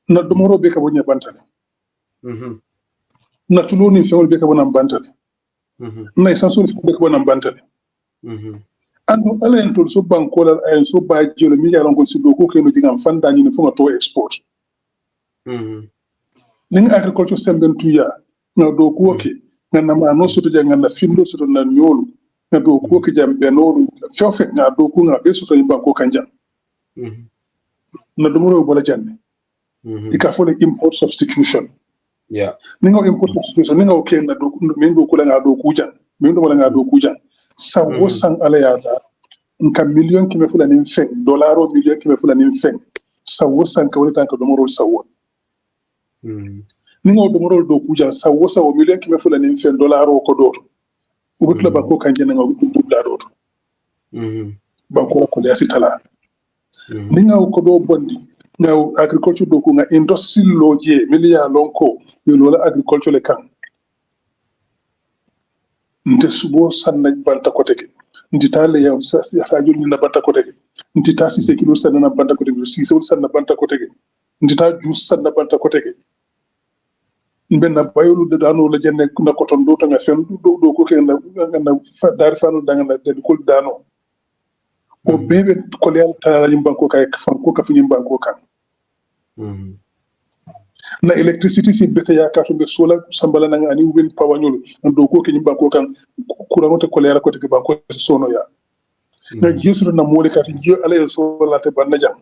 na domoro be ka bonya bantale na tuloni fewol be ka bonan bantale na isansul be ka bonan bantale ando alen to so banko la ay so ba jelo mi yalon ko sido ko keno jingam fanda ni fu to export ning agriculture semben tuya na do ko ke ngana ma no soto janga na findo soto na nyolu na do ko ke jambe no fofe na do ko nga be soto yimba ko kanja na do mo bola janne ika fo le import substitution ninga import substitution ninga o ke na do min do ko la nga do ku jan min do wala nga do ku jan sa wo sang ala ya da nka million kime fula nin fen dollaro million kime fula nin fen sa wo sang ka wala tan ka do mo rol sa wo ninga do morol do kuja sa million kime fula nin fen dollaro ko doto ubutla banko kanje nga dubla doto banko ko le asitala ninga ko do bondi nga agriculture do ko nga industry loje milia lonko lola agriculture le kan nte subo sanna banta koteke nti tale ya sa joni na banta koteke nti ta si kilo sanna na banta koteke si so sanna banta koteke nti ta jus sanna banta koteke mbenna bayolu de dano la jenne na koton do tanga fen do ko ke na dar fanu danga na de ko dano o bebe ko le ta yimba ko kay fan ko ka fi yimba ko kan na electricity si bete ya kato be sola sambala na ani wind power nyolo do ko ke yimba ko kan courant te ko le ko te banko sono ya na jisu na mole ka ti je ala sola te banna jam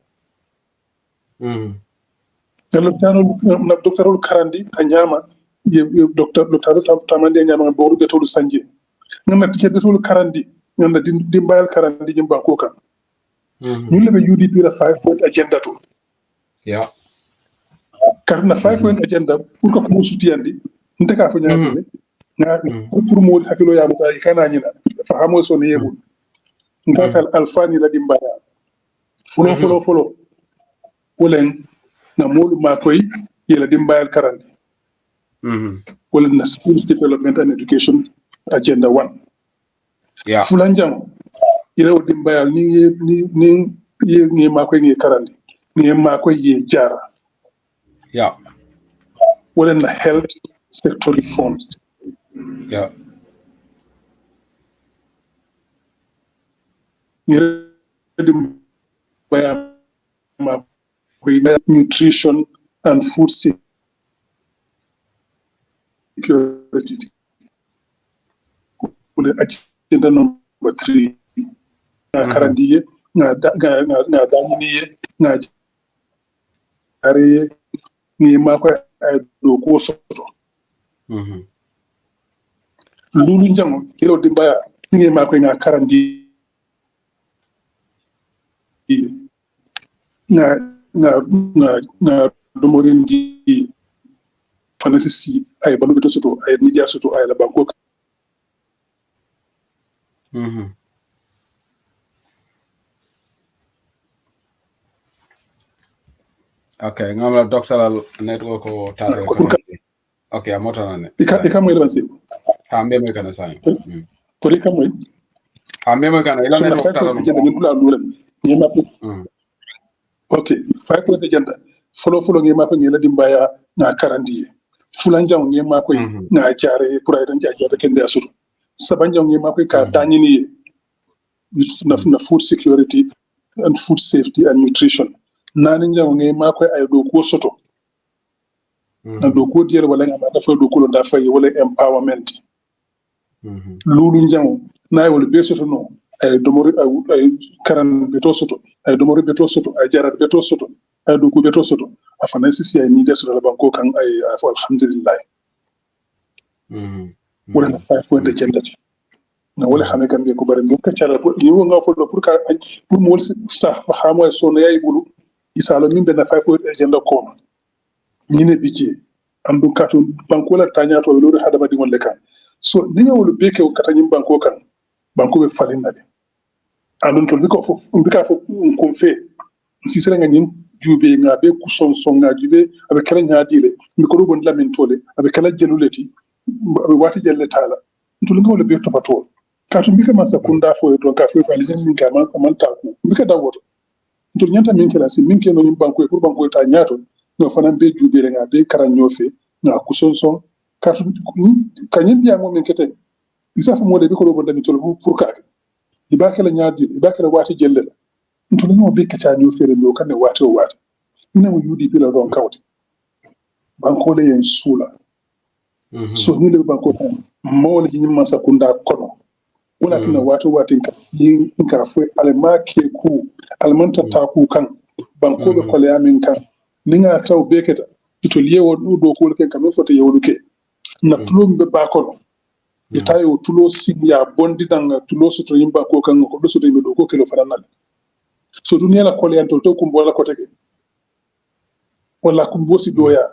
na tano na docteur karandi a nyama ye docteur tamande nyama bo be tolu sanje na tike be tolu karandi na dimbayal karandi jimba ko kan ñu lebe UDP la 5-point agenda to karna 5-point agenda pour ko mo sutiyandi ndeka fa nyaade na pour mo hakilo ya mutay kana nyina fa hamo so ne yebul ngatal alfani la dimbaya folo wolen na molu makoy yela dimbayal karandi wolen na schools development and education agenda 1 fulanjang ila dimbayal ni ye makoy ngi karandi ni makoy ye jara wolen na health sector reforms nutrition and food security agenda number 3 na karandiye na daminiye na jare ni makwa do ko soto lulu njamo kilo dimbaya ni makwa nga karandi na domorin di fanasisi ay balu beto soto ay media soto ay la banko okay ngamla doctoral network ko tare okay amota nane ika mo ilansi ha mbeme kana sai ko ika mo ha mbeme kana ila network tara no ngeen dula lulem ngema okay 5-point agenda folo ngema ko ngela dimbaya na karandi fulanjang ngema ko na jare pour ay tan jare kende asuru sabanjang ngema ko ka danyini na food security and food safety and nutrition nani njang ngema ko ay do ko soto na do ko diere wala ngama da fa do ko da fay wala empowerment lulu njang na wala be soto no ay domori ay karan beto soto ay domori beto soto ay jarat beto soto ay do ko beto soto afana sisi ay ni deso la banko kan ay alhamdulillah wala 5-point agenda na wala xamé kan ko bari ko ciara ko yiwo nga fo pour ka pour mo sa fa mo so no yay bulu isalo min be na 5-point agenda ko ni ne bije andu kato banko la tanya to lori hadama di won le kan so ni nga wolu beke o kata nyim banko kan banko be falina de andun to biko fo mbika fo ko fe si sere nga nyim jube nga be ku son nga jube abe kala nyaadile mi ko bon lamin tole abe kala jeluleti abe wati jelle tala to nga wolu be to pato kato mbika masa kunda fo to ka fe bali min ka man taku mbika dawoto to nyanta min kala si min ke no nyim banko pour banko ta nyaato no fana be jube nga be karanyo fe na ku son kato kanyin dia mo min kete isa fa mo de ko bon lamin tole pour ka ibakela nyaadi ibakela wati jelle ntule no be kacha nyu fere no kan wati ina mo UDP la ron kawti banko le yen sula so ni le banko kan mo le nyimma sakunda kono wala kana wati kasi ka fe alma ke ku almanta ta ku kan banko be kole amin kan ninga taw be keta to liyewo do ko ken kam foto yewluke na tulum be bakono itayo tulo simya bondi danga tulo soto yimba ko kan ko do soto yimbe do ko kelo faranal so dunia la kole anto to kumbola ko tege wala kumbosi doya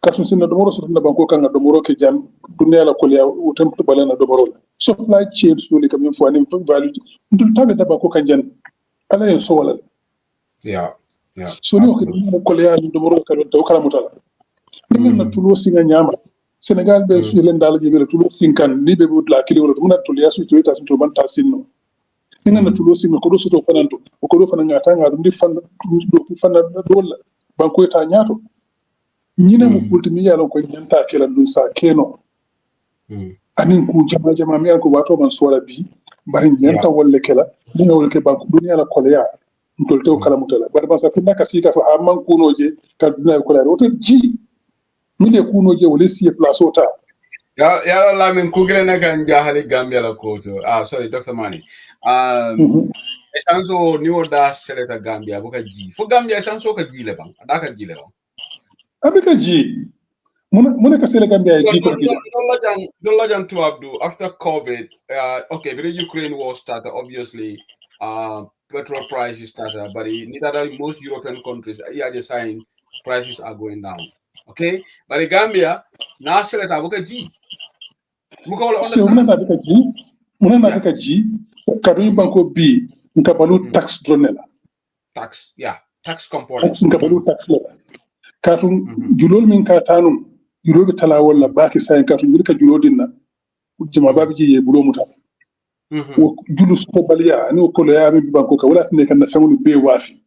kasun sinna do moro soto na banko kan do moro ke jam dunia la kole o tempo balana do moro supply chain so le kam fo anim value ndul tabe da banko kan jan ala en so wala yeah so ni ko kole ya do moro kan do kala mutala Ningan na tulo singa nyama. Senegal be filen dala jibele tulo sinkan ni be budla kili wala tuna tulo yasu tulo ta sinto banta sinno. Ningan na tulo singa ko do soto fananto ko do fana ngata ngadu ndi fan do fana dolla banko ta nyato. Nyina mu fulti mi yalon ko nyanta kala dun sa keno. Anin ku jama mi ko wato man sora bi bari nyanta wolle kala ni ngol ke banko dunya la kolya ntol tew kala mutala bari ba sa pinna kasika fa amman kunoje ka dunya ko la woto ji mi de kunoje wala si place ota ya Lamin kugile na kan jahali Gambia la koto sorry Dr. Manneh esanso ni oda seleta Gambia boka ji fo Gambia esanso ka ji le bang adaka ji le bang abika ji muna ka sele Gambia ji ko gida dolla jan to Abdu after COVID okay when Ukraine war started obviously petrol prices started but in most European countries just saying prices are going down okay but Gambia na seleta boka ji muka wala understand muna na bika ji kadu banko bi nka balu tax dronela tax tax component nka balu tax la katu julol min ka tanu julol be tala wala baki sayen katu mi ka julol dinna jama babi ji ye bulo muta wo julu so baliya ni ko le ya mi banko ka wala tane kan na famulu be wafi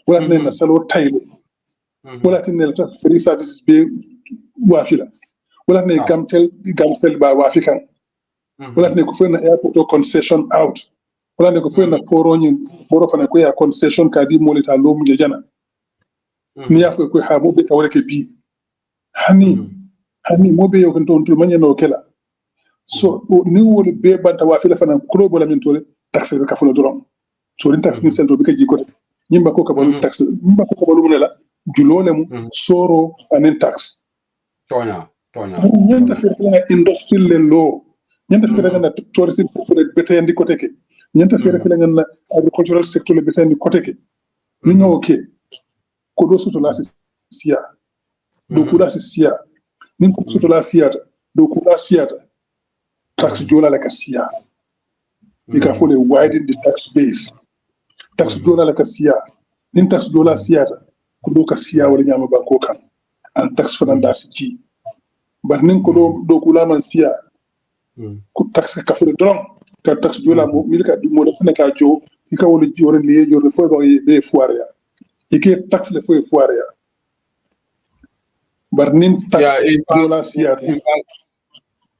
wala tane na salo taylo wala tane na free services be wafi la wala tane gamtel ba wafi kan wala tane ko fena airport concession out wala ne ko fena poro fana ko ya concession ka di molita lomu je jana ni ya ko ha mo be ka wala ke bi hani mo be yo kan ton manya no kela so ni wol be banta wafi la fana ko bo la min tole taxe be ka fula doron so rin taxe min sel do be ka ji ko nyimba ko ka balu taxe nyimba ko ka balu mun la julole mu soro anen taxe tonya nyanta fe la industry le lo nyanta fe la na tourism fo le beteyandi ko teke nyanta fe la na agricultural sector le beteyandi ko teke ni nga okay ko do soto la sia do kula sia nin ko soto la sia do kula sia tax jola la ka sia ika fo le widen the tax base tax jola la ka sia nin tax jola sia ko do ka sia wala nyama banko kan an tax fananda ci bar nin ko do kula man sia ko tax ka fo le don ka tax jola mo milka mo le ka jo ika wala jore liye jore fo ba be foire ya ike tax le fo foire ya bar nin tax jola sia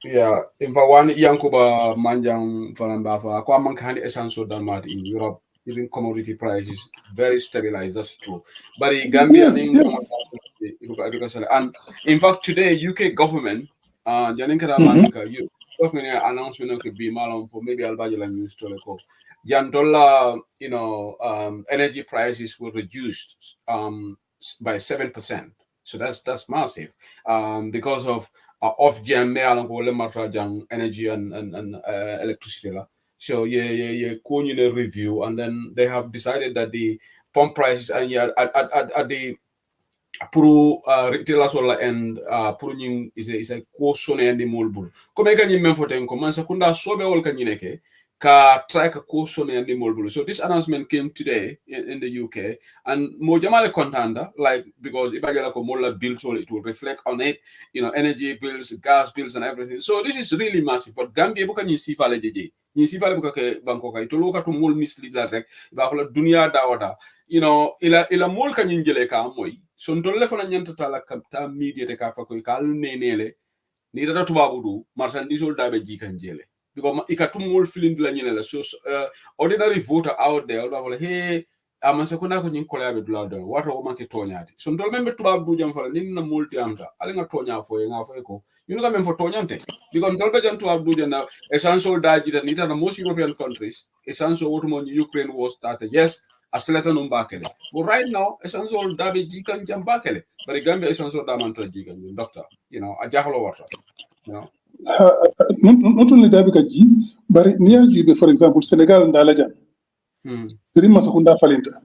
in fa one yankuba manjang falamba fa ko man kan essential damat in Europe even commodity prices very stabilized that's true but in Gambia and in fact today UK government janinka manika you government announcement could be malon for maybe albajala news to like jandola energy prices were reduced by 7%. So that's massive because of jam energy and electricity. So yeah, review, and then they have decided that the pump prices and at the pour retailer solar and pouring is a caution and the mulbul. Come can you remember them? Come secunda sobe all can you ka track a caution and the mulbul. So this announcement came today in the UK, and mojamale contanda like because ibagala ko mola bills, so it will reflect on it, energy bills, gas bills, and everything. So this is really massive. But Gambia bukan ni sifale jeje. Ni sifale buka ke Bangkok itu loka tu mul mislead la rek. Bahola dunia dawada. Ila mul kan yinjele ka moy. So ndolle fana nyanta tala kapta media te ka fa ko kal nenele ni data tubabu du marchandise dabe ji kan jele because ikatumul feeling la nyela so ordinary voter out there all hey amasakuna ko nyin kola be dula do wato o manke tonyati so ndol membe tubabu jam fala nin na multi amta ale nga tonya fo nga fo ko ka mem fo tonyante because ndol be jam tubabu jana essential daji that nita na most European countries essential what mon Ukraine was started yes asleta numbakele but right now essential dabe jikan jambakele but Gambia essential da mantra jikan doctor a jahlo warta not only dabe ka ji bari niya jibe for example Senegal ndala jan rima sakunda falinta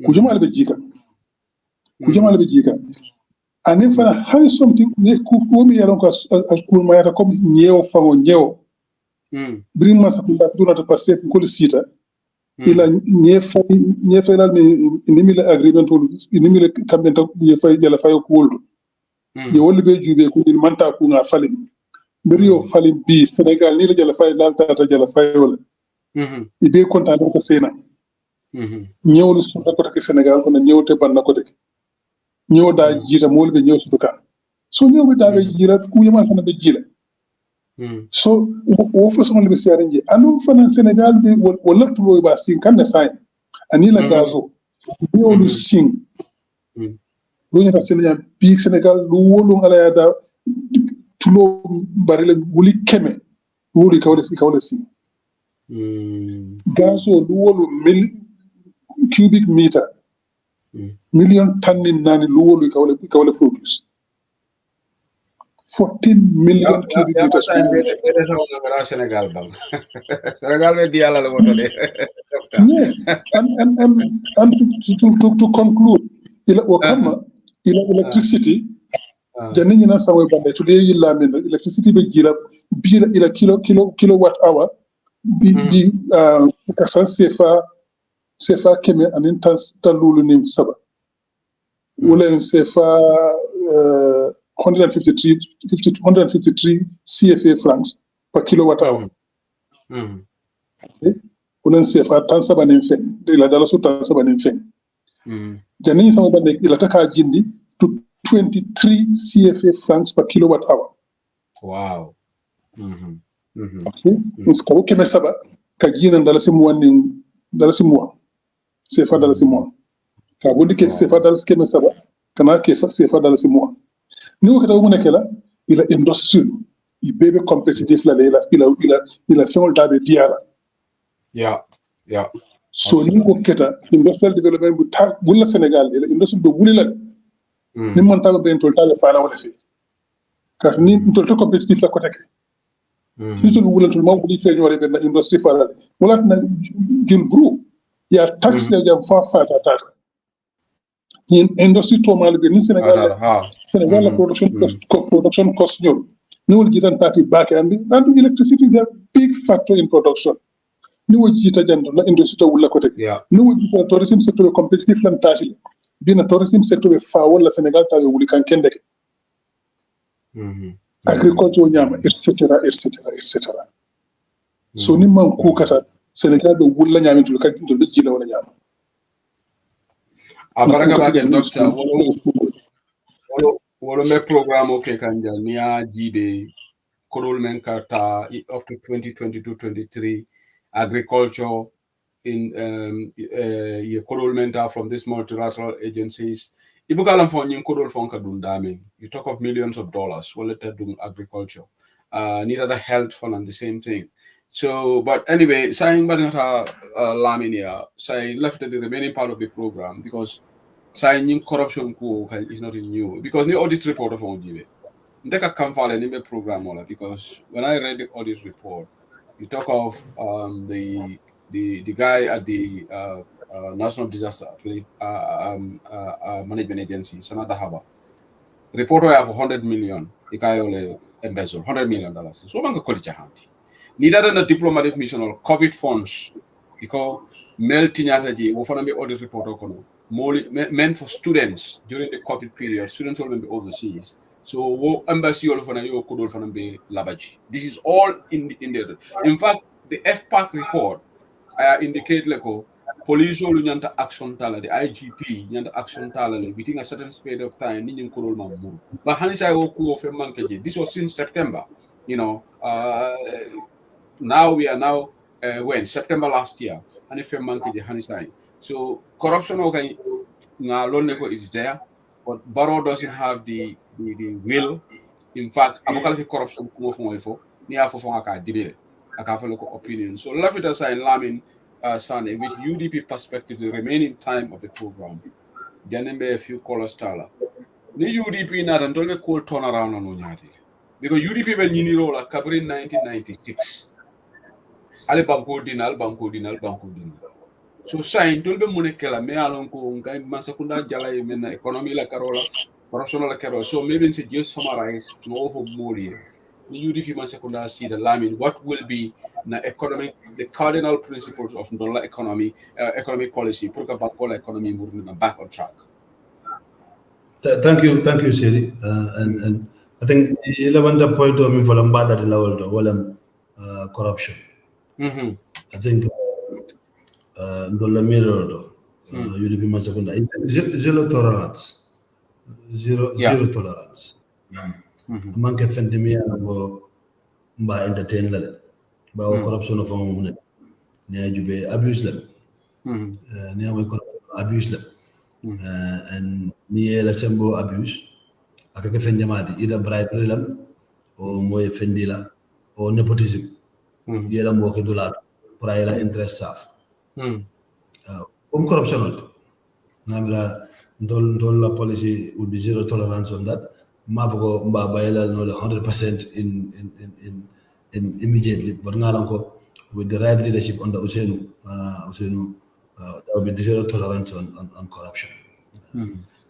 kujama albe jika ani fana hari something ne ku mi yaron ko school ma yata comme nyew fango nyew rima sakunda tuna to passer ko sita ila nye fay la ni mi la agreement ni mi la kamenta nye fay jala fay ko woldo ye wolli be jube ko din manta ko nga falin mbiri yo falin bi Sénégal ni la jala fay dal tata jala fay wala ibe kontaan ko sena ñewlu su ko tak Sénégal ko na ñewte ban na ko tek ñew da jita mo wolbe ñew su ka so ñew be da be jira ku yema fana be jila so wo façon le siare nji anu fana Sénégal be wala tulo ba sin kan na sai ani la gazo ñewlu sin lu ñu Sénégal bi Sénégal lu wolu ala ya da tulo bari la wuli keme wuli kawle si gazo lu wolu cubic meter million tannin nani lu wolu kawle produce 14 million cubic meters Sénégal bang Sénégal be di ala la woto de yes and to conclude ila wakama ila electricity janni ñina samoy bande to leyi Lamin electricity be jila bila ila kilowatt hour bi kasan sefa keme anin tan lulu nim saba wala sefa 153 CFA francs per kilowatt hour wala sefa tan saba nim fen de la dala su tan saba nim fen janni ñina samoy bande ila taka jindi to 23 CFA francs per kilowatt hour. Wow. Okay. Iskabo keme saba ka jina dalasi muwa CFA dalasi muwa ka bodi ke CFA dalasi keme saba kana ke CFA dalasi muwa ni wakata mu nekela ila industry i bebe competitive la ila fengol dabe diara yeah so ni ko keta industrial development bu ta bulla Sénégal ila industry do bulila ni man tabe ben tol tale fala wala fi car ni tol to competitive la ko tek ni to wulan tol ma wuli feñu wala ben industry fala wala na jul bru ya tax ya jam fa tata ni industry to mal be ni Sénégal la production cost ñol ni wol jitan tati back and electricity is a big factor in production ni wol jita jando la industry to wala ko tek ni wol jita tourism sector competitive lan taji bina tourism sector be fa wala Sénégal tawe wuli kan kendeke agriculture nyama etc so ni man ku kata Sénégal be wulla nyama tul kan tul be jila wala nyama abaraka ba ke doctor wolo me programme okay kanja niya jibe korol men kata up to 2022-23 agriculture in your corrolment from these multilateral agencies. Ibukalam for new corol fonka dundame. You talk of millions of dollars. Well, let do agriculture. Neither the health fund and the same thing. So, but anyway, saying but not Lamin here, say left the remaining part of the program because saying corruption is not new because the audit report of OGB. Ndeka come file any program because when I read the audit report, you talk of the guy at the National Disaster Management Agency, Sanada Haba. Report I have 100 million. Ikayole embezzle $100 million. So man go call it handy. Neither than a diplomatic mission or COVID funds because melting at the audit report meant for students during the COVID period. Students will be overseas. So embassy all for you could all be labaji. This is all in there. In fact, the FPAC report indicate like police all nyanta action tala the IGP nyanta action tala within a certain period of time ninyin kurol mamu. But hanisa oku of mankeje. This was since September. You know, now we are now when September last year. And if mankeje hanisa. So corruption okay na loneko is there, but Barrow doesn't have the will. In fact, abokalafi corruption kumo fongo ni afo fonga ka dibile aka follow opinion. So left it aside Lamin Sanneh with UDP perspective the remaining time of the program. Janembe a few callers tala. Ni UDP na tantole call turn around on unyati. Because UDP ben yini rola kabri 1996. Ale banko dinal. So sign tolbe monekela me alon ko ngai masakunda jala men economy la carola corruption la carola. So maybe it's just summarize no over more here. The UDP masakunda see the Lamin what will be the cardinal principles of dollar economy economic policy put back economy moving back on track. Thank you, Siri. And I think 11 point of me for Lambada to level corruption. I think the mirror you be masakunda zero tolerance, zero tolerance. Manke fendemia bo mba entertain la ba corruption of ne jube abuse la ne corruption abuse la and ni la sembo abuse aka fendemadi ida bribery lam o moy fendila o nepotism yela mo ke dollar pour ayla interest saf corruption namira ndol la policy would be zero tolerance on that mafoko mba bayela no 100% in immediately but ngaranko with the right leadership under Usenu there will be zero tolerance on corruption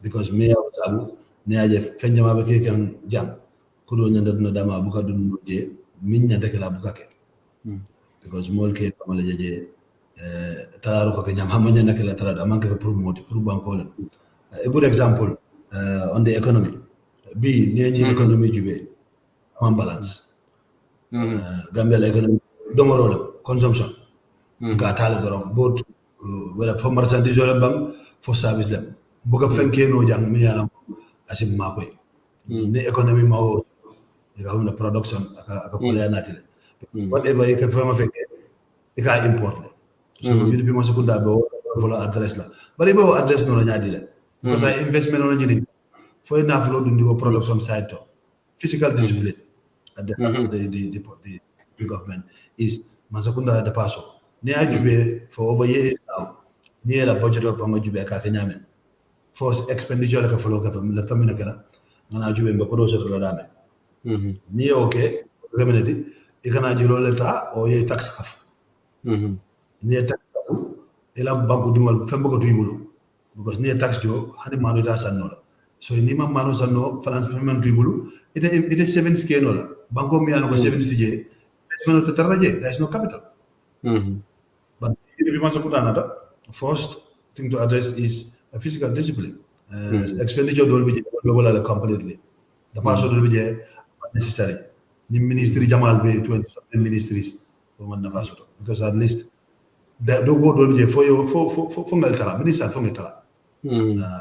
because me awu ne aje fenjama be ke kan jam ko do nyanda duna dama buka dun je min nyanda kala bukake because mol ke kamala jeje talaru ko nyam hamanya nakala talada manke promote pour bankola a good example on the economy b ni economy jube on balance Gambia economy domoro consumption ga tal dorom both wala for marchandise wala bang for service lem buga fenke no jang mi yalam asim makoy ni economy mawo ga wona production aka ko la natile whatever you can fama feke ika import so you be maso kunda be wala address la bari be address no nyaadi la because I investment on nyini fo na flo dundi ko production side to physical discipline at the government is masakunda de paso ni ajube for over years now ni la budget of pango jube ka nyame force expenditure ka flo ka la famina kala ngana jube be ko do so do dame ni okay community ikana jilo leta o ye tax kaf ni tax kaf ila banku dimal fembo ko tuyibulu because ni tax jo hani manu da sanno la so ni ma manu sanno france femman tuyibulu ite 7 scale la banko mi ano ko 7 sije no tataraje there is no capital but if you want to first thing to address is a physical discipline expenditure do be global completely the paso do be necessary the ministry jamal be 20 something ministries for man nafaso because at least the do go do be for ngal tala minister for ngal tala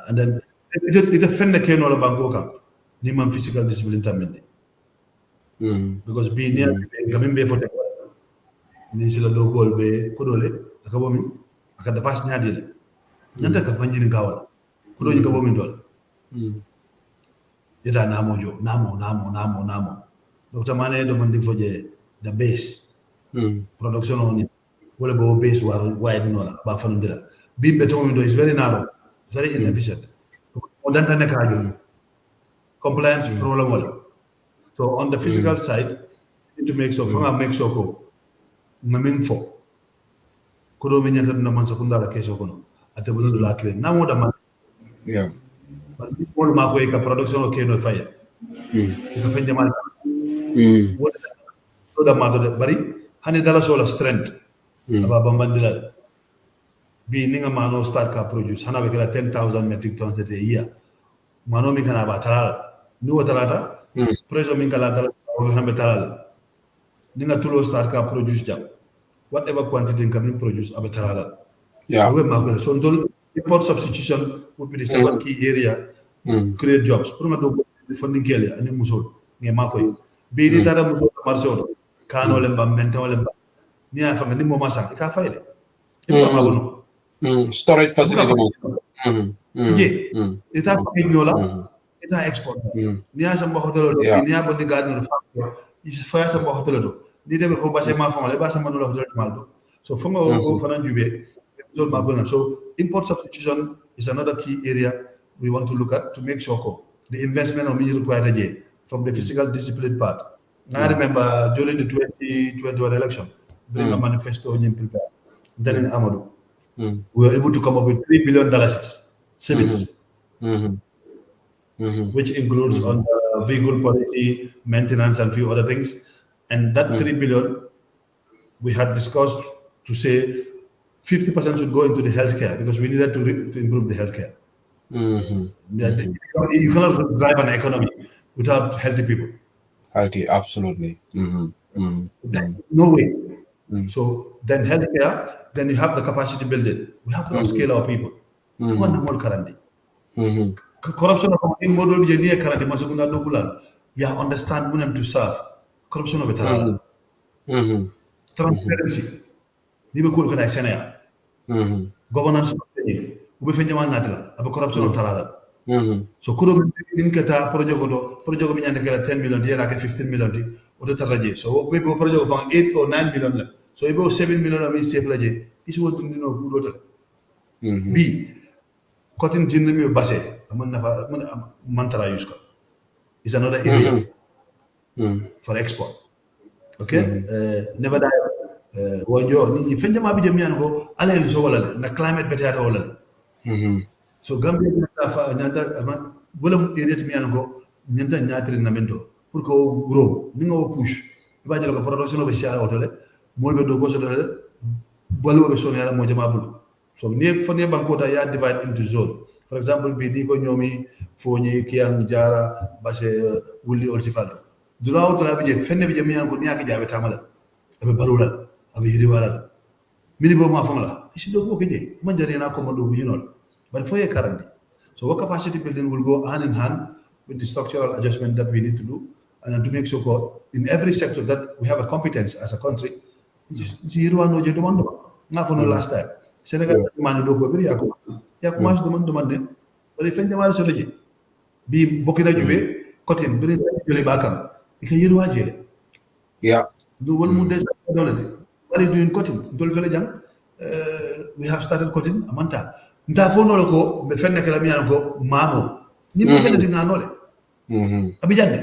and then it fenne keno la banko kam ni man physical discipline tamende because be near gamin be for ni sila do gol be ko dole aka bomi aka da pass nyaadi le nyanda ka banjini gawal ko do ni ka bomi dol yeta namo Dr. Manneh do mandi foje the base production on wala bo base war wide no la ba fanundira bi beto mi do is very narrow very inefficient o danta ne ka compliance problem wala so on the physical side you need to make sure fanga make sure ko ngamin fo ko do mi nyanta na man sakunda la keso kono ate bu do la clé namo da man ko ma ko e ka production o ke no faya ko fa jamal so da ma do bari hani dala so la strength aba bambandila bi ni nga mano start ka produce hana be kala 10,000 metric tons a year mano mi kana ba talala ni wo talata preso min kala dala o hana talala ni nga tulo start ka produce jam whatever quantity can be produced aba talala so we ma ko so ndol import substitution would be the second key area create jobs pour nga do funding kele ani musol nge ma koy bi ni dara musol marché o kano le mbam menta wala ni afa nga ni mo masa ka fayle ibo ma ko no storage facility eta ko ignola eta export ni asa mbo hotel ni abo ni garden is fa sa mbo hotel do ni debe ko basse ma fa le basse ma no hotel maldo so fonga o fana jube so ma ko so import substitution is another key area we want to look at to make sure the investment of me required from the physical discipline part. I remember during the 2021 election, bring a manifesto in prepare. Then in Amadou, we were able to come up with $3 billion savings, which includes on the vehicle policy, maintenance, and few other things. And that 3 billion, we had discussed to say 50% should go into the healthcare because we needed to improve the healthcare. You cannot drive an economy without healthy people. Healthy, absolutely. No way. So then healthcare, then you have the capacity building. We have to upscale our people. One more currently. Corruption of model engineer currently masukuna lokulan. Yeah, understand women to serve. Corruption of it. Transparency. Nibe kul kana Sénégal. Governance ube fenjamal natila aba corruption of tarala. So kudo bin kata project ko bi nyande kala 10 million dia la 15 million ti o to taraje. So we bo project ko 8 or 9 million la. So ibo 7 million ami safe la je. Isu wotu ndino ku do B cotton jinni mi basse amon nafa mantara use ko. Is another area for export. Okay? Never die. Wojo ni fenjama bi jemi an ko ala en so wala na climate better wala. So Gambia nyanda wala area mi an ko nyanda nyatri na mendo pour ko grow ni nga push ba jelo ko production be siara hotele molbe do go so dole balu be so yala mo jama bul. So ni fo ne banko ta ya divide into zone. For example bi di ko ñomi fo ñi kiyang jara basse wulli ol ci fallo dulaw dula bi je fenne bi je mi an ko ni ak jaabe tamala abe balulal abe yiri walal mini bo ma famala isi do ko keje man jare na ko mando bu ñinol but for currently so what capacity building will go hand in hand with the structural adjustment that we need to do and to make sure in every sector that we have a competence as a country zero no je demando na fo no last time Senegal man do ko bir ya ko mas demande bari fen jamal so leji bi bokina jube kotin bari jole bakam ika yiru wajele yeah do wol mu des dolete bari doing cotton dol fele jang we have started cotton amanta nta fo no ko be fenne kala mi ko mamo ni mo fenne dinga nole abijande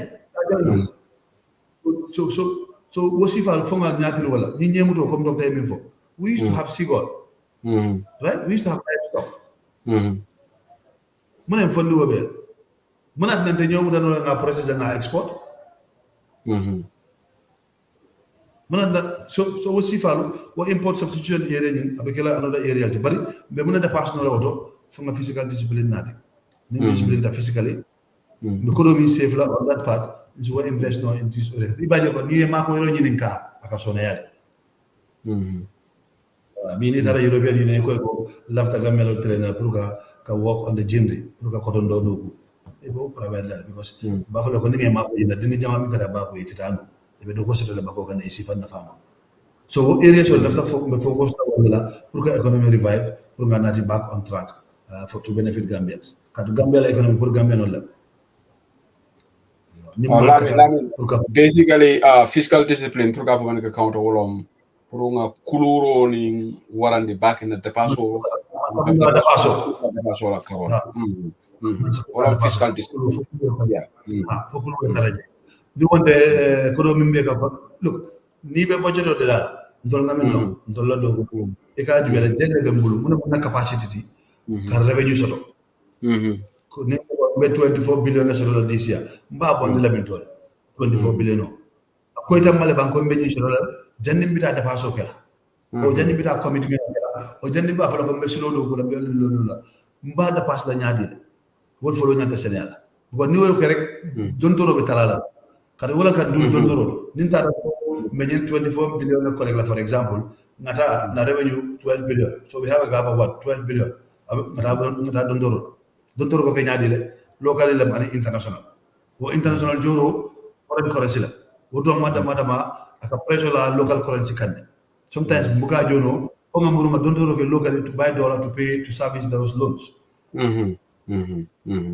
so wasifa fo nga nyaati wala ni nyemuto comme docteur min fo we used to have seagull right we used to have livestock mune fondi wobe munat nante ñomu tan nga process nga export munat so wasifa wo import substitution area ni abekela another area ti bari be muna dépasse no auto fo nga physical discipline nadi ni discipline da physically the economy safe la on that part is what invest no in this area ibaje ko ni ma ko yoro ñinin ka aka sona yade mini tara European Union ko lafta gamelo trainer pour ka work on the gender pour ka cotton do no e bo private land because ba ko ni ma ko ina dini jama mi kada ba ko itano e be do ko soto le ba ko kana isi fan na fama so area so lafta focus wala pour ka economy revive pour nga nati back on track for to benefit Gambians kadu Gambia la economy pour Gambia non la basically fiscal discipline pour government ka counter wolom pour nga kuluro ni warandi back in the depasso la karon wala fiscal discipline yeah fokul ko daraje di wonde ko do mimbe ka look ni be budget de la ndol ngamen no ndol la do e ka ju bela jende be mbulu mun na capacity ka revenue soto ko ne ko be 24 billion soto this year mba bon la bin tole 24 billion ko itam male banko be ni soto la jannim bita dafa so kala o jannim bita commitment kala o jannim ba fala ko be silo do ko la be lo la mba da pass la nyaadi wol folo nyanta Sénégal ko ni wo ko rek don toro be talala kada wala kan dum don toro nin ta me 24 billion ko la for example ngata na revenue 12 billion so we have a gap of what 12 billion ngata don toro ko ke nyaadi le local le mani international o international joro foreign currency la o do madama aka pressure la local currency kan sometimes buka jono o ngamuru ma don't roke locally to buy dollar to pay to service those loans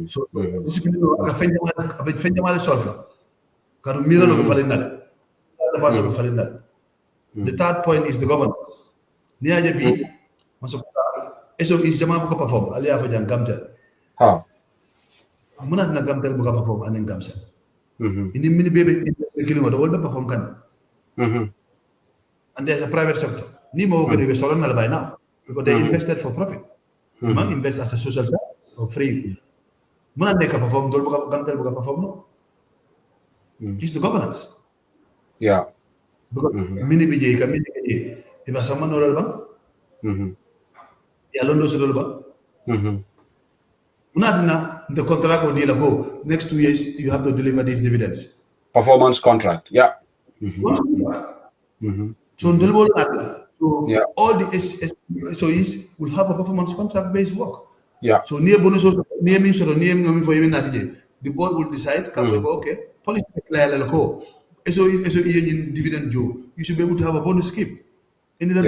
so this is aka fenjama solve kadu mira lo falinna da baso ko falinna the third point is the governance ni aje bi maso eso is jama bu ko perform ali afa jang gamtel munat na gamtel bu ko perform anen gamsel ini mini bebe kilimo do wolbe perform kan and there's a private sector ni mo go be solo na by now because they invested for profit man invest as a social service or free man they can perform dol buka gantel buka perform no it's the governance yeah because mini bije ka mini bije iba sama no ba ya londo so dol ba Unatina the contract or deal go next 2 years you have to deliver these dividends. Performance contract, yeah. So Yeah. all the SOEs will have a performance contract based work. Yeah. So near bonus near means or near for even the board will decide okay, policy SOE in dividend Joe. You should be able to have a bonus scheme in the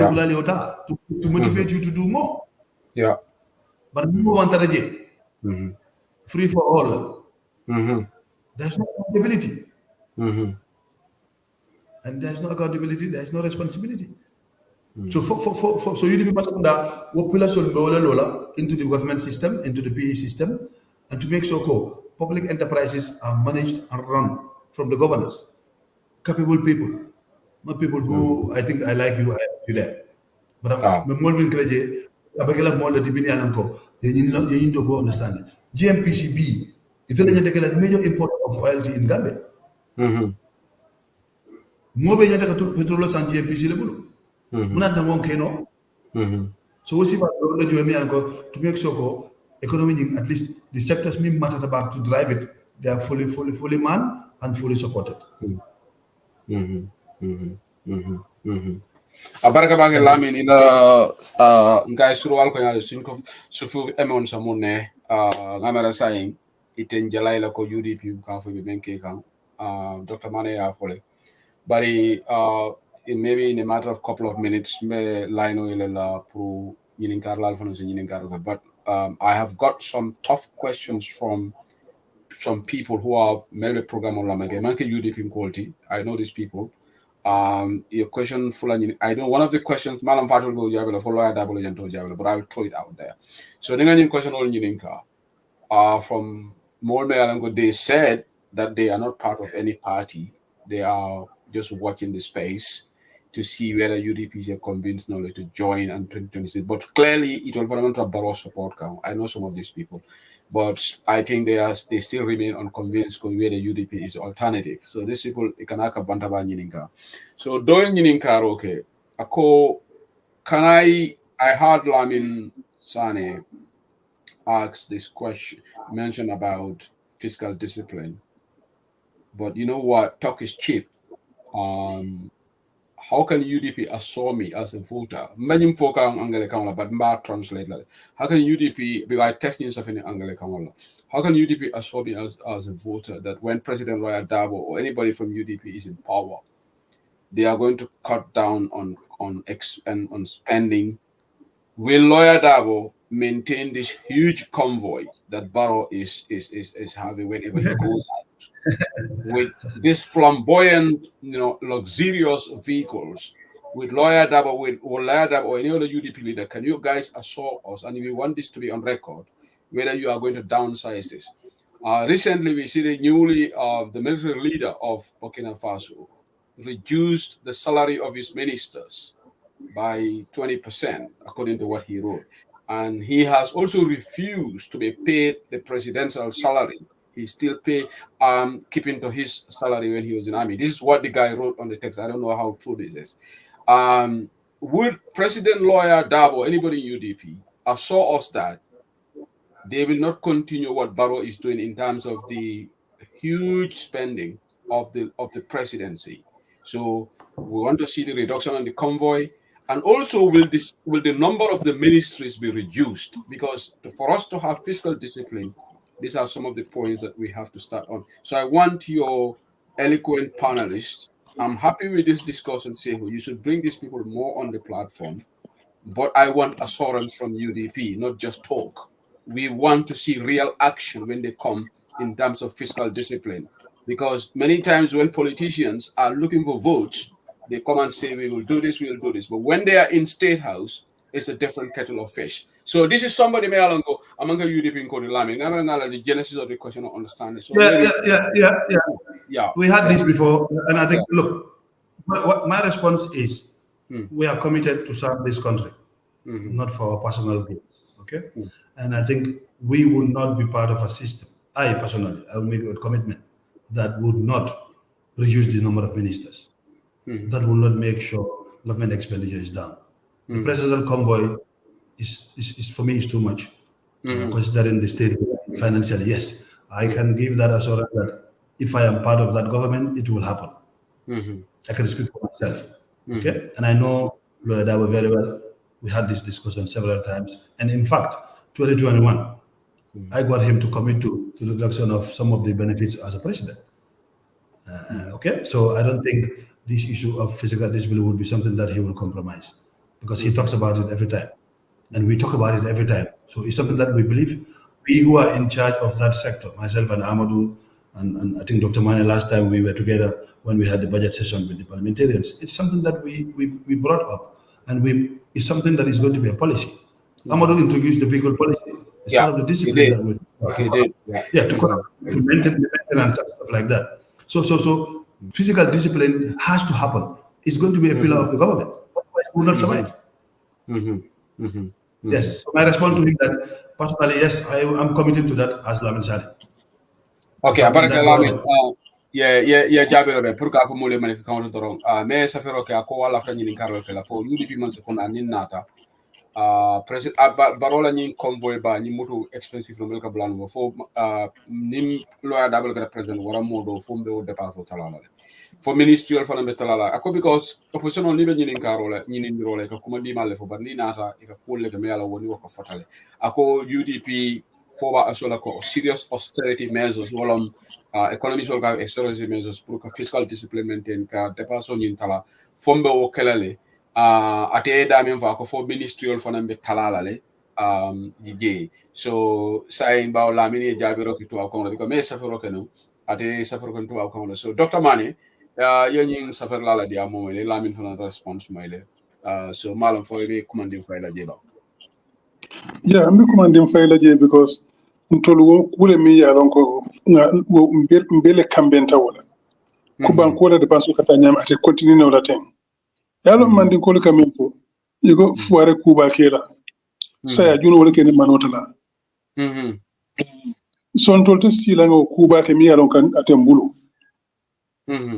to motivate you to do more. Yeah. But you want free for all. There's no accountability. And there's no accountability, there's no responsibility. So so you need to pass lola into the government system, into the PE system, and to make sure public enterprises are managed and run from the governors, capable people, not people who I think I like you, I like you there. But I'm more than crazy. I'm more than you need to go understand it. GMPCB is a major importer of oil in Gambia. More than petrol and GMPC level. So we see to make sure economy at least the sectors me matter about to drive it, they are fully manned and fully supported. Abaraka bage Lamin ila ngai surual ko nyale sin ko sufu emon samune ngamara saying iten jalai la ko UDP kan fo be benke kan Dr. Manneh ya fole bari maybe in a matter of couple of minutes me line ila la pro yininkar la alfano yininkar but I have got some tough questions from some people who are maybe program on Lamage manke UDP quality. I know these people. Your question I don't one of the questions Malam Fatul go Jabela for lawyer double agent Jabela, but I will throw it out there. So the question on Yininka from Morme Alango, they said that they are not part of any party. They are just watching the space to see whether UDP are convinced knowledge to join and 2026. But clearly it will fundamental Barrow support count. I know some of these people. But I think they still remain unconvinced where the UDP is the alternative. So these people ikanaka bantaba nyininka. So doing nyininka okay. Can I heard Lamin Sanneh ask this question, mention about fiscal discipline. But you know what? Talk is cheap. How can UDP assume me as a voter? Many folk are Angele Kamala, but mba translate like. How can UDP be like testing yourself in Angele Kamala? How can UDP assume me as a voter that when President Lawyer Dabo or anybody from UDP is in power, they are going to cut down on spending? Will Lawyer Dabo maintain this huge convoy that Barrow is having whenever he goes out? With this flamboyant, luxurious vehicles, with Lawyer Dabo, or any other UDP leader, can you guys assure us, and we want this to be on record, whether you are going to downsize this? Recently, we see the military leader of Burkina Faso reduced the salary of his ministers by 20%, according to what he wrote. And he has also refused to be paid the presidential salary. He still keeping to his salary when he was in army. This is what the guy wrote on the text. I don't know how true this is. Would President Lawyer Dabo, anybody in UDP, assure us that they will not continue what Barrow is doing in terms of the huge spending of the presidency? So we want to see the reduction on the convoy, and also will the number of the ministries be reduced? Because for us to have fiscal discipline, these are some of the points that we have to start on. So I want your eloquent panelists. I'm happy with this discussion, Sehu. You should bring these people more on the platform. But I want assurance from UDP, not just talk. We want to see real action when they come in terms of fiscal discipline. Because many times when politicians are looking for votes, they come and say, we will do this, we will do this. But when they are in State House, it's a different kettle of fish. So this is somebody may go among UDP in Code Lamin. I'm not the genesis of the question of understanding. So yeah. We had this before, and I think look, my response is we are committed to serve this country, not for our personal gains. Okay? And I think we would not be part of a system. I personally, I will make a commitment that would not reduce the number of ministers. That will not make sure government expenditure is down. The presidential convoy is for me is too much, considering the state. financially. Yes, I can give that assurance that if I am part of that government, it will happen. I can speak for myself. Okay, and I know Lawyer Dabo very well. We had this discussion several times, and in fact, 2021, I got him to commit to the reduction of some of the benefits as a president. Okay, so I don't think this issue of physical disability would be something that he will compromise, because he talks about it every time, and we talk about it every time. So it's something that we believe. We who are in charge of that sector, myself and Amadou, and I think Dr. Manneh, last time we were together when we had the budget session with the parliamentarians, it's something that we brought up, and it's something that is going to be a policy. Amadou introduced the vehicle policy. It's part of the discipline that to maintain the maintenance and stuff like that. So physical discipline has to happen. It's going to be a pillar of the government. Otherwise, it will not survive. Yes. So my response to him that personally, yes, I am committed to that as Lamin Sanneh. Okay, abaraka Lamin. Yeah, Jabiro be pour ka fo mole man ka on doron. Mais ça fait que ko wala fa ñini karol ke la fo UDP man se kon anin nata. President barola ñi convoy ba ñi moto expensive no ka blano fo nim Lawyer Dabo ka president wara modo fo mbe o dépasse talala. For ministerial for the talala ako because opposition on libe ñini karola ñini role ka kuma di malle fo bar ni nata e ka kulle ke mela woni ko fotale ako UDP fo ba asola ko serious austerity measures wolom economy sol ka austerity measures pour que fiscal discipline maintain ka dépasse ñin tala fo mbe o kelale ate da men fa ko fo ministerial for be talala le jije so say ba Lamin e Jabiro ki to ko ko me safaro ke no ate safaro ko to ko so Dr. Manneh yoñing safar lala di amo le Lamin fana response maile so malam fo be commanding fayla jeba ambi commanding fayla je because ntolu wo kule mi ya lon ko mbele kambenta wala ko banko la de basu kata nyama ate continue no la ten yalo mandin ko ka men fo yigo fuare kuba kela saya juno wala ken manota la son tolte sila ngo kuba ke mi ya lon kan atembulu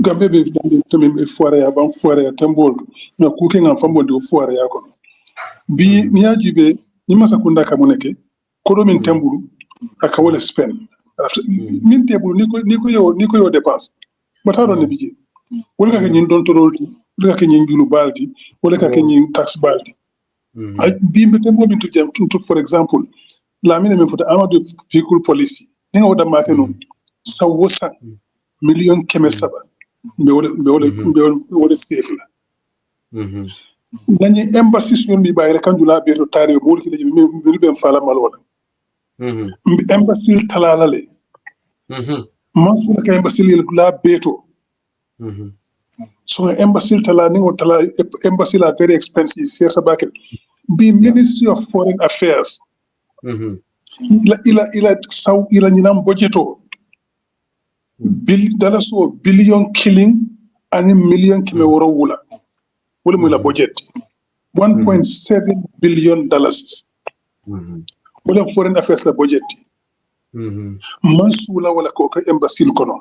gambe be tamim e foire ya ban foire ya tembol na ku ke ngam fambo de foire ya ko bi ni ajibe ni masakunda kamoneke ko do min tembulu aka wala spend min tebulu ni ko yo dépense mata do ne bije wala ka nyin don torolti wala ka nyin julu baldi wala ka nyin tax baldi ay bi be tembo min to jam to for example Lamin men fota amadu vehicle policy ni nga wada make no sawosa million keme saba be wala safe la nani embassy sur mi bayre kanjula be to tari mo wol ki mi ben fala mal wala embassy talala le man su ka embassy la beto so embassy tala ni tala embassy la very expensive certa bakel be Ministry of Foreign Affairs ila nyinam budgeto billion killing and million kime woro wula wala mo la budget 1.7 billion dollars wala foreign affairs la budget mansula wala ko ka embassy kono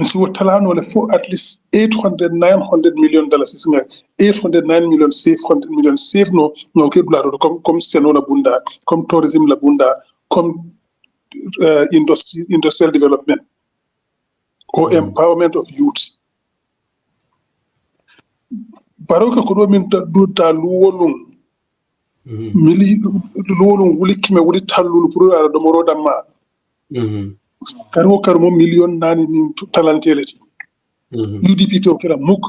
nso talano le for at least 900 million dollars singa 809 million safe 100 million safe no ke dollar comme seno la bunda comme tourism la bunda comme industrial development or empowerment of youths baroka ko do min do ta luwolum luwolum wuli kime wuli tallulu pour ala do moro damma karmo million nani ni talanteleti UDP to kala muk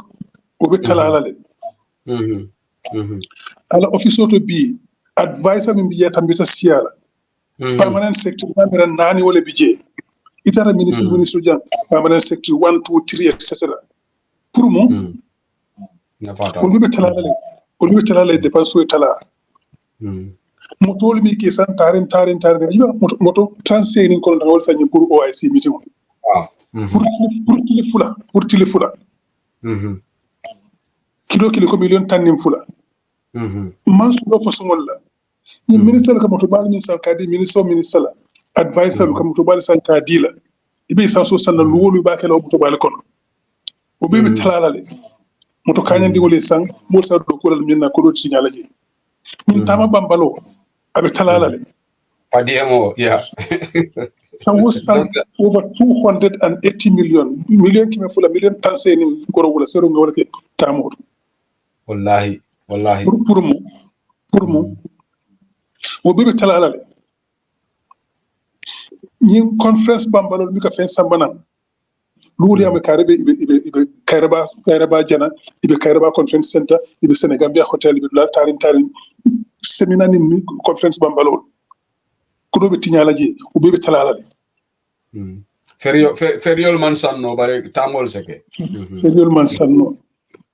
o be talala le ala office to be advisor min biya tambita siala permanent secretary kamera nani wala bije itara ministre jan permanent secretary 1 2 3 etc pour mo ko be talala le dépense o tala moto mi ke san tarin ayo moto transfer ko tan wol sañi pour OIC meeting pour tilifula kilo ko million tanim fula man su do façon wala ni ministre ka moto bal ni san kadi ministre la advisor ka moto bal san kadi la ibe san so san lu wolu ba kala moto bal kono o be talala le moto kanyandi wole san mo sa do ko la minna ko do ci nyala je ni tama bambalo abe talala le Padiemo, yeah. So who sank over 280 million kime fula million tanseni koro wala sero ngawala ke tamor. Wallahi. Pour mu o bebe talala le. Ñing conference bambalol mi ka fen sambana. Luli am karebe ibe Kairaba jana ibe Kairaba conference center ibe Senegambia hotel ibe la tarin seminar ni conference bambalol. Kudo be tinyala je o bebe talala le. Feriol man sanno bare tamol seke. Feriol man sanno.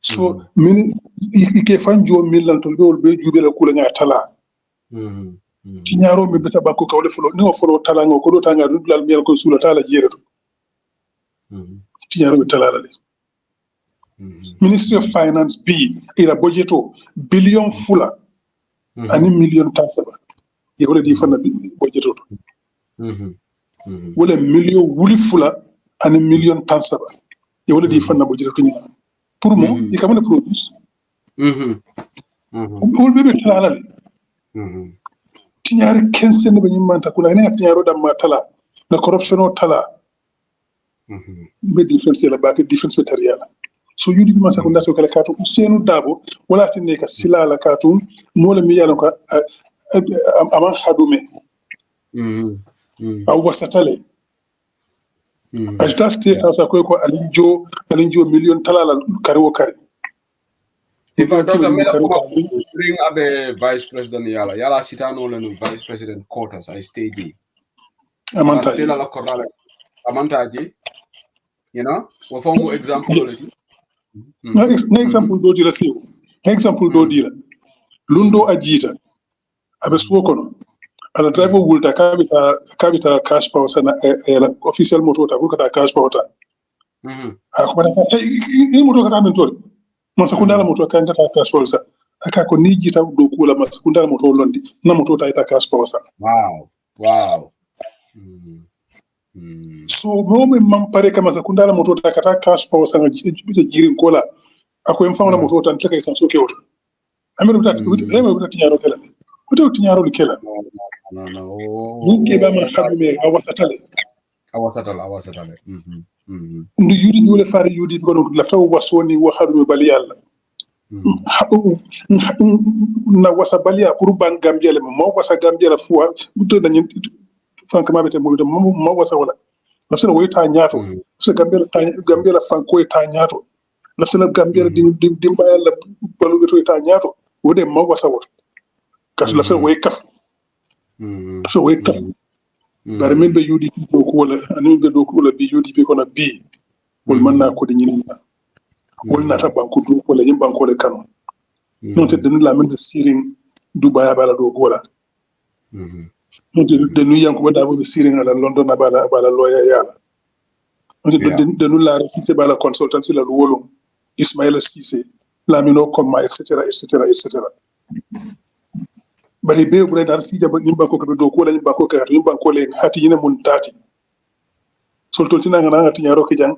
So min ike fanjo millantol be jube la kula nga tala. Tinyaro mi beta banko kawle fulo ni o fulo tala ngo ko do tanga dudlal miel ko sula tala jereto. Tinyaro be talala le. Ministry of Finance B ila budgeto billion fula ani million tasaba. Ye wala di fana budgeto. Wala million wuli fula ani million tasaba. Ye wala di fana budgeto ni. Pour moi, il kamana produce. Wol bebe talala le. Tinyari kense ne banyi manta kuna ne tinyaro da matala na corruption o tala. Be difference la ba ke difference material. So yudi bi masa kunda to kala katu usenu dabo wala tinne ka silala katu mola mi yalo ka aman hadume aw wasatale ajta state house ko alinjo million talala kare wo kare. If I Dr. bring up a vice president yala sitano le vice president quarters I stage amantaji you know wo formu example na example do dila sew example do dila lundo ajita abe suokono ala driver wulta kabita cash power sana official moto ta ko ta cash power ta ko bana ni moto ka ta men tole man sakundala moto kan ta cash power sa aka ko ni jita do kula man sakundala moto londi na moto ta cash power sa wow so momi man pare kama sakundala moto ta kata cash power sa jirin kola ako mfano moto tan tleka isan soke oto amiru buta tinyaro kala oto tinyaro likela no nuke ba man hadume awasatale ndu yudi nyule fare yudi ko no lafta wasoni wa hadume bali yalla na wasa balia pour ban gambia le mo wasa gambia la fuwa buto na nyin frankement bete mo wasa wala lafta way ta nyaato so gambia la fanko ta nyaato lafta gambia dim bayal la balu beto ta nyaato wode mo wasa wot kat lafta way kaf so way kaf bare min be UDP do ko wala ani be do ko wala bi UDP ko na bi wol man na ko di nyin wol na ta banko do ko la yim banko le kanu non te denu la min de siring dubai bala do ko wala non te denu yanko ba dabo be siring ala london bala lawyer yala non te denu la refixé bala consultancy la wolum Ismaïla Cissé lamino comme etc. bari be bure dar si jaba nyimba ko do ko la nyimba ko ka nyimba ko le hati yina mun tati solto tina ngana ngati nyaro ke jang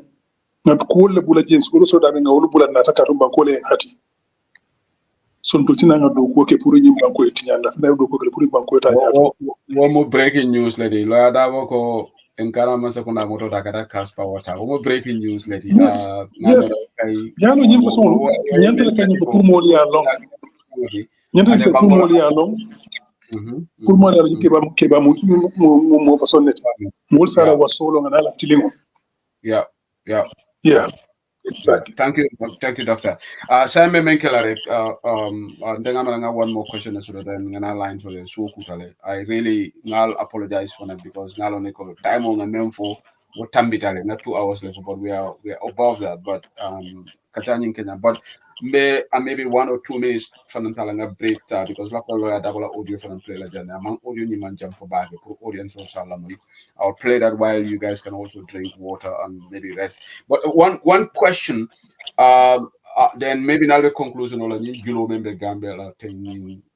ngat ko le bula jen so so da nga wolu bula na ta katum ba ko le hati solto tina nga do ko ke pour nyimba ko tinya na do ko ke pour nyimba ko ta nyato wo mo breaking news lady la da ko enkara masa kuna moto da kada kaspa wata wo breaking news lady yes yalo nyimba so nyantele kany ko pour mo liya long nyantele ko pour mo liya long pour mo liya ke ba mo fa sonnet mo sala wa solo ngana la tilingo yeah exactly. Thank you, doctor. Simon Menkelare, one more question so that I'm line to the show. I really apologize for that because now on the time on the main for what time not 2 hours left, but we are above that. But Kachani Kenya, but maybe 1 or 2 minutes for the break because after lawyer double audio for them play legend among audio you man jump for back audience or salamui. I'll play that while you guys can also drink water and maybe rest. But one question, then maybe now the conclusion or you Julo member Gambia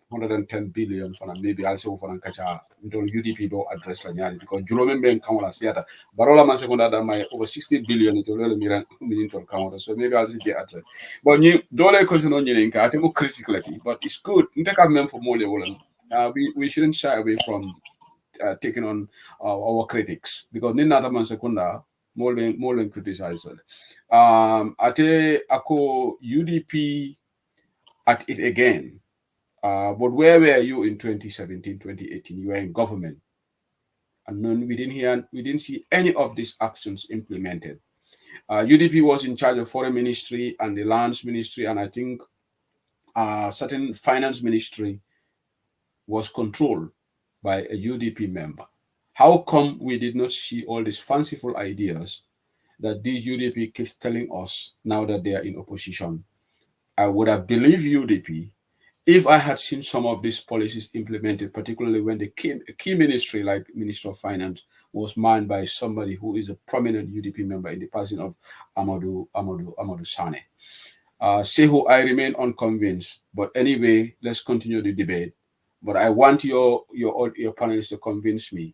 110 billion for maybe also for Kacha UDP do address Lanyari because Julo member in Kamala Siata, Barola Masakunda my over 60 billion into really million to counter. So maybe I'll see the address. But you don't question on your I think critically, but it's good. For more we shouldn't shy away from taking on our critics because Ninata Mansakunda more than criticized. Ate ako UDP at it again. But where were you in 2017, 2018? You were in government, and none, we didn't see any of these actions implemented. UDP was in charge of foreign ministry and the lands ministry, and I think certain finance ministry was controlled by a UDP member. How come we did not see all these fanciful ideas that this UDP keeps telling us now that they are in opposition? I would have believed UDP if I had seen some of these policies implemented, particularly when the key ministry like Minister of Finance was manned by somebody who is a prominent UDP member in the person of Amadou Sanneh. Sehu, I remain unconvinced. But anyway, let's continue the debate. But I want your panelists to convince me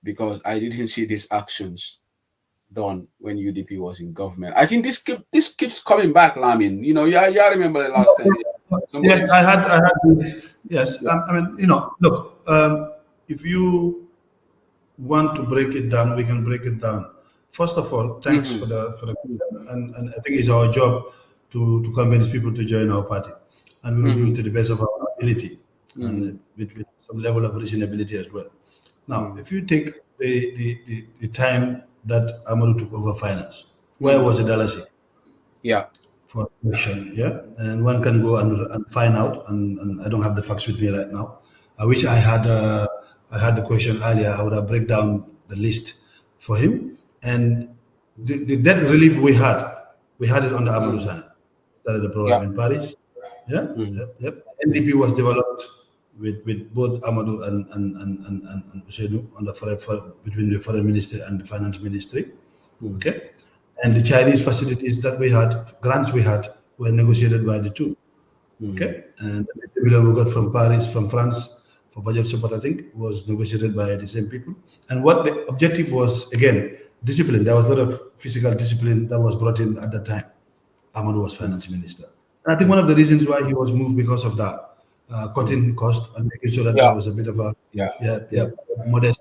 because I didn't see these actions done when UDP was in government. I think this keeps coming back, Lamin. You know, yeah, remember the last time. Yeah, I had this. Yes, yeah. I mean, you know, look, if you want to break it down, we can break it down. First of all, thanks for the and I think it's our job to convince people to join our party, and we will do it to the best of our ability and with some level of reasonability as well. Now, if you take the time that Amadou took over finance, where was the Dalasi? Yeah. For election, yeah, and one can go and find out, and I don't have the facts with me right now. I wish I had the question earlier. I would have break down the list for him. And the debt relief we had it under Amadou Sanneh. Started the program in Paris. Yeah, yep. NDP was developed with both Amadou and Ousseynou on between the foreign ministry and the finance ministry. Okay. And the Chinese facilities that we had, grants we had, were negotiated by the two. Okay. And the million we got from Paris, from France, for budget support, I think, was negotiated by the same people. And what the objective was, again, discipline. There was a lot of physical discipline that was brought in at that time. Amadou was finance minister. And I think one of the reasons why he was moved because of that, cutting cost and making sure that there was a bit of a modest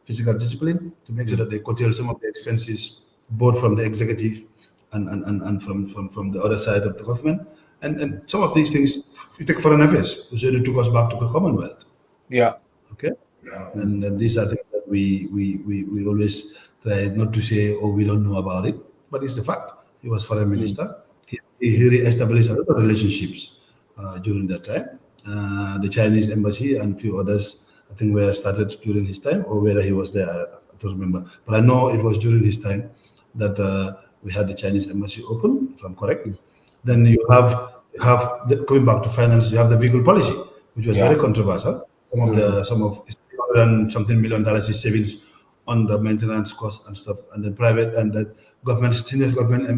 physical discipline to make sure that they curtail some of the expenses, both from the executive and from the other side of the government. And some of these things, if you take foreign affairs, Ousseynou took us back to the Commonwealth. Yeah. Okay. And these are things that we always try not to say, oh, we don't know about it, but it's a fact. He was foreign minister. He re-established a lot of relationships during that time. The Chinese embassy and a few others, I think, were started during his time, or whether he was there, I don't remember. But I know it was during his time that we had the Chinese embassy open, if I'm correct. Then you have coming back to finance, you have the vehicle policy, which was very controversial. Some of $100 million savings on the maintenance costs and stuff, and then private and the government, senior government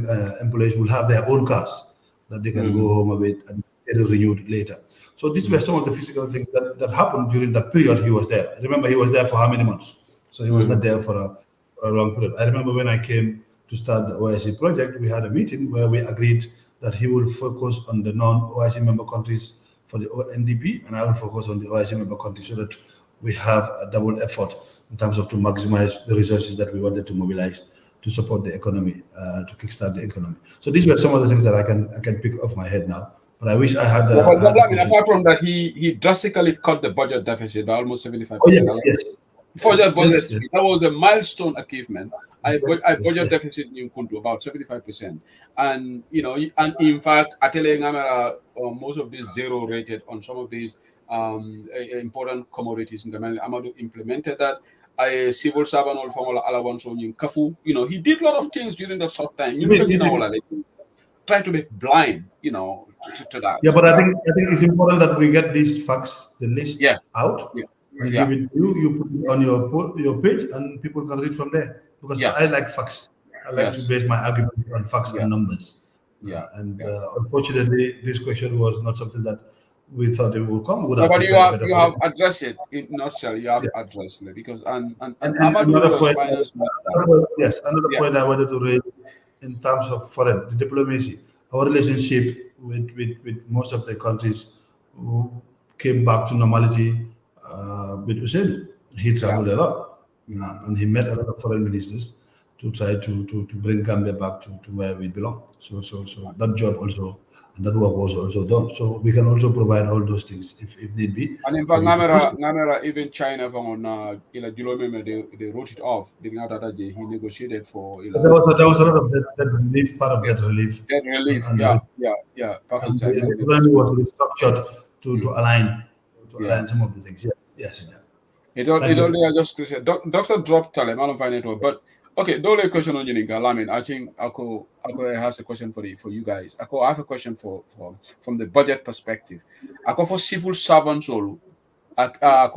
employees will have their own cars that they can go home with and get it renewed later. So these were some of the physical things that happened during that period he was there. Remember, he was there for how many months? So he was not there for a long period. I remember when I came to start the OIC project, we had a meeting where we agreed that he will focus on the non-OIC member countries for the NDP, and I will focus on the OIC member countries so that we have a double effort in terms of to maximize the resources that we wanted to mobilize to support the economy, to kickstart the economy. So these were some of the things that I can pick off my head now. But I wish I had. Apart from that, he drastically cut the budget deficit by almost 75%. Oh, yes. For that budget, that was a milestone achievement. I budget deficit in Kuntu about 75%, and and in fact, Atele Ngamera, most of this zero rated on some of these important commodities in the mainland. Amadou implemented that. A civil servant or formula Alawanso in Kafu. He did a lot of things during that short time. Try to be blind, to that. Yeah, but I think it's important that we get these facts, the list out. And give it to you. You put it on your page, and people can read from there. Because I like facts. I like to base my argument on facts and numbers. Unfortunately, this question was not something that we thought it would come. But you have addressed it in nutshell. You have addressed it because and another point. Another point I wanted to raise in terms of foreign diplomacy, our relationship with most of the countries who came back to normality with Hussein. He traveled a lot, and he met a lot of foreign ministers to try to bring Gambia back to where we belong. So that job also and that work was also done. So we can also provide all those things if need be. And in fact, Ngamera, even China from they wrote it off. He negotiated for. There was a lot of that relief, part of that relief. That relief, and yeah. And the economy was restructured to align some of the things. Yeah. Yes. It only just Doctor dropped Talem. I don't find it well. But okay, the only question on you, Lamin. I think Ako has a question for you guys. I have a question from the budget perspective. Ako for civil servants all.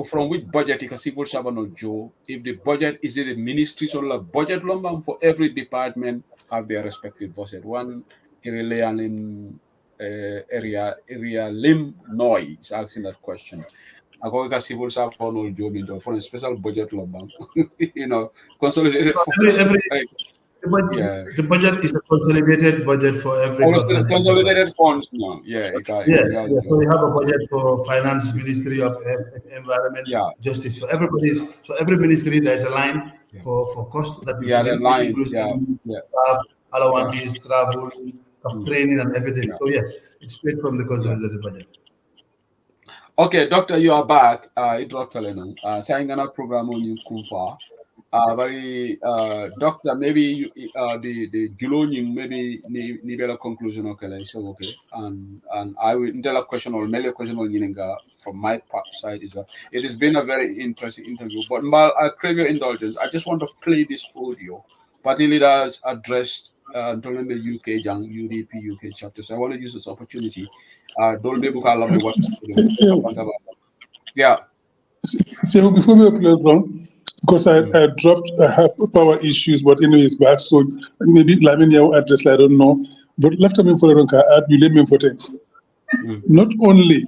From which budget a civil servant or Joe? If the budget is it the ministries or a budget lumber for every department have their respective budget. One area limb noise is asking that question. I go a civil servant or Joe for a special budget lumber. Consolidated The budget is a consolidated budget for every consolidated funds now. Yes. So we have a budget for finance, Ministry of Environment, Justice. So every ministry there is a line for cost that we includes allowances, travel, training, and everything. So yes, it's paid from the consolidated budget. Okay, Doctor, you are back. It dropped saying another program on you Kumfa. Doctor, maybe the Juloning maybe need a conclusion. Okay, so okay, and I will tell a question or mail a question on from my side is that it has been a very interesting interview. But I crave your indulgence. I just want to play this audio. Party leaders addressed the UK Young UDP UK chapter. So I want to use this opportunity. Don't be yeah. So before we play wrong, because I have power issues, but anyways back. So maybe Lamin will address. I don't know. But left time for the you let me for Not only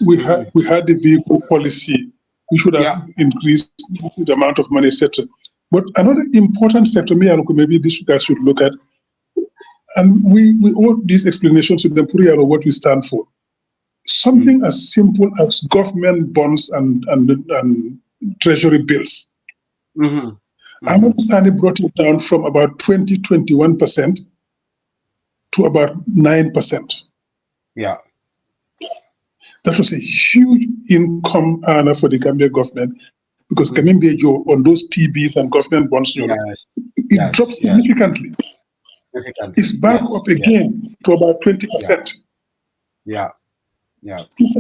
we had the vehicle policy, we should have increased the amount of money, etc. But another important sector, maybe this guys should look at, and we owe these explanations to them, what we stand for. Something as simple as government bonds and treasury bills. Lamin Sanneh brought it down from about 21% to about 9%. Yeah. That was a huge income earner for the Gambia government because on those TBs and government bonds, it dropped significantly. It's back up again to about 20%. Yeah.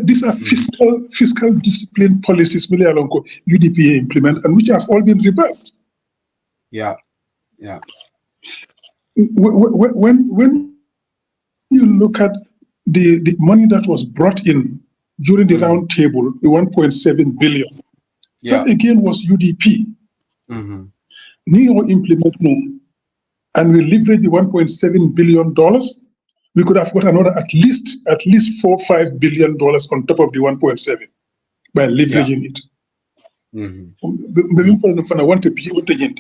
These are fiscal discipline policies UDP implement and which have all been reversed. Yeah. When you look at the money that was brought in during the round table, the 1.7 billion, that again was UDP. Neo implement and we leverage the $1.7 billion. We could have got another at least $4 or $5 billion on top of the 1.7 by leveraging it. I want to be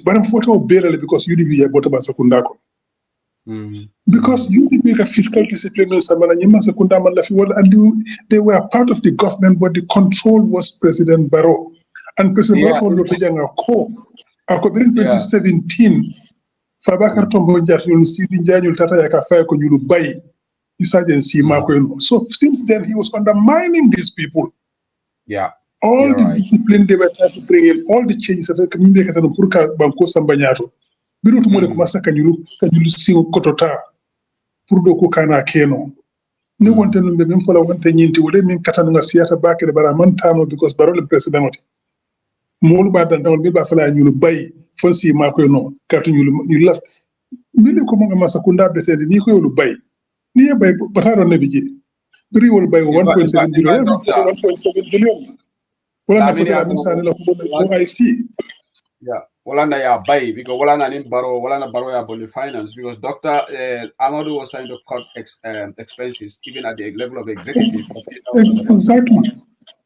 but I'm because UDP bought about Secundako. Because UDP make a fiscal discipline and they were part of the government, but the control was President Barrow. And President Barrow in 2017. Fabakar Tombo Njatun Sidi Janul Tata Yakafai Konyulu Bay, so since then he was undermining these people. All the discipline they were trying to bring in, all the changes of the community Banco Sambanyato. Biru to Mode Kumasa Kanyulu sing Kotota, Purdoko Kana Keno. No one to know the Mimfola went into Women Katananga Siata back at the Baramantano because Barol President. More bad than down Bibafala and you buy. Fancy Marco no, Captain, you left. Billy Komanga Masakunda better than Nico buy. Nearby, but I don't never get. Three will buy 1.7 billion. 1.7 billion. Well, I see. Yeah, Walana ya buy because Walana in borrow, Walana borrow ya finance because Dr. Amadou was trying to cut expenses even at the level of executive. Exactly.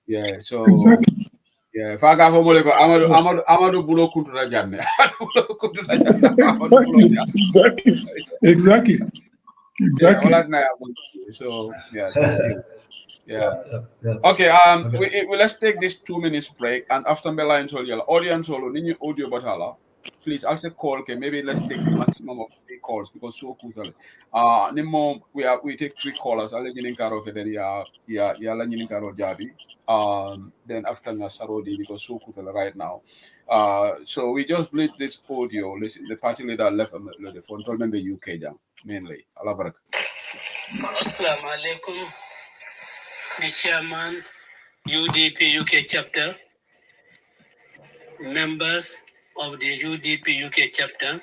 Yeah, so exactly. Yeah, Faga Homolego Amadou Bulo Kutura Janne. Exactly. Yeah, so yeah, thank you. Yeah. Yeah. Okay, Okay. let's take this 2 minutes break, and after the line so yellow audience solo nini audio batala. Please also call. Okay, maybe let's take maximum of 3 calls because so cool. Nimo we take 3 callers. I'll let you karaoke then ya la nini karo jabi. Then after na sarodi because so cool right now. So we just bleed this audio. Listen, the party leader left the phone. Told member UK down mainly. Allah barak. Assalamu alaikum, the chairman, UDP UK chapter, members of the UDP UK chapter,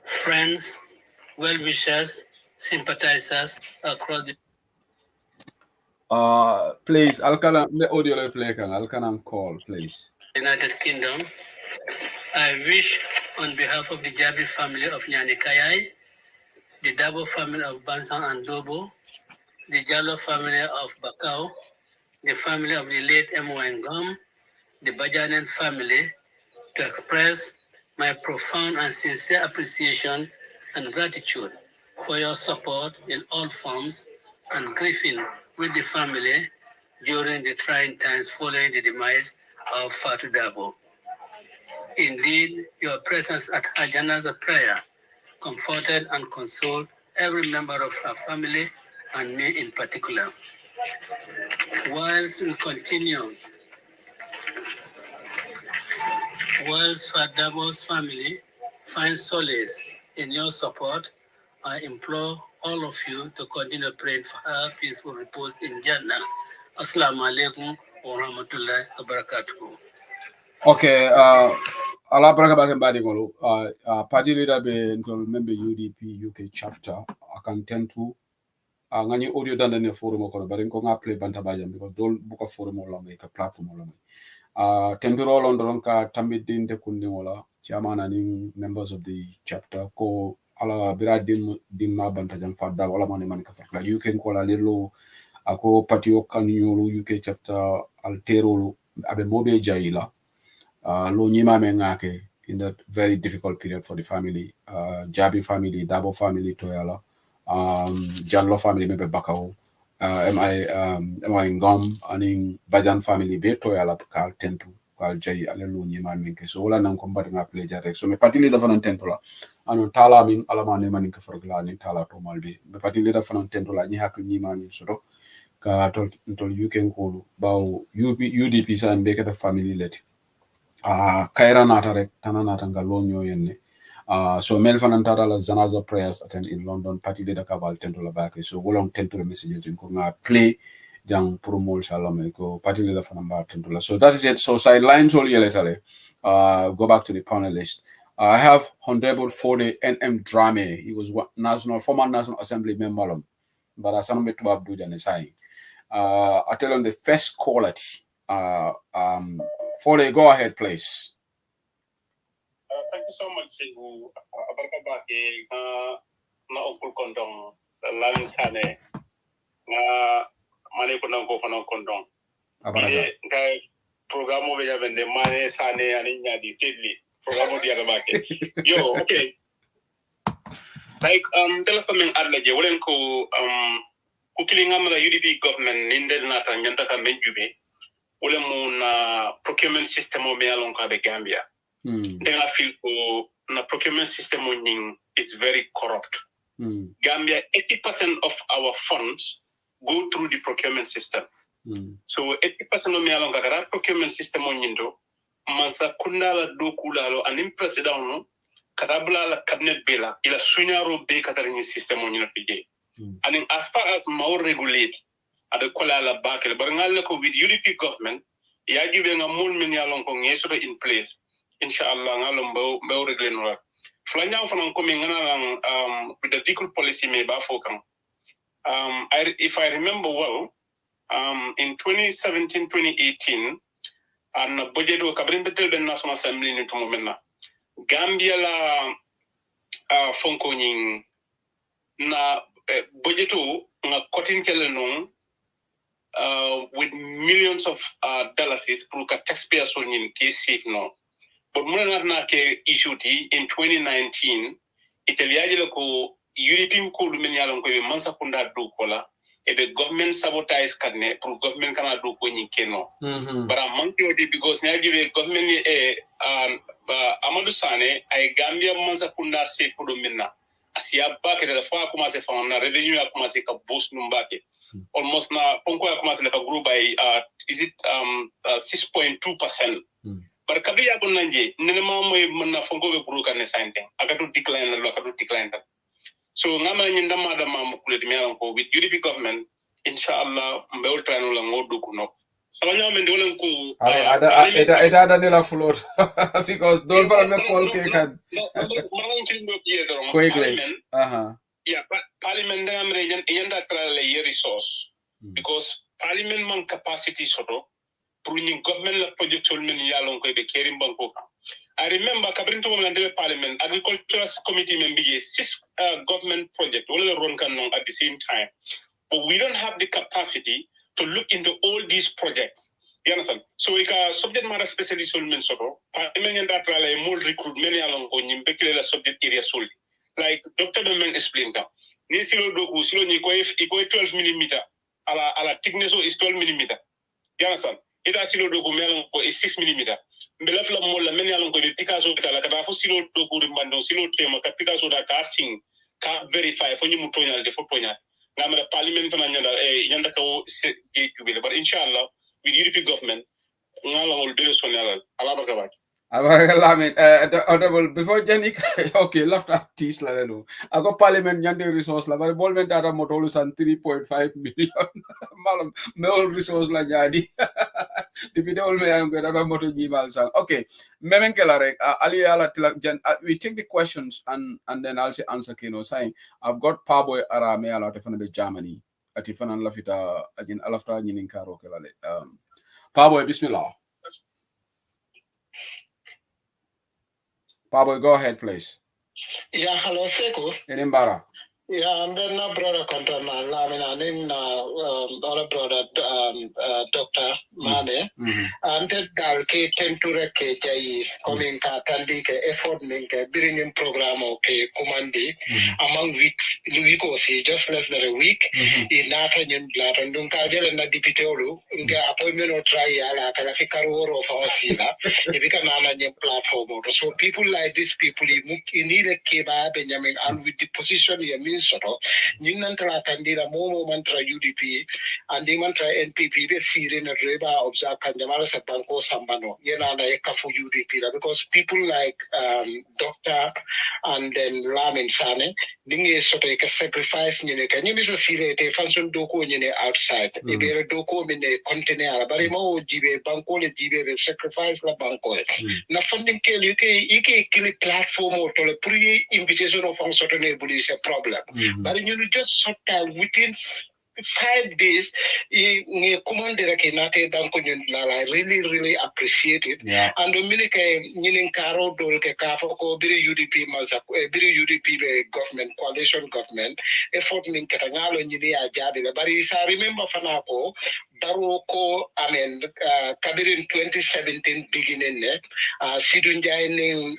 friends, well-wishers, sympathizers across the Please, the audio play can call, please. United Kingdom. I wish on behalf of the Jabi family of Nyanikayai, the Dabo family of Bansang and Dobo, the Jalo family of Bakau, the family of the late M. Wangom, the Bajanen family, to express my profound and sincere appreciation and gratitude for your support in all forms and grieving with the family during the trying times following the demise of Fatu Dabo. Indeed, your presence at her janaza prayer comforted and consoled every member of her family and me in particular. Whilst Fadabo's family finds solace in your support, I implore all of you to continue praying for her peaceful repose in Jannah. Assalamu alaikum wa rahmatullahi wa barakatuh. Okay, ala baraka baken badi ngolo. Party leader be member UDP UK chapter. I can tend to ngani audio dan ne forum ko bari ko nga play banta bajam because dol buka forum wala mai ka platform wala mai. Tempiro london ka tambidin de kundi wala chairman and members of the chapter ko ala biradim dimma banta jam fadda wala man ka fatla you can call a little ako patio kan yulu UK chapter altero abe mobe jaila lo nyima me ngake in that very difficult period for the family Jabi family Dabo family toyala Jallo family maybe Bakau am I Ngom aning Bajan family be toyala kal tentu kal jay ale lo nyima menke so wala nan ko mbadi nga play jare so me patili da fanan tentu la anon tala min alama ne manin ka fargla ni tala to malbe me patili da fanan tentu la ni hakku nyima min so ka tol you can call baw UDP san be ka family let kaira nata rek tana nata ngalonyo yenne so mel fanan tara la zanaza prayers attend in London party de kabal tento la back so wolong tento la messages ko nga play jang promol shalom ko party de fanan ba tento la so that is it so sidelines all yeletale go back to the panelist. I have Honorable Fode NM Drame. He was former National Assembly member, but as I'm to Abdul Janisai. I tell him the first quality. Fode, go ahead, please. Thank you so much, Sigu. Abarkabake na okul kondong Lamin Sanneh na mane kuna ko kono kondong. Abaraga. Ngai programo be yabende Manneh Sanneh ani nyadi tedli. Programo dia gabake. Yo, okay. Like telephone adla je wolen ko kukilinga mala UDP government nindel nata nyanta ka menjube. Wole mu na procurement system o me alon ka be Gambia. Then I feel the procurement system is very corrupt. Gambia, 80% of our funds go through the procurement system. So 80% of me along that procurement system on yindo, mansa kundala do kulalo and impressed down katabla la cabinet bela ila sunyaro be katarini system on yino. And as far as more regulate at the kolala bakel, but with UDP government, ya given a moon many along in place. Inshallah, ngalom bao reglen wa. Flanya fanan coming with the vehicle policy me ba fokang. If I remember well, in 2017-2018, and budget wo kabrin betel ben National Assembly ni tumomena. Gambia la fonko nying na budget wo nga kotin kele non with millions of dollars pour ka taxpayers so nyin ke no. But muna ke issue in 2019, Italiaji ko European code men yalon ko mansa kunda do kola the government sabotage kadne pour government kana do ko nyi keno but I'm monkey because now give government Amadou Sanneh ay Gambia mansa kunda se ko do minna asia ba ke da fa commencer fa na revenue a commencer ka boost numbake almost na ponko a commencer ka grow by is it 6.2%. But kabi ya kon nanje nenema moy man na fonko be grow kan ne sante akatu decline la akatu decline. So ngama nyinda madama mukuleti me ko with UDP government inshallah mbe ultrano la ngodu kuno sabanya me ndolen ko ada Daniela float because don't for me call ke kan quickly yeah but parliament ngam region yanda kala le resource because parliament man capacity soto pour ni government la project men yalon ko be kerim banko I remember Kabrinto Women Parliament Agricultural Committee member 6 government project all run at the same time. But we don't have the capacity to look into all these projects. You understand? So we can subject matter specialist on Minnesota. Parliament and that more recruitment along on the subject area solely. Like Dr. Bemen explained that. Nisilo doku silo ni ko 12 millimeter. Ala thickness is 12 millimeter. You understand? It has silo doku melon ko is 6 millimeter. Mbela fla mo la meni alon ko de Picasso kala kada fo silo do ko rimbando silo tema ka Picasso da ka sing ka verify fo nyimu toñal de fo toñal ngam parliament fana nyanda nyanda ko ge kubele but inshallah with UDP government ngala ngol de sonal ala baka bak Lamin honorable before Jenny okay left artist la no ako parliament nyande resource la bare bolmen data motolu san 3.5 million malam no resource la nyadi depuis de olme am gada moto jimal san okay memen kala rek ali ala we take the questions and then I'll say answer kino saying I've got Parboy Arame ala tefana be Germany ati fana la fita ajin alafta nyinin karo kala le Parboy bismillah. Pablo, go ahead, please. Yeah, hello, Seko. Inimbara. Yeah, and then brother control Lamin and other brother Dr. Manneh and that galke tenture ke jai coming ka tandi ke effort minke bringing program okay commandi among week or see just less than a week in Nathan Latin ka jere na dipitolu nga appointment or try ala kala fikaru of our sila ibika nana platform so people like these people you need a keba Benjamin and with the position you mean sort of Ninantra Kandira Momo Mantra UDP and the Mantra NPP, the Syrian Reba of Zakandamara Satanko Sambano, Yenana Ekafu UDP, because people like Dr. and then Lamin Sanneh, Ninge sort of a sacrifice, can you miss a Syria, a function doko in outside, a very doko in a container, but Mo Jibe, Banko, Jibe, sacrifice la Banko. Now, funding kill you kill a platform or to a pre invitation of certain is a problem. But you just shut down within 5 days, I really appreciate it. Yeah. And the minute Karo Dolke Kafoko, UDP UDP government, coalition government, effort in Katangalo and Yudia Jadi. But I remember Fanako, Daroko, Kabir in 2017 beginning, Sidun Jaining,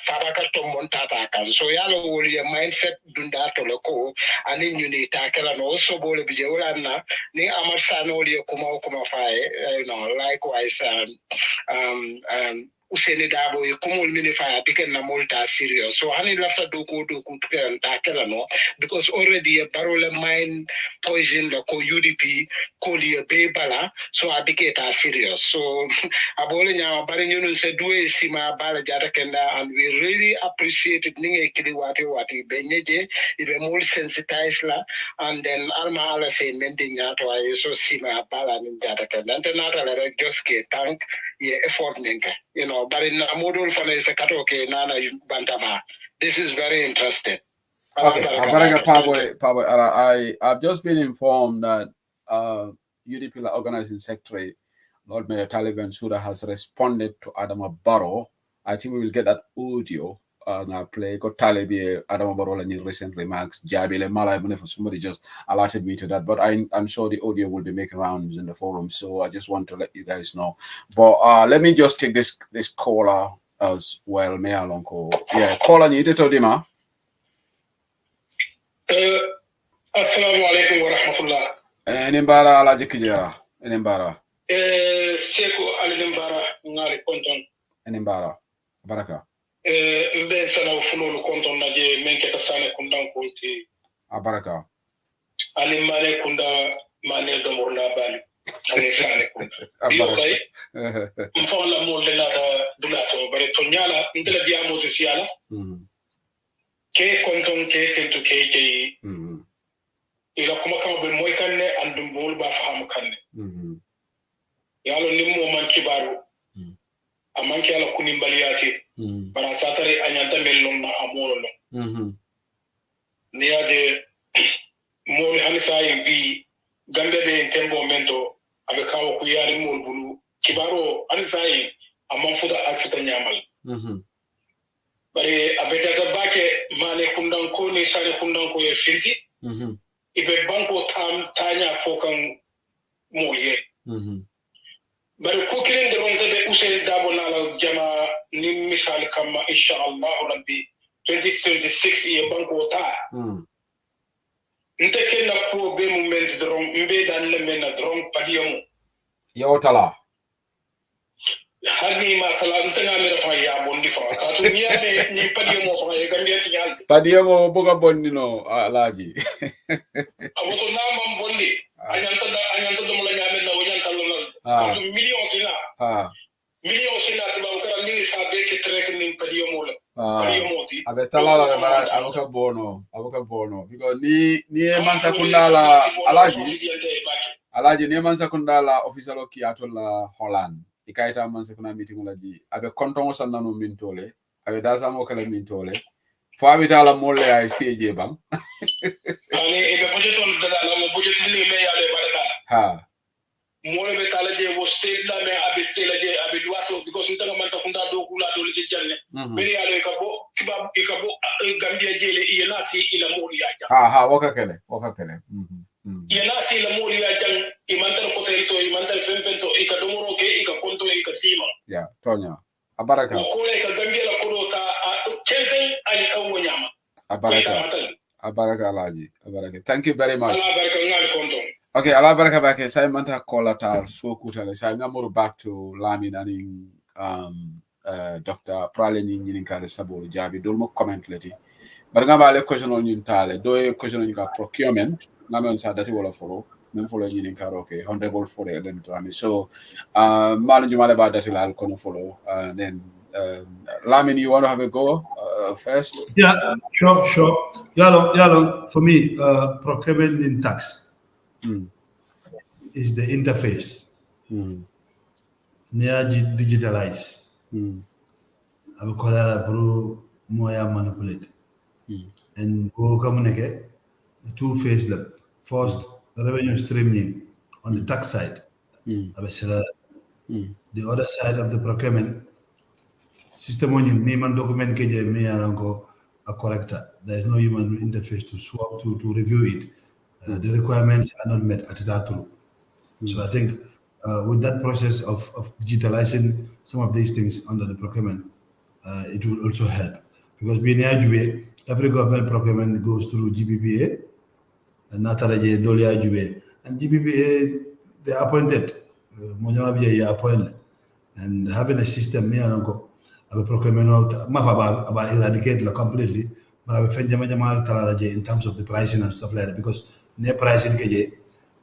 Tabakato Montata. So Yalo will your mindset Dundato Loco, and in unit tackle and also Bole Bijolana, Ni Amasano Kuma Fai, likewise, Useni Dabo, Kumul Minify, Picken Namolta serious. So Hani Lafta Doku and Takelano, because already a barrel mine poison the UDP, Koli Bala, so I became serious. So Abolina Barinun said, do a Sima Bala Jatakenda, and we really appreciate it. Ninge Kiliwati Benyeje, it more sensitized la, and then Alma Ala say mending that why so Sima Bala in Jatakenda. And then I just get thank ye effort ninka, but in a model for a katoke nana bantama. This is very interesting. Okay, I've just been informed that UDP organizing secretary, Lord Mayor Taliban Sura, has responded to Adama Barrow. I think we will get that audio. Now play got Taliban Adama Barrow and in recent remarks. Jabile Mala, for somebody just alerted me to that, but I'm sure the audio will be making rounds in the forum. So I just want to let you guys know. But let me just take this caller as well. May I long call? Yeah, caller, you to Dima. Assalamu alaikum wa rahmatullah. Nimbara ala jikijera. Nimbara. Seko alimbara ngali konton. Nimbara. Baraka. Mbe sana ufunulu konton naje menketa sane kundan kulti. Baraka. Alimane kunda mane domorla bali. Ale sane kunda. Iyo kai. Mfawla molde nata dulato bare tonyala ndela dia moses yala. Ke konton ke tentu ke ila kuma kama be moy kanne andum bol ba faham kanne yalo nimmo man kibaru amman ki ala kunim baliyati bara satare anyanta mellon na amolo lo niade mol hanisa yimbi gambe be tembo mento abe kawo ku yari mol bulu kibaro hanisa yi amman fuda afita nyamal bare abeta da bake mane kundan ko ni sare kundan ko e finti ibe banko tanya fokan moye bari ko kilen de ronga be usel dabo nala jama ni misal kama insha Allah rabbi 2026 ye banko ta nte ken na ko be moment dron mbe dan le men na dron padiyomo yo tala hani ma kala nte na mera fa ya bondi fa ka to niade ni padiyomo fa e gambia ti yal padiyomo boga bonni no alaji aboto na mam bondi anyanta do mola nyame na wonya talo na to million sina million sina to ba kala ni sa be ke trek ni padiyomo la padiyomo ti abe tala la bara aboka bono because ni man sakundala alaji ni man sakundala official ki atola Holland ikaita man sakuna meeting laji abe kontongo sanano mintole abe dasa mo kala mintole fo abi tala molle ay stage bam ani e be budget on dala mo budget ni me ya le barata mo be tala je wo stage la me abi stage la je abi duato because ntaga man sakunda do kula do le janne beri ya le kabo ikabo gambia jele iyela si ila modi ya waka kele yana si la moli ya jang imantar ko terito imantar femfento ikadomoro ke ikakonto ikasima ya tonya abaraka ko le ka gambia la korota kenzen ani awonyama abaraka alaji abaraka thank you very much ala baraka ngal konto okay ala baraka bake sai manta kola tar so kutale sai ngamuru back to Lamin and Dr. Praleni nyinin kale sabo jabi dol mo comment leti bar ngaba le question on nyun tale do question on ka procurement namen sa dati wala follow même follow nyinin ka okay honorable for the trami so malu jumale ba dati la kono follow then Lamin, you want to have a go first? Yeah, sure. Yalo, for me, procurement in tax is the interface. Near digitalize. I will call that pro moya manipulate. And go communicate two-phase lab. First, revenue streaming on the tax side. The other side of the procurement system on your name and document KJ me a corrector. There is no human interface to swap to review it. The requirements are not met at that through. So I think with that process of digitalizing some of these things under the procurement, it will also help. Because being every government procurement goes through GBPA and Nataraje Dolia Jube. And GBPA, they are appointed. Mojamabi appointed. And having a system, me and a procurement about eradicate completely, but I will find in terms of the pricing and stuff like that. Because near pricing KJ,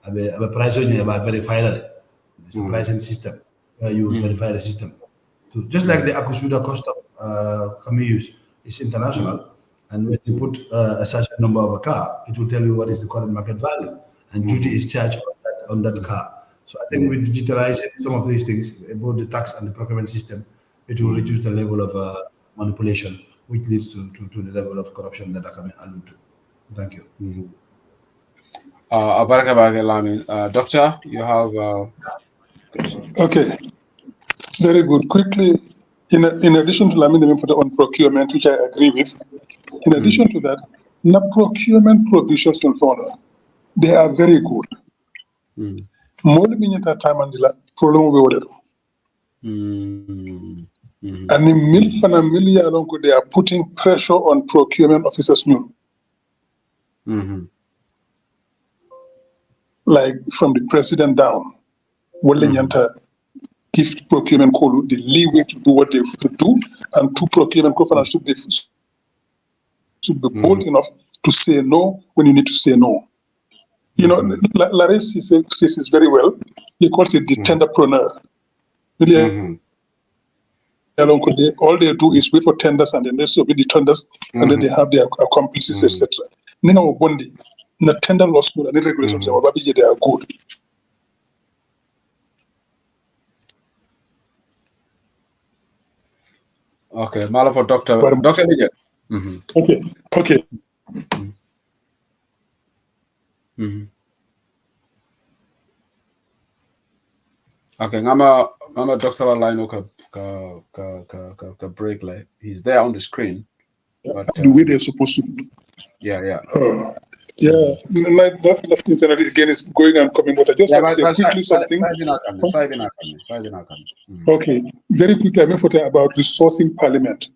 a price on about verify it. It's a pricing system where you verify the system. So just like the Akusuda custom use, it's international. And when you put a certain number of a car, it will tell you what is the current market value, and duty is charged on that car. So I think with digitalizing some of these things, both the tax and the procurement system, it will reduce the level of manipulation, which leads to the level of corruption that I can allude to. Thank you. Doctor, you have a question. Okay, very good. Quickly, in addition to Lamin on procurement, which I agree with, in addition to that, the procurement provisions in Fona, they are very good. More than time and the problem we order. And in they are putting pressure on procurement officers. like from the president down, give procurement code the leeway to do what they should do, and two procurement governors should be bold enough to say no when you need to say no. You know, Larry says this very well. He calls it the tenderpreneur. Really, all they do is wait for tenders, and then they submit the tenders, and then they have their accomplices, etc. Nina Bondi, in the tender law school and the regulations, they are good. Okay, Mala for Dr. Bijay. Okay. Okay, ngama Dr. Line ka break like he's there on the screen, but the way they're supposed to do. Yeah. My internet again is going and coming, but I just want to say quickly something. Okay, very quickly, I mean about resourcing Parliament.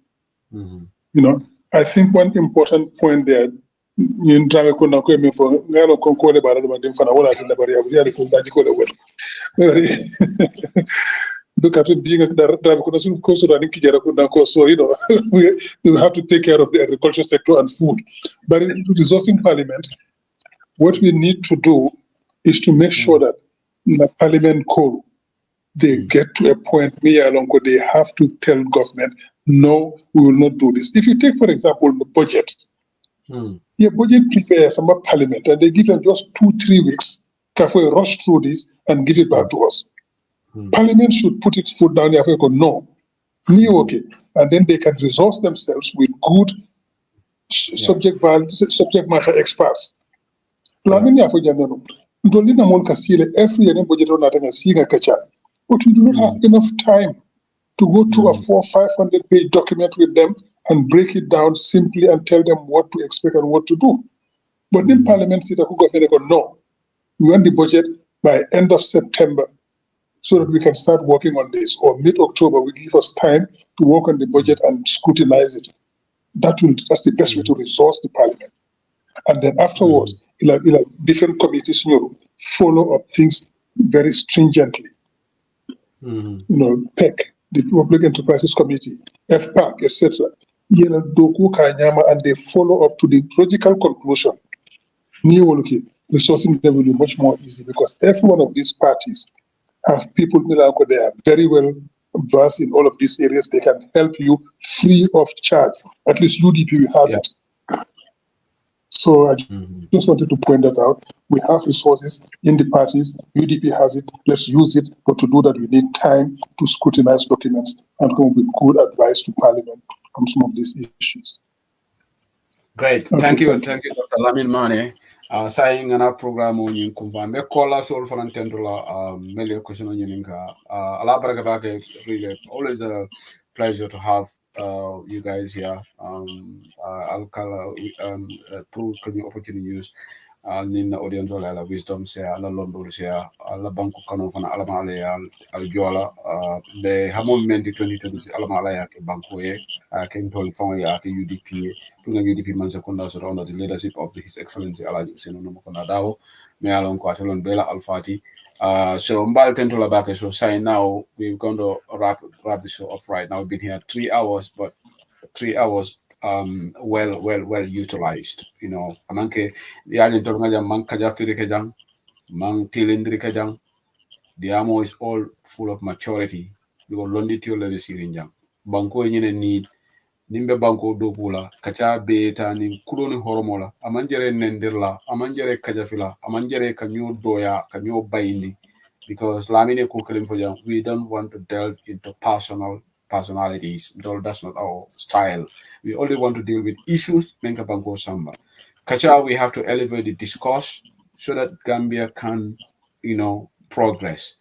You know, I think one important point there. Look at it being so you know we have to take care of the agriculture sector and food. But in resourcing Parliament, what we need to do is to make sure that in the Parliament code they get to a point where they have to tell government, no, we will not do this. If you take, for example, the budget, your budget prepares some Parliament and they give them just 2-3 weeks to rush through this and give it back to us. Parliament should put its foot down there and go, no, okay. And then they can resource themselves with good subject matter experts. Lamin every year budget on but we do not have enough time to go through a 400-500 page document with them and break it down simply and tell them what to expect and what to do. But then Parliament said, no, we want the budget by end of September so that we can start working on this, or mid-October will give us time to work on the budget and scrutinize it. That's the best way to resource the Parliament. And then afterwards, different committees follow up things very stringently. You know, PEC, the Public Enterprises Committee, FPAC, etc. And they follow up to the logical conclusion. Resourcing them will be much more easy because every one of these parties have people they are very well versed in all of these areas. They can help you free of charge. At least UDP will have it. So I just wanted to point that out. We have resources in the parties. UDP has it. Let's use it. But to do that, we need time to scrutinize documents and come up with good advice to Parliament on some of these issues. Great. Okay, thank you, Dr. Lamin Manneh. Saying an program on you convan me call sol for antendula mele question on you ala baraka really always a pleasure to have you guys here. I'll call pro opportunity use nin audience la wisdom se ala londo se ala banku kanu fana ala male al jola be hamon menti 2020 ala mala ya ke banku e ken tol fon ya ke UDP punga UDP man sekunda so under the leadership of His Excellency Alaji Usenu no mokona dawo me alon ko atelon bela alfati so mbal tentola back. So saying now we're going to wrap the show up right now. We've been here 3 hours, but 3 hours well utilized. You know, amanke yaani tonga jam man kaja firi kajang man tilindri kajang. The amo is all full of maturity because londi tio le sirinjang banko nyine need nimbe banko dopula kacha beta ni kuloni horomola amanjere nendirla amanjere kajafila amanjere kanyo doya kanyo baindi because lamine ko kelim fojang we don't want to delve into personalities. That's not our style. We only want to deal with issues menka banko samba kacha. We have to elevate the discourse so that Gambia can progress.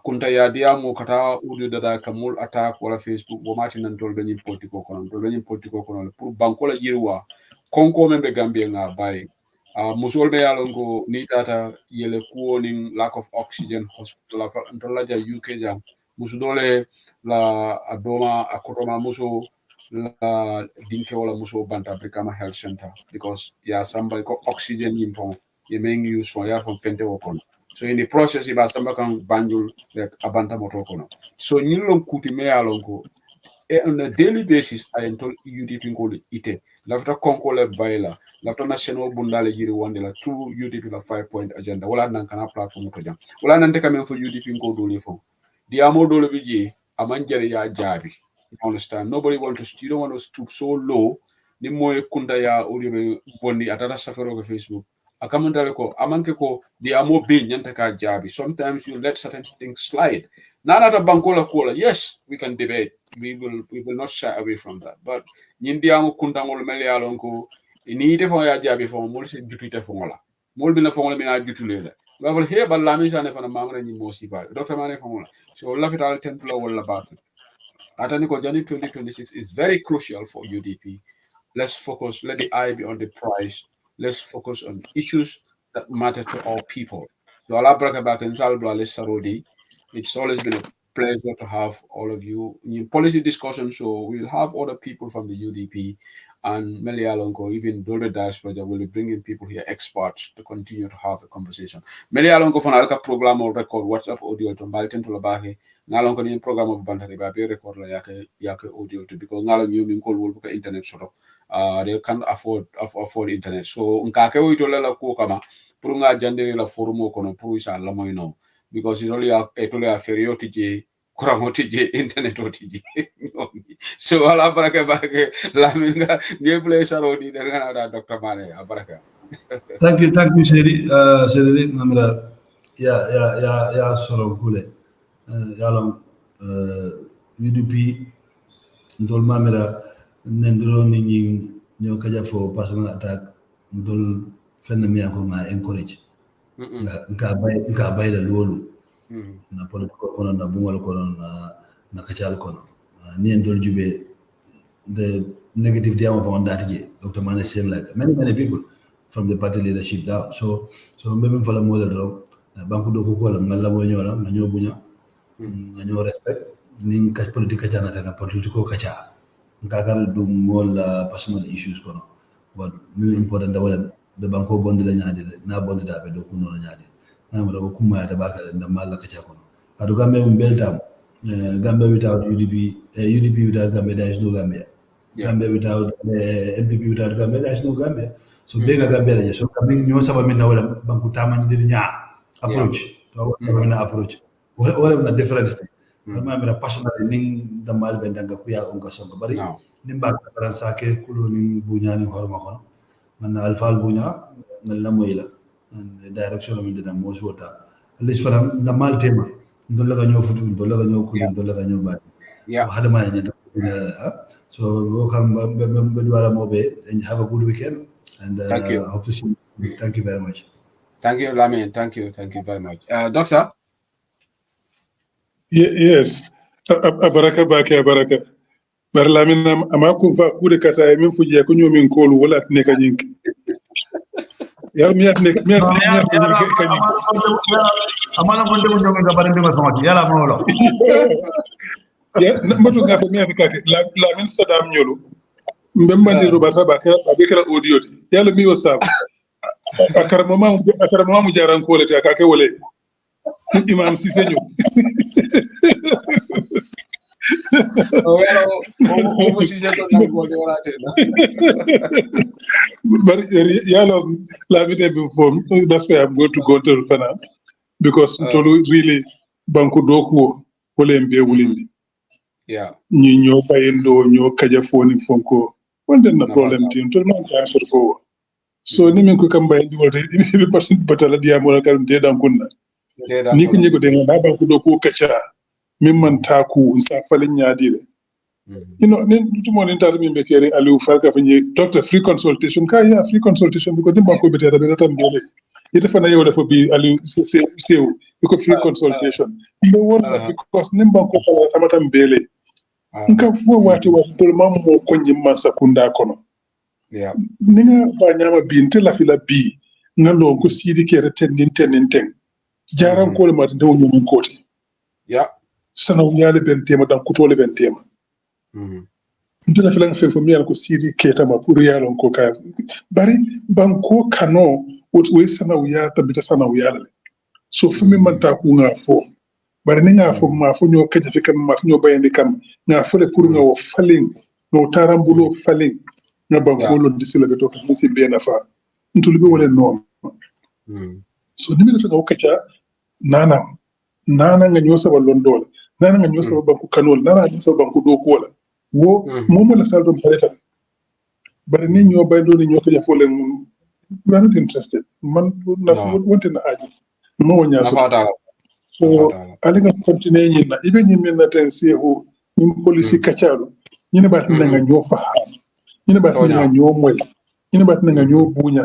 Kunta ya diamu kata udu dada kamul attack wala Facebook wo mati nan tol benin politiko kono pour bankola jirwa konko membe Gambia nga bay musol be yalongo ni data yele kuoning lack of oxygen hospital la ja UK jam musudole la adoma akotoma muso la dinke wala muso banta brikama health center because ya samba ko oxygen impon ye meng use for yar from fente okon so in the process iba samba kan banjul like abanta moto kono so nyilon kuti me alonko on a daily basis I told UDP ko ite lafta konkole bayla lafta national bundale jiri wonde la two UDP la 5-point agenda wala nan kana platform to jam wala nan de kamen fo UDP ko dole fo di amo dole biji amanjere ya jabi you understand nobody want to you don't want to stoop so low ni moy kunda ya uribe bonni atata safaro ko Facebook akamandale ko amanke ko di amo be nyanta ka jabi sometimes you let certain things slide nanata bankola kola yes we can debate we will not shy away from that but nyindiamo kundangol melyalon ko ni defo ya jabi fo mol se jutute fo ngola mol bina fo ngola mina jutulele level here but Lamin Sanneh fana mamra ni mo sifa Dr. Manneh fo ngola so lafital templo wala back atani ko jani 2026 is very crucial for UDP. Let's focus, let the eye be on the prize. Let's focus on issues that matter to our people. So Allah Baraka back in Salbla Sarodi. It's always been a pleasure to have all of you in policy discussion. So we'll have other people from the UDP and Meli Alongo, even Dole Diaspora will be bringing people here, experts, to continue to have a conversation. Meli Alongo for Alka program or record WhatsApp audio to Baltin to Labahe. Nalongo ni program of Bantari Babi record la yake audio to because Nalo new Minkol will book internet sort of they can't afford internet. So Nkake Uitola Kukama, Prunga Jandere la Forumo Kono Pruisa Lamoino, because it's only a feriotiji. Internet OTG. So ala baraka bake Lamin ga game play sarodi dengan ada Dr. Manneh baraka. Thank you Seri namra ya soro kule ya long UDP ndol mamira nendro ni ñoo kaja fo personal attack ndol fenn mi ko ma encourage nka bay la lolu na politiko kono na bungol kono na kachal kono ni endol jube the negative diamo from that je Dr. Manneh same like many people from the party leadership down so mbem fa la mo la do banku do ko la ngala mo ñola nga ñoo buña nga ñoo respect ni ka politique jana daga politiko kacha ngagal du mol personal issues kono but lu important da wala be banko bonde la ñaade na bonde da be do ko no la ñaade namara ko kuma ta baka da malla kacha kono adu gambe mbeltam gambe without UDP without gambe there is no Gambia gambe without MPP without gambe there is no Gambia so bega gambe la so gambe ñoo saba min na wala banku tamani dir nya approach to wala approach wala na difference ma mera personally ning da mal ben danga ku ya on gaso bari nimba ka sake kulo ning bunya ni horma kono man alfal bunya na moyla direction min dina mo jota lis faram na mal tema ndolla ga ñoo futu ndolla ga ñoo kuli ndolla ga ñoo ba hada ma ñanta so welcome be duara mobe and have a good weekend and thank you. Hope to see you. Thank you very much. Thank you Lamin, thank you very much. Doctor yes abaraka bake abaraka bar Lamin ama ku fa ku de kata min fu je ko ñomin kolu wala ne ka ñink yalla mi atne amana ko ndemu ñomi ga bari ndema sama yalla mo lo ya mbatu ga fa mi atne Lamin sadam ñolu mbembandi robata ba kala audio yalla mi wasab akara mama mu jaran ko le ta ka ke wole imam Cissé ñu but Lamin be form that's why I'm going to go to Fana because to really banku doku wole mbe wulindi ñi ñoo bayendo ñoo kaja foni fonko wonde na problem tin to man ta sur fo so ni min ko kam bayndi wolte ibe person batala diamo la kan te dan kunna ni ko ñego de na banku doku kacha min man taku sa falin nyaadire nin tumo nin tar min be kere Aliou Farka fa ñi doctor free consultation ka ya free consultation because din banko be tere be tam dole ite fana yow dafa bi Aliou sew ko free consultation be wona because nim banko kala tamatam bele nka fo wati tol mam mo ko nyimma sakunda kono ninga ba nyama bi inte la fila bi ngalo ko sidi kere tenin jaran ko le mat ndaw ñum koti sanaw yaale ben tema dan kutole ben tema ndina filan fe fo mi ko sidi ketama pour yalon ko ka bari banko kano we sana uya tabita sana uya so fumi manta ku nga fo bari ni nga fo ma fo ñoo kaja fi kam ma fo ñoo bayandi kam nga fo le pour nga wo falling no tarambulo falling nga banko lo disila be to kam si be na fa ntulu be wala no so ni mi dafa nga kaja nana nga ñoo sabal lon dole nana nga ñoo sabal banku kanol nana nga ñoo sabal banku do ko wala wo momo la sal do pareta bari ni ñoo bay do ni ñoo kaja fo le we are not interested man na wonte na aji mo wonya so alinga continue nyina ibe nyime na tensi ho ni policy kachalo nyine ba tna nga ñoo fa nyine ba tna nga ñoo moy nyine ba tna nga ñoo bunya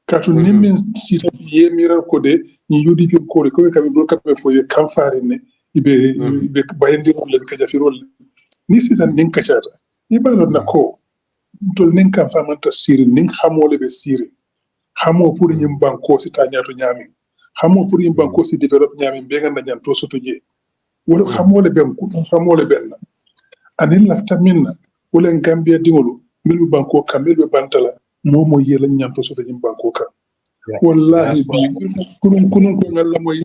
katu nimin sita ye miral ko de ni UDP ko ko kam do kam fo ye kam faare ne ibe bayandi ron le ka jafirol ni sitan nin kachata ni ba na ko tol nin kam fa man ta siri nin xamole be siri xamo pour ñim banko si tañato ñami xamo pour ñim banko si develop ñami be nga nañan to soto je wala xamole ben ku xamole ben anin lafta minna wala gambia dingolu milu banko kamel be bantala momo yela ñan to soto ñim banko ka wallahi kunun ko ngalla moy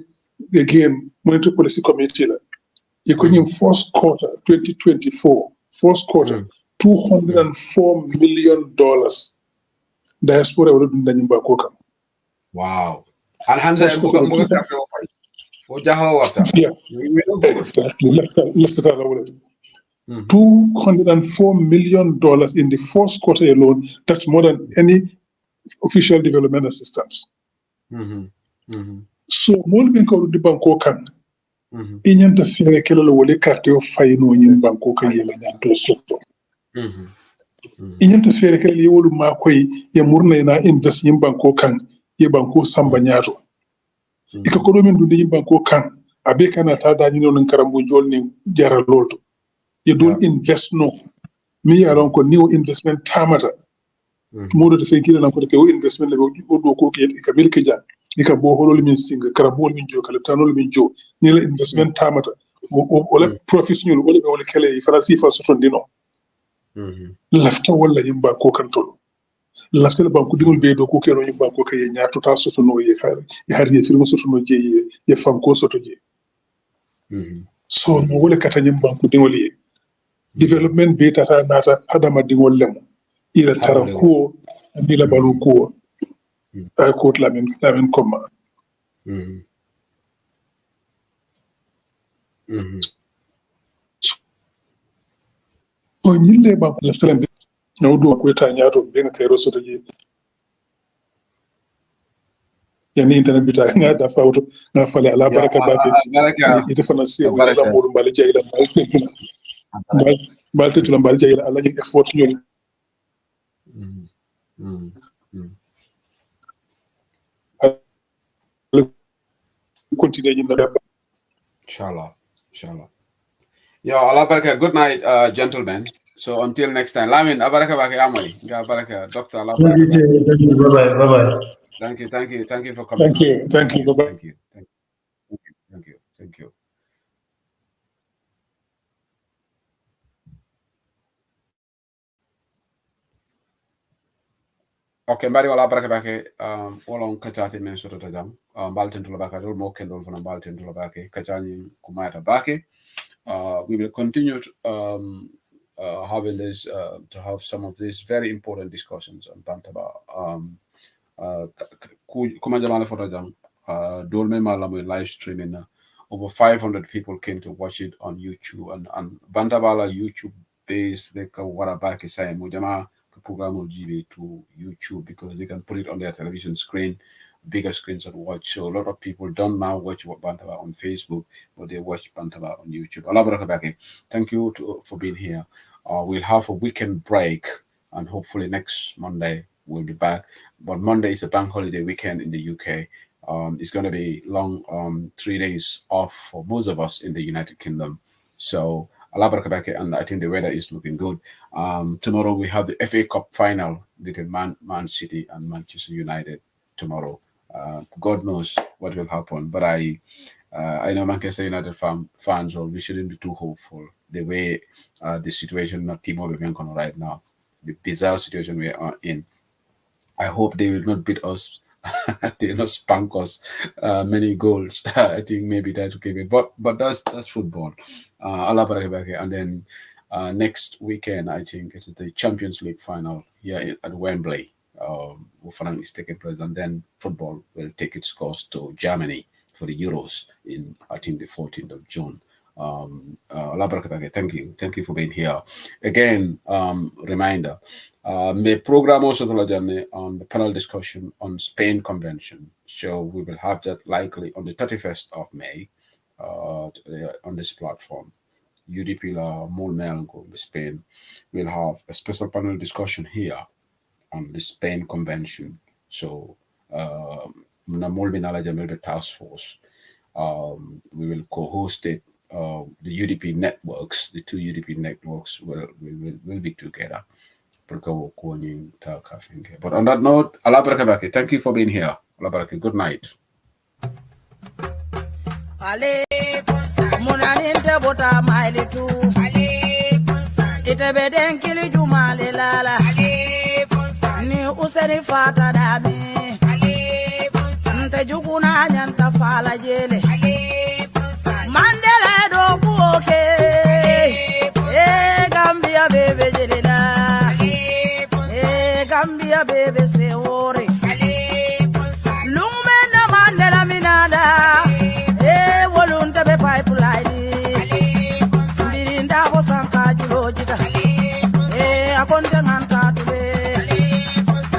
again monetary policy committee la e ko ñim first quarter 2024 first quarter $204 million diaspora wala dun dañu ba ko kam wow and hanza mbuga kambe o fay o jaho warta left la wala $204 million in the first quarter alone. That's more than any official development assistance. So mol bin ko di banko kan inyanta fere kala wala carte o fayno nyin banko kan yela nyanto sotto inyanta fere kala yewolu ma koy ya murna na invest yin banko kan ye banko samba nyato ika ko do min dundi yin banko kan abe kana ta da nyino nan karambu jolni jara lolto ye don invest no mi yaron ko new investment tamata modo to fenkina nan ko ke investment le o do ko ke ka milke ja ika bo holol min singa karabol min jo kala tanol min jo ni la investment tamata wala professional wala kala yi faransi fa soton dino lafta wala yimba ko kan tolo lafta la banku dingol be do ko kero yimba ko kay nyaato ta sotono ye har ye firma sotono je ye fam ko soto je so no wala kata yimba ko dingol ye development be tata nata hadama dingol lem ila tara ko ila balu ko ay ko lamin koma so nyille ba lafta lambe no do ko ta nyaato be nga kay rosoto je yani internet bita nga da fawto nga fale ala baraka bake ite fana se wala mo mbal jeyla mbal tetula mbal jeyla ala ngi effort ñol continue ñi na inshallah yo ala baraka. Good night gentlemen. So until next time, Lamin, abaraka bake amai. Ga baraka, Dr. Allah. Bye-bye. Thank you for coming. Thank you. Bye-bye. Thank you. Okay, mbari wala baraka bake wolon kachati men soto tajam balten to baka dol mo kendol fana balten to bake kachani kumata bake. We will continue to, having this to have some of these very important discussions on Bantaba. Kuma jamale foto jam dolme malamu live streaming. Over 500 people came to watch it on YouTube and Bantabala YouTube based they can back saying mujama program will GB to YouTube because they can put it on their television screen, bigger screens and watch. So a lot of people don't now watch Bantaba on Facebook, but they watch Bantaba on YouTube. Thank you for being here. We'll have a weekend break and hopefully next Monday we'll be back. But Monday is a bank holiday weekend in the UK. It's going to be long, 3 days off for most of us in the United Kingdom. So and I think the weather is looking good. Tomorrow we have the FA Cup final between Man City and Manchester United tomorrow. God knows what will happen, but I know Manchester United fans, well, we shouldn't be too hopeful the way the situation not team over right now, the bizarre situation we are in. I hope they will not beat us they not spank us many goals. I think maybe that will give it, but that's football. And then next weekend, I think it is the Champions League final here at Wembley. Finally is taking place, and then football will take its course to Germany for the Euros in, I think, the 14th of June. Thank you for being here again. Reminder, the program also on the panel discussion on Spain Convention, so we will have that likely on the 31st of May on this platform. UDP la Molmelgo, Spain will have a special panel discussion here on the Spain Convention. So the task force, we will co-host it. The UDP networks, the two UDP networks will be together. But on that note, Allah Barakabaki, thank you for being here. Allah Barakabaki, good night. Ite beden kili jumale lala ni useri fata dami nte jukuna nyanta fala jele Mandela do buoke Gambia bebe jelena Gambia bebe se ore Lumena Mandela minada volunta be pipeline Birinda bosanka julojita akonte nganta tule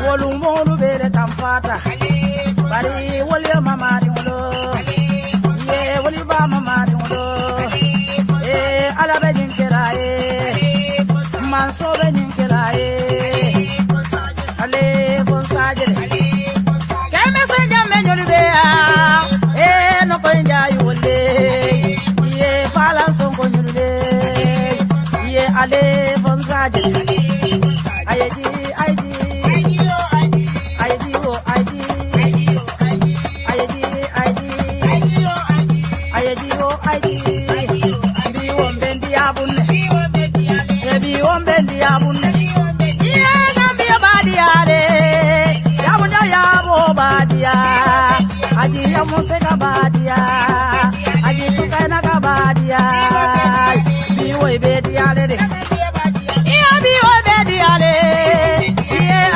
volumolu bere kampata bari wolya mamari mulo woli ba mamari mulo ala be jinkera manso be jinkera ale bonsajere keme se jamme nyoli be no ko njaay wolde fala sonko nyuli ale bonsajere ID Biwombendi abunne Gambia badiale Yabunda yabo badia Aji yamuseka badia Aji sukaina kabadia Biwo bediale de Biwo bediale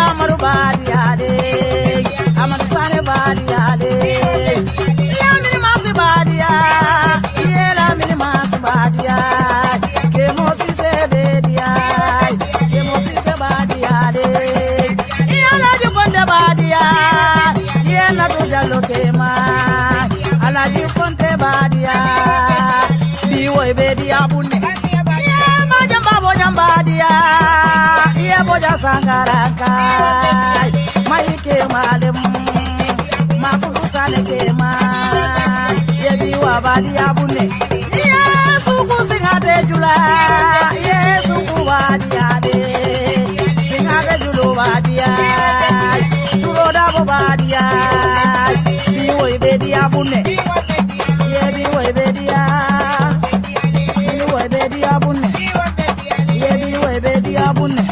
Amaru badiale Amaru Sanneh badiale Lamin Masi badia Lamin Masi badia Kemosi se bedia Kemosi se badia Yala jukonde badia Yela tujalo kema Ala jukonde badia Biwo bedia bunne Majamba bojambadia Boja sangaraka Maike malem Makulu sale kema Yebi wabadi abune Yesu kusingade jula Yesu kuwadi ade Singade julo wadia Julo dabo wadia Biwo ibedi abune Yebi webedi Biwo ibedi abune Yebi webedi abune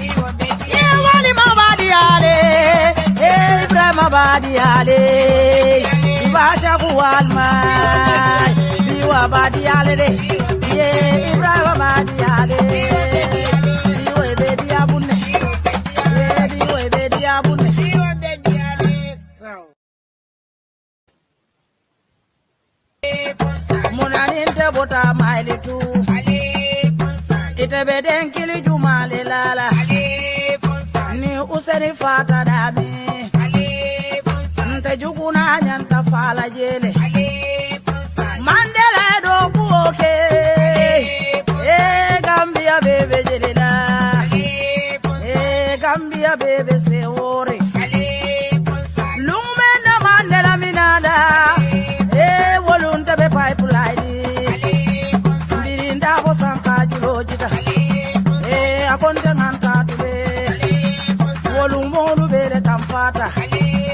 Badiale, Ibasha Bualma, Biwa Badiale, Ibrahim Badiale, Biwa Bediabune, Biwa Bediabune. Munaninte bota maili tu, ite beden kili jumale lala, ni useri fata dami. Jukuna nyanta fala jele Mandela do buoke Gambia bebe jelena Gambia bebe se ore Lumena Mandela minada volunta be pipeline Birinda bosanka julojita akonte nganta tule volumolu bere kampata